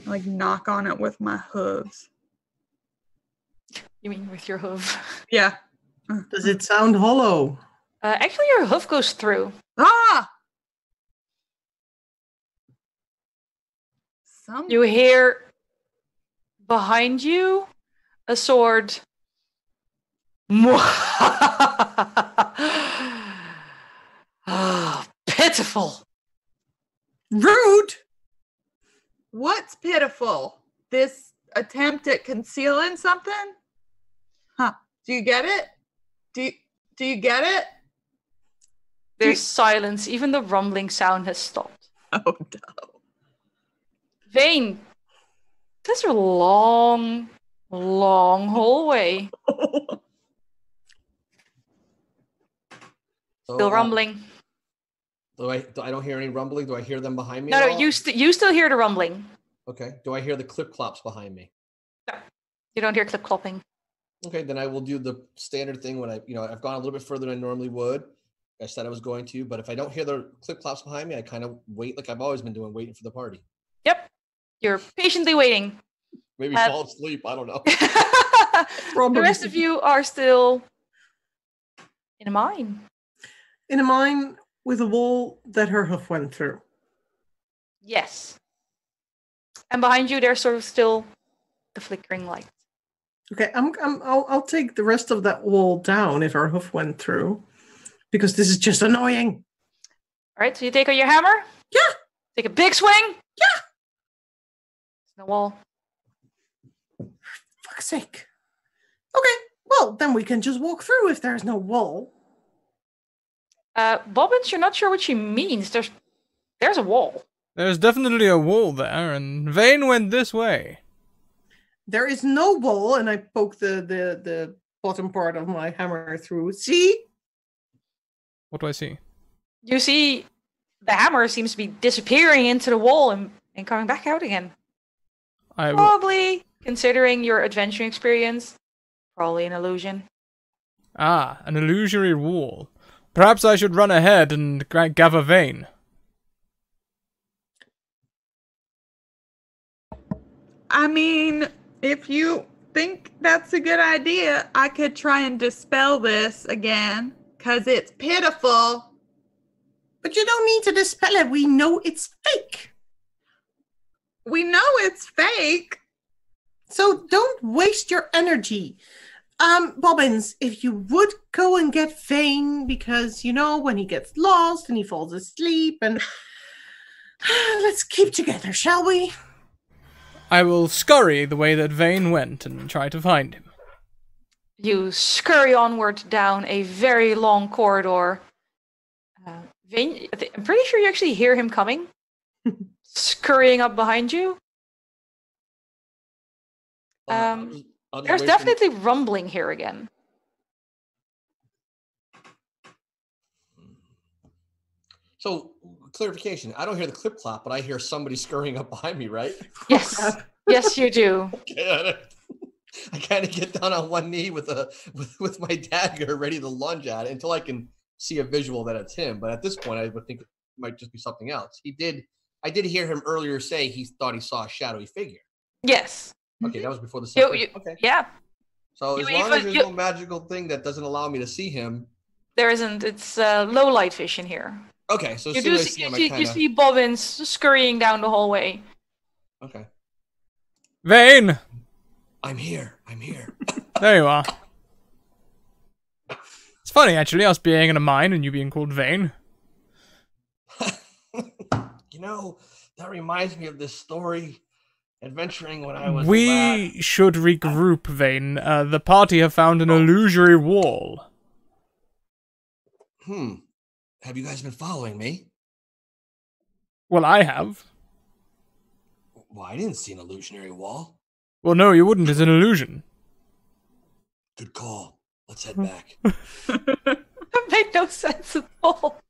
Like knock on it with my hooves. You mean with your hoof? Yeah. Does it sound hollow? Actually, your hoof goes through. Ah! You hear behind you a sword. Ah, pitiful. Rude. What's pitiful? This attempt at concealing something? Huh. Do you get it? Do you get it? There's silence. Even the rumbling sound has stopped. Oh no. Vane, this is a long, long hallway. Still rumbling. I don't hear any rumbling. Do I hear them behind me? No, you still hear the rumbling. Okay. Do I hear the clip clops behind me? No, you don't hear clip clopping. Okay, then I will do the standard thing when I've gone a little bit further than I normally would. I said I was going to, but if I don't hear the clip clops behind me, I kind of wait like I've always been doing, waiting for the party. Yep. You're patiently waiting. Maybe fall asleep. I don't know. The rest of you are still in a mine. In a mine with a wall that her hoof went through. Yes. And behind you, there's sort of still the flickering light. Okay, I'll take the rest of that wall down if her hoof went through, because this is just annoying. All right, so you take out your hammer? Yeah. Take a big swing? Yeah. There's no wall. For fuck's sake. Okay, well, then we can just walk through if there's no wall. Bobbins, you're not sure what she means. There's a wall. There's definitely a wall there, and Vane went this way. There is no wall, and I poke the bottom part of my hammer through. See? What do I see? You see the hammer seems to be disappearing into the wall and coming back out again. Probably, considering your adventuring experience, probably an illusion. Ah, an illusory wall. Perhaps I should run ahead and gather Vane. I mean, if you think that's a good idea, I could try and dispel this again, because it's pitiful. But you don't need to dispel it. We know it's fake. We know it's fake. So don't waste your energy. Bobbins, if you would go and get Vane, because, when he gets lost and he falls asleep, and let's keep together, shall we? I will scurry the way that Vane went and try to find him. You scurry onward down a very long corridor. Vane, I'm pretty sure you actually hear him coming, scurrying up behind you. There's definitely rumbling here again. So, clarification. I don't hear the clip clop, but I hear somebody scurrying up behind me, right? Yes. Yes, you do. I kind of get down on one knee with my dagger ready to lunge at it until I can see a visual that it's him. But at this point, I would think it might just be something else. I did hear him earlier say he thought he saw a shadowy figure. Yes. Okay, that was before the second. Okay. Yeah. So as long as there's no magical thing that doesn't allow me to see him. There isn't. It's low light vision here. Okay, so as soon as I see him, I kind of... You see Bobbins scurrying down the hallway. Okay. Vane! I'm here. I'm here. There you are. It's funny, actually, us being in a mine and you being called Vane. You know, that reminds me of this story, adventuring when I was We should regroup, Vane. The party have found an illusory wall. Have you guys been following me? Well, I have. Well, I didn't see an illusionary wall. Well, no, you wouldn't. It's an illusion. Good call. Let's head back. That made no sense at all.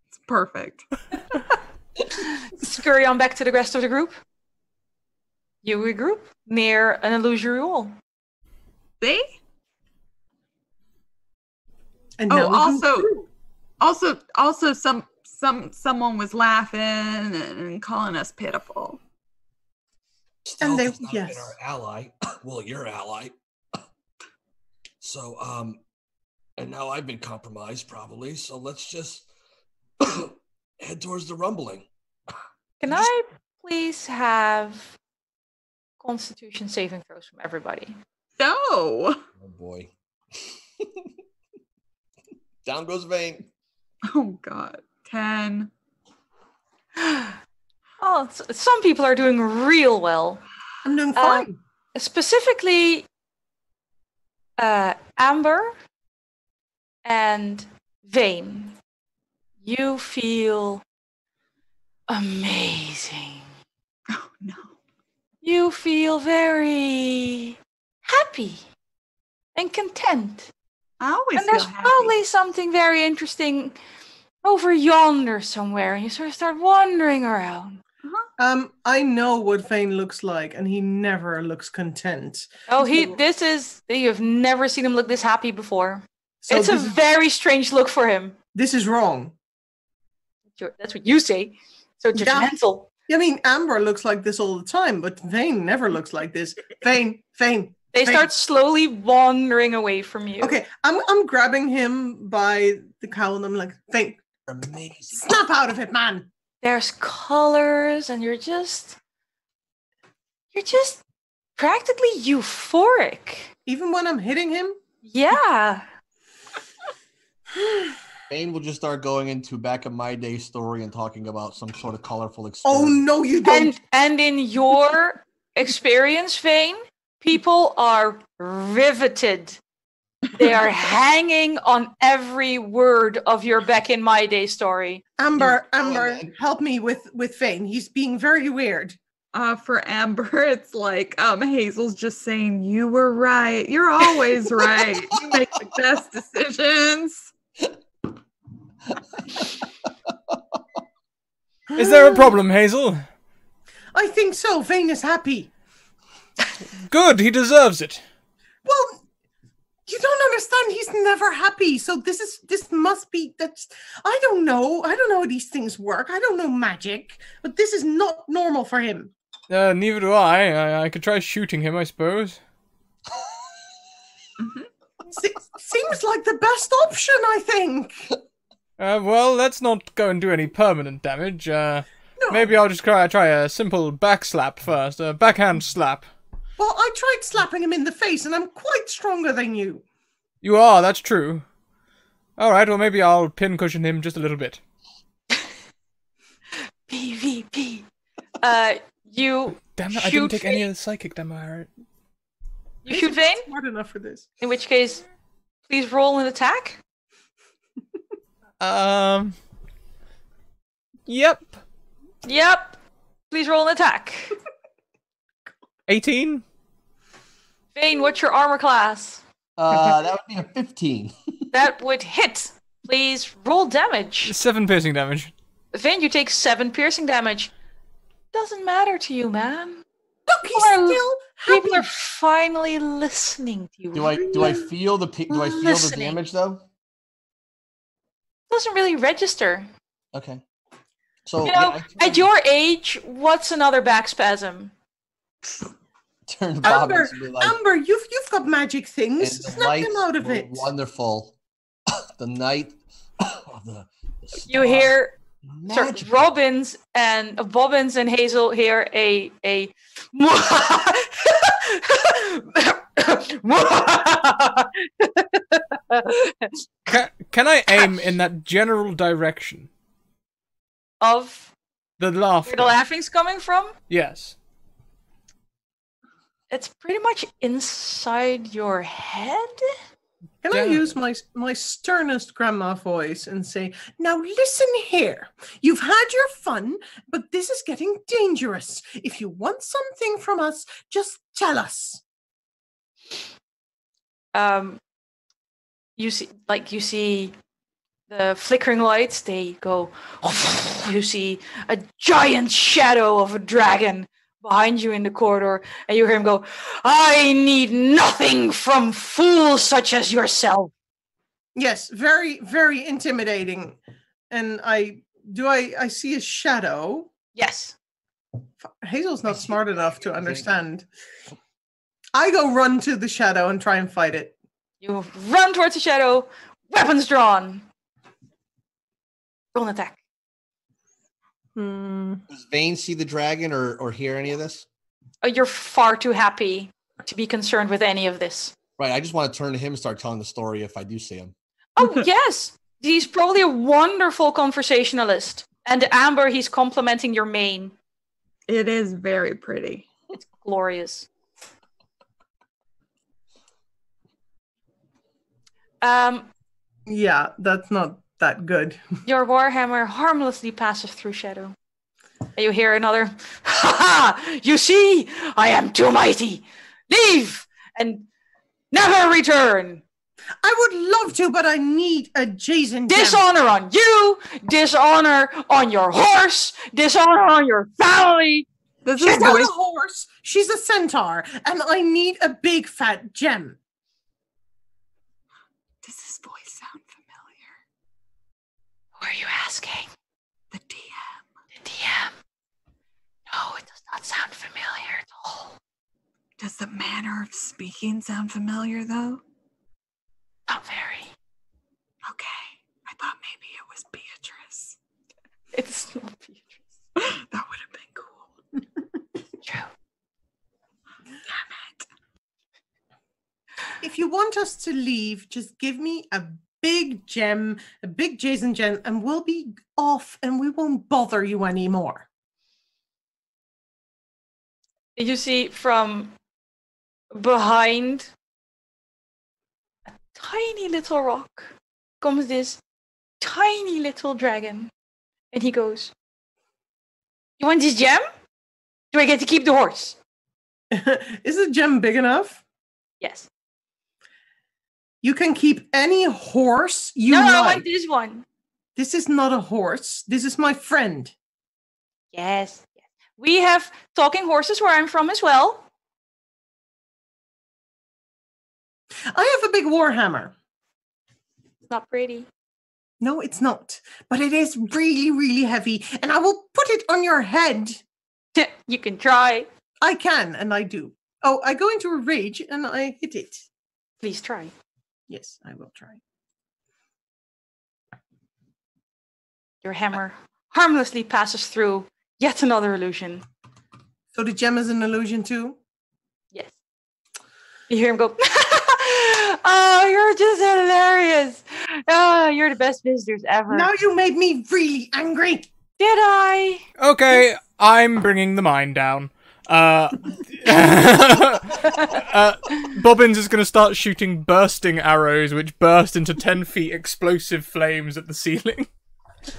It's perfect. Scurry on back to the rest of the group. You regroup near an illusory wall. See? And now also someone was laughing and calling us pitiful. Stealth has not been our ally. Well, your ally. So, and now I've been compromised, probably. So let's just head towards the rumbling. Can I please have Constitution saving throws from everybody? No. Oh boy. Down goes Vane. Oh God. 10. Oh, some people are doing real well. I'm doing fine. Specifically, Amber and Vane. You feel amazing. Oh no. You feel very happy and content. I always And there's feel happy. probably something very interesting over yonder somewhere, and you sort of start wandering around. I know what Vane looks like, and he never looks content. Oh, you've never seen him look this happy before. So it's a very strange look for him. This is wrong. That's what you say. So judgmental. I mean, Amber looks like this all the time, but Vane never looks like this. Vane. They start slowly wandering away from you. Okay, I'm grabbing him by the cowl, and I'm like, Vane, Amazing. snap out of it, man. There's colors, and you're just practically euphoric. Even when I'm hitting him? Yeah. Vane will just start going into back of my day story and talking about some sort of colorful experience. Oh no, you don't. And in your experience, Vane, people are riveted. They are hanging on every word of your back in my day story. Amber, help me with Vane. He's being very weird. For Amber, it's like Hazel's just saying, you were right. You're always right. You make the best decisions. Is there a problem, Hazel? I think so. Vane is happy. Good, he deserves it. Well, you don't understand. He's never happy. So this must be I don't know how these things work. I don't know magic, but this is not normal for him. Neither do I. I could try shooting him, I suppose. Seems like the best option, I think. Well, let's not go and do any permanent damage. No. Maybe I'll just try a simple back slap first. A backhand slap. Well, I tried slapping him in the face, and I'm quite stronger than you. You are, that's true. Alright, well maybe I'll pincushion him just a little bit. PvP. You Damn it, I didn't take any of the psychic demo. You shoot Vane? Smart enough for this. In which case, please roll an attack. Yep. Please roll an attack. 18? Vane, what's your armor class? That would be a 15. That would hit. Please roll damage. 7 piercing damage. Vane, you take 7 piercing damage. Doesn't matter to you, man. Look, he's still happy. People are finally listening to you. Do I feel the damage though? Doesn't really register. Okay. So at your age, what's another back spasm? turn to Bobbins Amber, and be like, Amber, you've got magic and things. the Snap them lights out of were it. wonderful. The night of the You hear magical. Bobbins and Hazel hear a Can I aim in that general direction? of The where laughter. the laughing's coming from. Yes. It's pretty much inside your head. Can I use my sternest grandma voice and say, now listen here. You've had your fun, but this is getting dangerous. If you want something from us, just tell us. You see the flickering lights, they go. You see a giant shadow of a dragon behind you in the corridor, and you hear him go, I need nothing from fools such as yourself. Yes, very, very intimidating. And I see a shadow. Yes. Hazel's not smart enough to understand. I go run to the shadow and try and fight it. You run towards the shadow, weapons drawn. Roll an attack. Does Vane see the dragon or hear any of this? You're far too happy to be concerned with any of this. Right, I just want to turn to him and start telling the story if I do see him. Oh, yes. He's probably a wonderful conversationalist. And Amber, he's complimenting your mane. It is very pretty. It's glorious. Yeah, that's not that good. Your warhammer harmlessly passes through shadow. And you hear another, ha ha! You see, I am too mighty. Leave and never return. I would love to, but I need a Jason. Dishonor on you, dishonor on your horse, dishonor on your family. This She's is not voice. a horse. She's a centaur, and I need a big fat gem. Does this voice sound familiar? Who are you asking? The DM. The DM. No, it does not sound familiar at all. Does the manner of speaking sound familiar, though? Not very. Okay. I thought maybe it was Beatrice. It's not Beatrice. That would have been cool. True. Damn it. If you want us to leave, just give me a big gem, a big Jason gem, and we'll be off and we won't bother you anymore. You see from behind a tiny little rock comes this tiny little dragon. And he goes, you want this gem? Do I get to keep the horse? Is the gem big enough? Yes. You can keep any horse you No, like. I want this one. This is not a horse. This is my friend. Yes. We have talking horses where I'm from as well. I have a big warhammer. It's not pretty. No, it's not. But it is really, really heavy. And I will put it on your head. You can try. I can, and I do. Oh, I go into a rage and I hit it. Please try. Yes, I will try. Your hammer harmlessly passes through yet another illusion. So the gem is an illusion too? Yes. You hear him go, oh, you're just hilarious. Oh, you're the best visitors ever. Now you made me really angry. Did I? Okay, I'm bringing the mine down. Bobbins is going to start shooting bursting arrows, which burst into 10 feet explosive flames at the ceiling.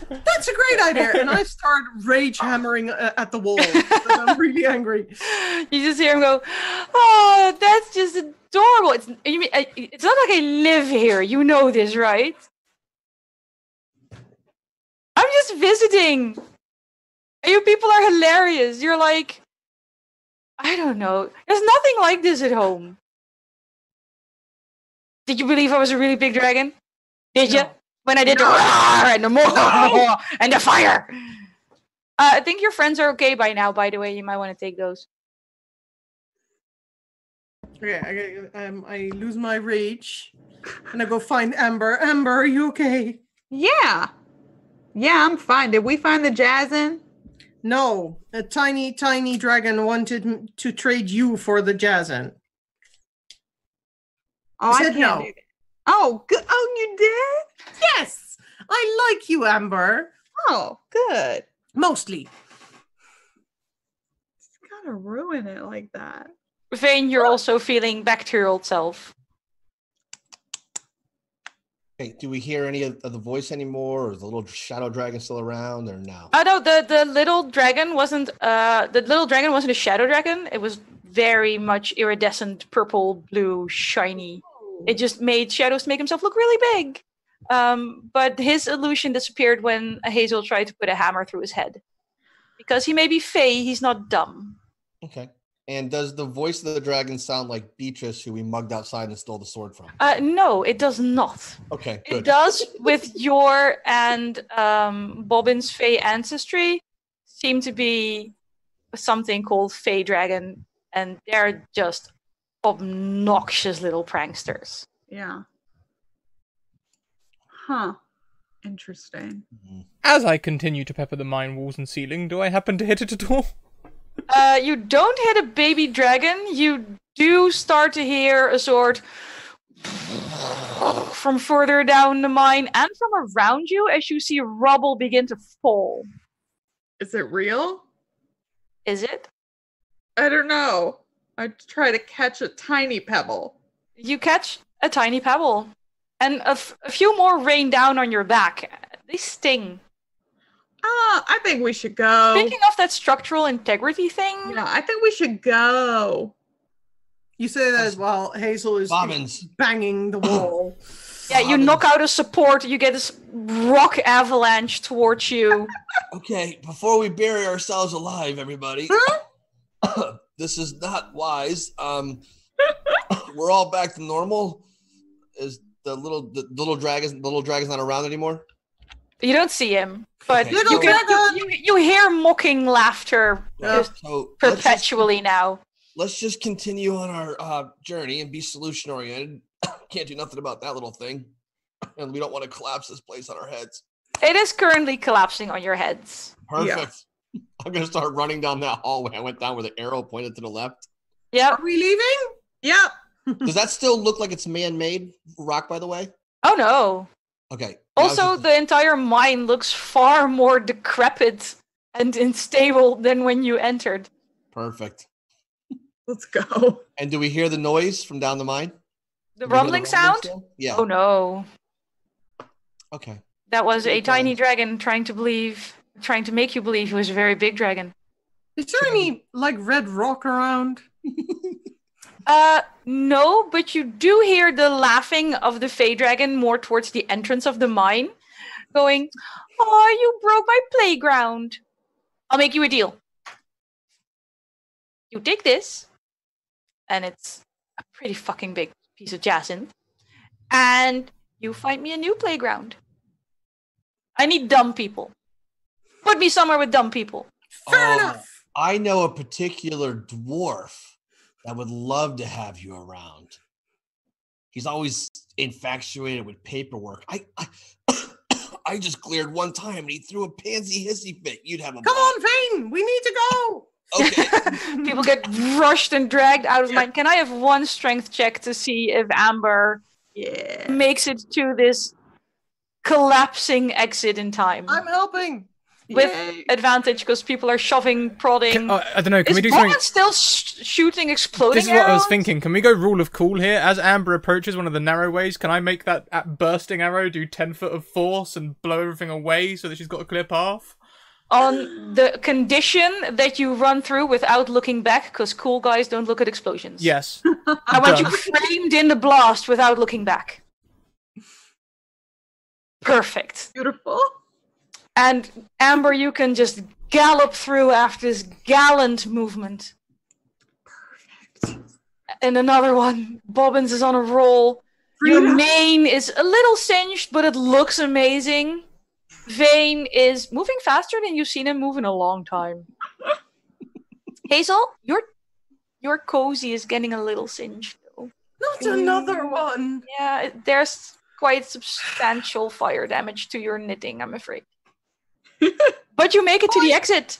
That's a great idea. And I start rage hammering at the wall. I'm really angry. You just hear him go, oh, that's just adorable. It's not like I live here. You know this, right? I'm just visiting. You people are hilarious. You're like, I don't know. There's nothing like this at home. Did you believe I was a really big dragon? Did you? When I did the roar and the more and the fire. I think your friends are okay by now, by the way. You might want to take those. Okay, I lose my rage, and I go find Amber. Amber, are you okay? Yeah. Yeah, I'm fine. Did we find the Jazzin? No, a tiny dragon wanted to trade you for the Jazzin. Oh, I I said can't no. do that. Oh, good. Oh, you did? Yes, I like you, Amber. Oh, good. Mostly. Just gotta ruin it like that. Vane, you're also feeling back to your old self. Hey, do we hear any of the voice anymore, or is the little shadow dragon still around, or no? Oh no, the little dragon wasn't a shadow dragon. It was very much iridescent, purple, blue, shiny. It just made Shadows make himself look really big. But his illusion disappeared when Hazel tried to put a hammer through his head. Because he may be fey, he's not dumb. Okay. And does the voice of the dragon sound like Beatrice, who we mugged outside and stole the sword from? No, it does not. Okay, good. It does with your and Bobbin's fey ancestry seem to be something called fey dragon, and they're just obnoxious little pranksters. Yeah. Huh. Interesting. As I continue to pepper the mine walls and ceiling, do I happen to hit it at all? You don't hit a baby dragon. You do start to hear a sort from further down the mine and from around you as you see rubble begin to fall. Is it real? Is it? I don't know. I try to catch a tiny pebble. You catch a tiny pebble, and a few more rain down on your back. They sting. I think we should go. Speaking of that structural integrity thing, Yeah, I think we should go. You say that while Hazel is Bobbins. banging the wall. yeah, you knock out a support, you get this rock avalanche towards you. Okay, before we bury ourselves alive, everybody, this is not wise. We're all back to normal. Is the little dragon's not around anymore? You don't see him, but Okay. you hear mocking laughter just So perpetually now. let's just continue on our journey and be solution oriented. Can't do nothing about that little thing, and we don't want to collapse this place on our heads. It is currently collapsing on your heads. Perfect. Yeah. I'm gonna start running down that hallway. I went down where the arrow pointed to the left. Yep. Are we leaving? Yep. Does that still look like it's man-made rock, by the way? Oh no. Okay. Also, the entire mine looks far more decrepit and unstable than when you entered. Perfect. Let's go. And do we hear the noise from down the mine? The rumbling sound? Still? Yeah. Oh no. Okay. That was a tiny dragon trying to make you believe he was a very big dragon. Is there any red rock around? No, but you do hear the laughing of the Fey dragon more towards the entrance of the mine, going, "Oh, you broke my playground. I'll make you a deal. You take this, and it's a pretty fucking big piece of jacinth, and you find me a new playground. I need dumb people. Put me somewhere with dumb people." Fair enough. I know a particular dwarf that would love to have you around. He's always infatuated with paperwork. I just cleared one time and he threw a pansy hissy fit. You'd have a Come on, Vane. We need to go. Okay. People get rushed and dragged out of mine. Can I have one strength check to see if Amber makes it to this collapsing exit in time? I'm helping. With advantage because people are shoving, prodding. I don't know. Can we do Bobbin something? still shooting exploding This is what I was arrows? thinking. Can we go rule of cool here? As Amber approaches one of the narrow ways, can I make that bursting arrow do 10 foot of force and blow everything away so that she's got a clear path? On the condition that you run through without looking back, because cool guys don't look at explosions. Yes. I want you Done. framed in the blast without looking back. Perfect. Beautiful. And Amber, you can just gallop through after this gallant movement. Perfect. And another one. Bobbins is on a roll. Your Freedom. mane is a little singed, but it looks amazing. Vane is moving faster than you've seen him move in a long time. Hazel, your cozy is getting a little singed, though. Not another one. Yeah, there's quite substantial fire damage to your knitting, I'm afraid. But you make it to the exit,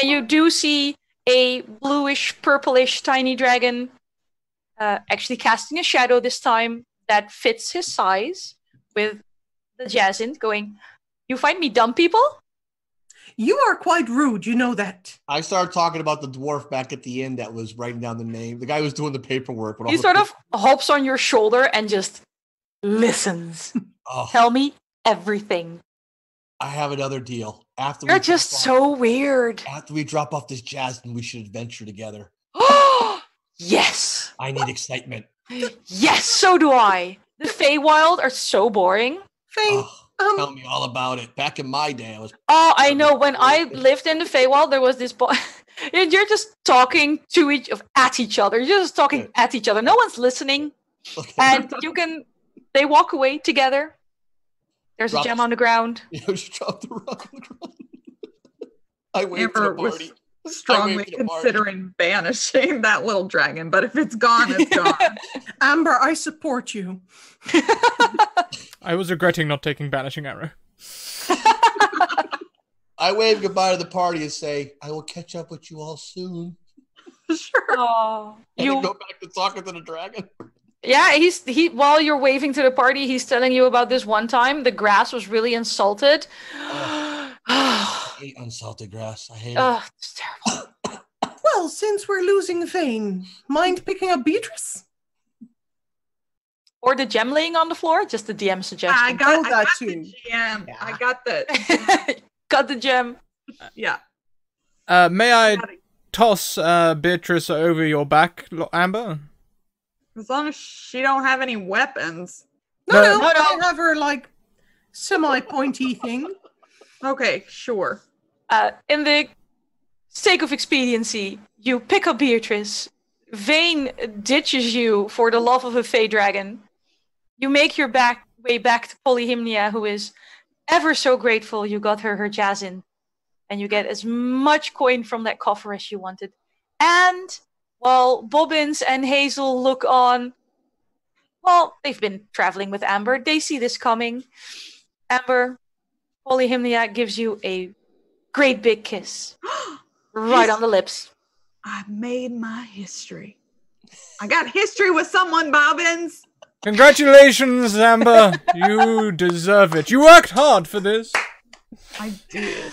and you do see a bluish, purplish tiny dragon actually casting a shadow this time that fits his size with the jazzin going, "You find me dumb, people?" You are quite rude, you know that. I started talking about the dwarf back at the end that was writing down the name. The guy who was doing the paperwork. He sort of hops on your shoulder and just listens. Oh, Tell me everything. I have another deal. You're just so weird. After we drop off this Jasmine, we should adventure together. Yes. I need excitement. Yes, so do I. The Feywild are so boring. Fane, Tell me all about it. Back in my day, I was. Oh, I know. When I lived in the Feywild, there was this boy. You're just talking at each other. You're just talking at each other. No one's listening, and They walk away together. There's a gem on the ground. Yeah, we should drop the rock on the ground. I waved Amber to the party. was strongly considering banishing that little dragon, but if it's gone, it's gone. Amber, I support you. I was regretting not taking Banishing Arrow. I wave goodbye to the party and say, I will catch up with you all soon. Sure. Oh, And then go back to talking to the dragon. Yeah, he while you're waving to the party, he's telling you about this one time the grass was really insulted. I hate unsalted grass. I hate it. Oh, it's terrible. Well, since we're losing Fane, mind picking up Beatrice? Or the gem laying on the floor? Just the DM suggestion. I got that the too. GM. Yeah. I got the. Got the gem. Yeah. May I toss Beatrice over your back, Amber? As long as she don't have any weapons. No, I have her like semi-pointy thing. Okay, sure. In the sake of expediency, you pick up Beatrice. Vane ditches you for the love of a Fey dragon. You make your way back to PolyHymnia, who is ever so grateful you got her jazzin. And you get as much coin from that coffer as you wanted. And while Bobbins and Hazel look on, well, they've been traveling with Amber. They see this coming. Amber, PolyHymnia gives you a great big kiss. Right on the lips. I made my history. I got history with someone, Bobbins. Congratulations, Amber. You deserve it. You worked hard for this. I did.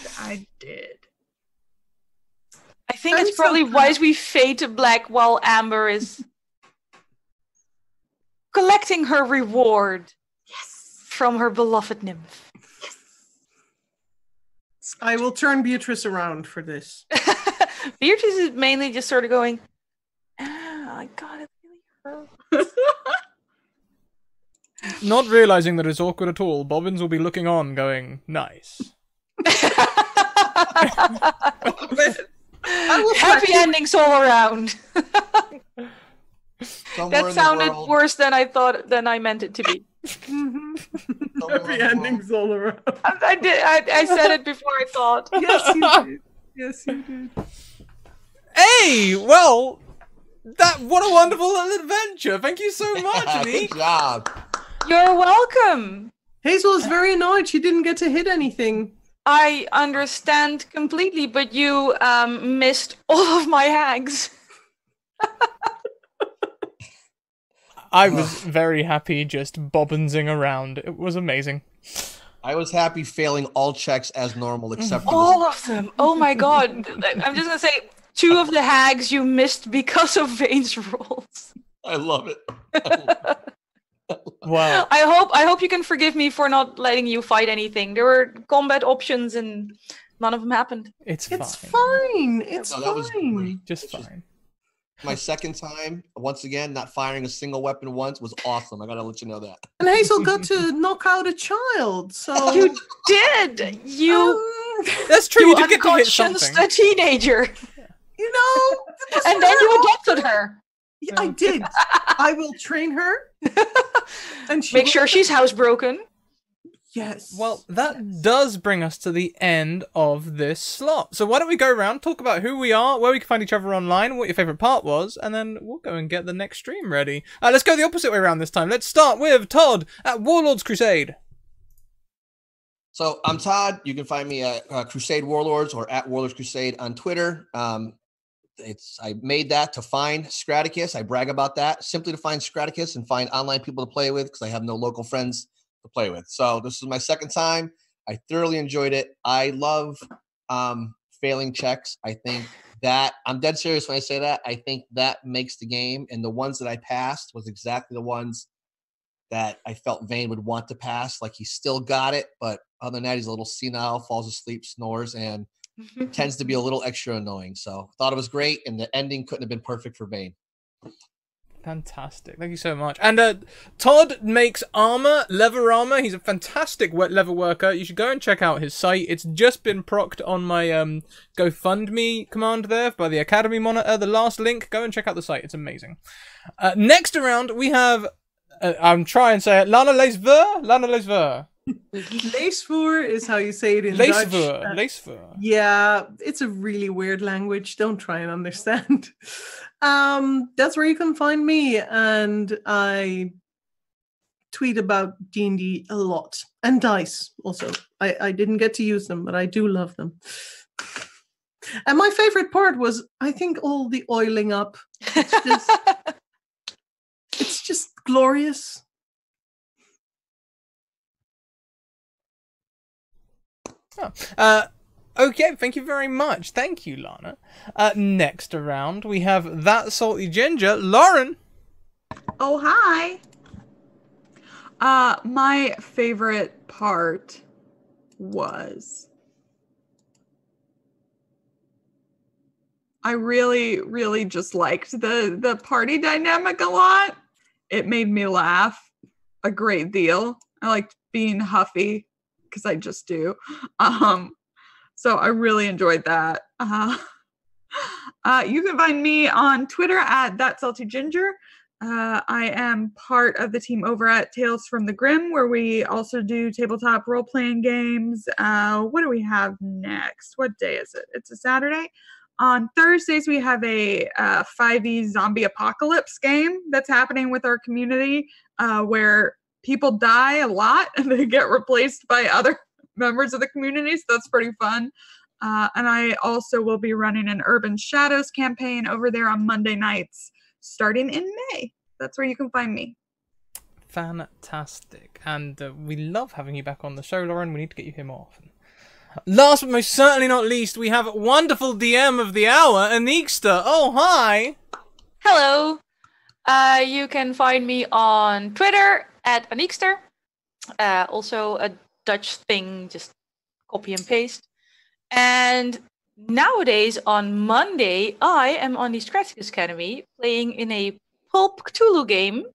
I think it's probably wise we fade to black while Amber is collecting her reward from her beloved Nymph. I will turn Beatrice around for this. Beatrice is mainly just sort of going, I got it really hurt. Not realizing that it's awkward at all, Bobbins will be looking on, going, nice. Happy endings all around. That sounded worse than I meant it to be. Happy endings all around. I said it before I thought. Yes, you did. Yes, you did. Hey, well, what a wonderful little adventure. Thank you so much, Anniek. Good job. You're welcome. Hazel is very annoyed she didn't get to hit anything. I understand completely, but you missed all of my hags. I was very happy just bobbinsing around. It was amazing. I was happy failing all checks as normal, except for all of them. Oh my god. I'm just going to say 2 of the hags you missed because of Vane's rolls. I love it. Wow. I hope you can forgive me for not letting you fight anything. There were combat options and none of them happened. It's fine. It's That fine. was great. Just fine. My second time, once again, not firing a single weapon once was awesome. I gotta let you know that. And Hazel got to knock out a child, so... You did! That's true, you did get to hit unconscienced something. a teenager. You know... And then you adopted her. Yeah, I did. I will train her. And Make sure she's housebroken. Yes. Well, that does bring us to the end of this slot. So why don't we go around, talk about who we are, where we can find each other online, what your favourite part was, and then we'll go and get the next stream ready. Let's go the opposite way around this time. Let's start with Todd at Warlords Crusade. So I'm Todd. You can find me at Crusade Warlords or at Warlords Crusade on Twitter. I made that to find Scratticus. I brag about that, simply to find Scratticus and find online people to play with because I have no local friends to play with. So this is my second time. I thoroughly enjoyed it. I love failing checks. I think that I'm dead serious when I say that. I think that makes the game. And the ones that I passed was exactly the ones that I felt Vane would want to pass. Like he still got it, but other than that, he's a little senile, falls asleep, snores, and tends to be a little extra annoying. So thought it was great, and the ending couldn't have been perfect for Vane. Fantastic. Thank you so much. And Todd makes armor, leather armor. He's a fantastic leather worker. You should go and check out his site. It's just been procced on my GoFundMe command there by the Academy monitor. The last link, go and check out the site. It's amazing. Next around, we have, I'm trying to say it, Lana Leesver. Lana Leesver. Leesvoer is how you say it in Dutch. Leesvoer. Yeah, it's a really weird language. Don't try and understand. That's where you can find me, and I tweet about D&D a lot, and dice also. I didn't get to use them, but I do love them. And my favorite part was, I think, all the oiling up. It's just glorious. Oh. Okay, thank you very much. Thank you, Lana. Next around, we have That Salty Ginger, Lauren. Oh, hi. My favorite part was I really, really just liked the party dynamic a lot. It made me laugh a great deal. I liked being huffy because I just do. So I really enjoyed that. You can find me on Twitter at That Salty Ginger. I am part of the team over at Tales from the Grim, where we also do tabletop role-playing games. What do we have next? What day is it? It's a Saturday. On Thursdays, we have a 5e zombie apocalypse game that's happening with our community, where people die a lot and they get replaced by other members of the community, so that's pretty fun. And I also will be running an Urban Shadows campaign over there on Monday nights, starting in May. That's where you can find me. Fantastic. And we love having you back on the show, Lauren. We need to get you here more often. Last but most certainly not least, we have wonderful DM of the hour, Anniekster. Oh, hi. Hello. You can find me on Twitter at Anniekster. Also a Dutch thing, just copy and paste. And nowadays, on Monday, I am on the Scratticus Academy playing in a Pulp Cthulhu game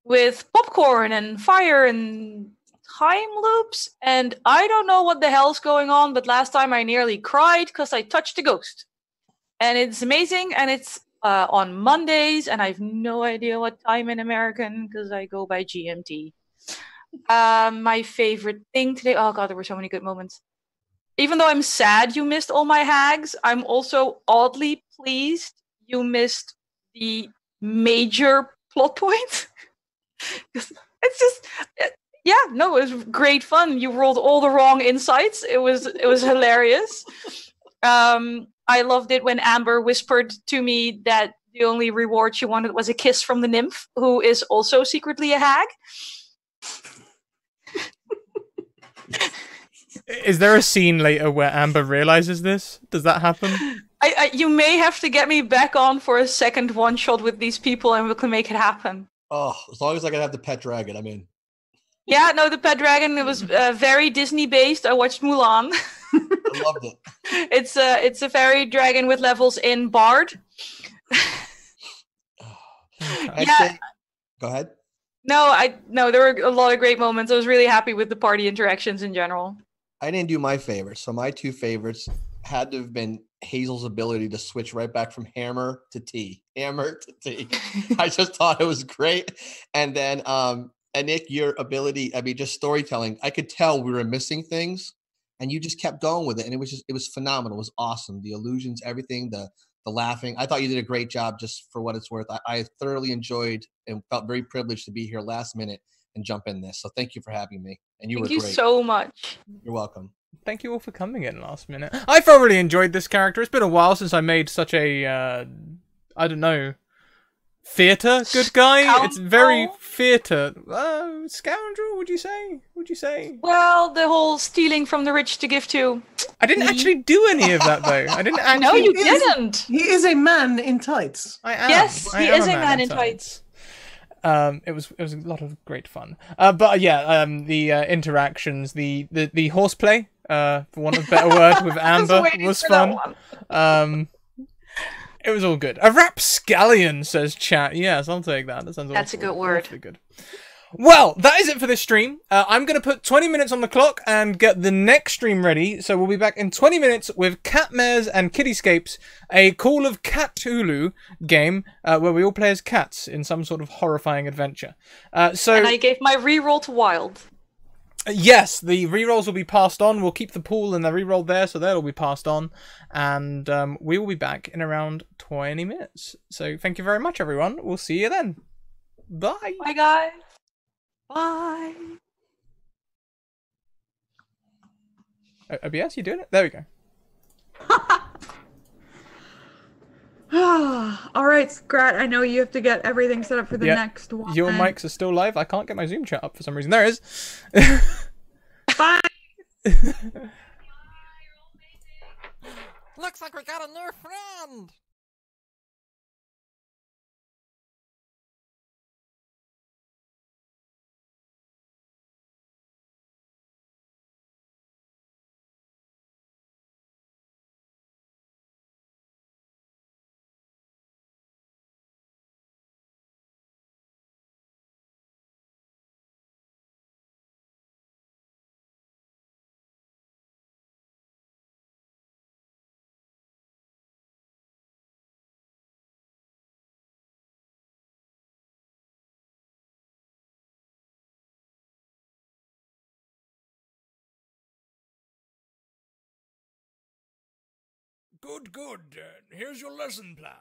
with popcorn and fire and time loops. And I don't know what the hell's going on, but last time I nearly cried because I touched a ghost. And it's amazing, and it's on Mondays, and I have no idea what time in American because I go by GMT. My favorite thing today, oh god, there were so many good moments. Even though I'm sad you missed all my hags, I'm also oddly pleased you missed the major plot point. It's just, yeah, no, it was great fun. You rolled all the wrong insights. It was hilarious. I loved it when Amber whispered to me that the only reward she wanted was a kiss from the Nymph, who is also secretly a hag. Is there a scene later where Amber realizes this? Does that happen? You may have to get me back on for a second one shot with these people, and we can make it happen. Oh, as long as I can have the pet dragon, I'm in. Yeah, no, the pet dragon, it was very Disney based. I watched Mulan. I loved it. It's a fairy dragon with levels in Bard. Say, go ahead. No, there were a lot of great moments. I was really happy with the party interactions in general. I didn't do my favorites, so my two favorites had to have been Hazel's ability to switch right back from hammer to tea. I just thought it was great. And then And Nick, your ability, I mean, just storytelling, I could tell we were missing things and you just kept going with it. And it was phenomenal. It was awesome. The illusions, everything, the laughing. I thought you did a great job just for what it's worth. I thoroughly enjoyed and felt very privileged to be here last minute and jump in this. So thank you for having me. And you were great. Thank you so much. You're welcome. Thank you all for coming in last minute. I thoroughly enjoyed this character. It's been a while since I made such a, I don't know, theatre good guy. Scoundrel? It's very theatre. Scoundrel, would you say? Would you say? Well, the whole stealing from the rich to give to. I didn't actually do any of that though. I didn't actually. No, you didn't. He is a man in tights. I am. Yes, I he am is a man in tights. It was a lot of great fun. But yeah, the interactions, the horseplay, for want of a better word, with Amber was fun. It was all good. A rapscallion, says chat. Yes, I'll take that. That sounds That's a good word. Good. Well, that is it for this stream. I'm going to put 20 minutes on the clock and get the next stream ready. So we'll be back in 20 minutes with Catmares and Kittyscapes, a Call of Cthulhu game where we all play as cats in some sort of horrifying adventure. And I gave my reroll to Wild. Yes, the rerolls will be passed on. We'll keep the pool and the reroll there, so they'll be passed on. And we will be back in around 20 minutes. So thank you very much, everyone. We'll see you then. Bye. Bye, guys. Bye. OBS, you doing it? There we go. All right, Scrat, I know you have to get everything set up for the next one. Your mics are still live. I can't get my Zoom chat up for some reason. There it is. Bye. Looks like we got a new friend. Good. Here's your lesson plan.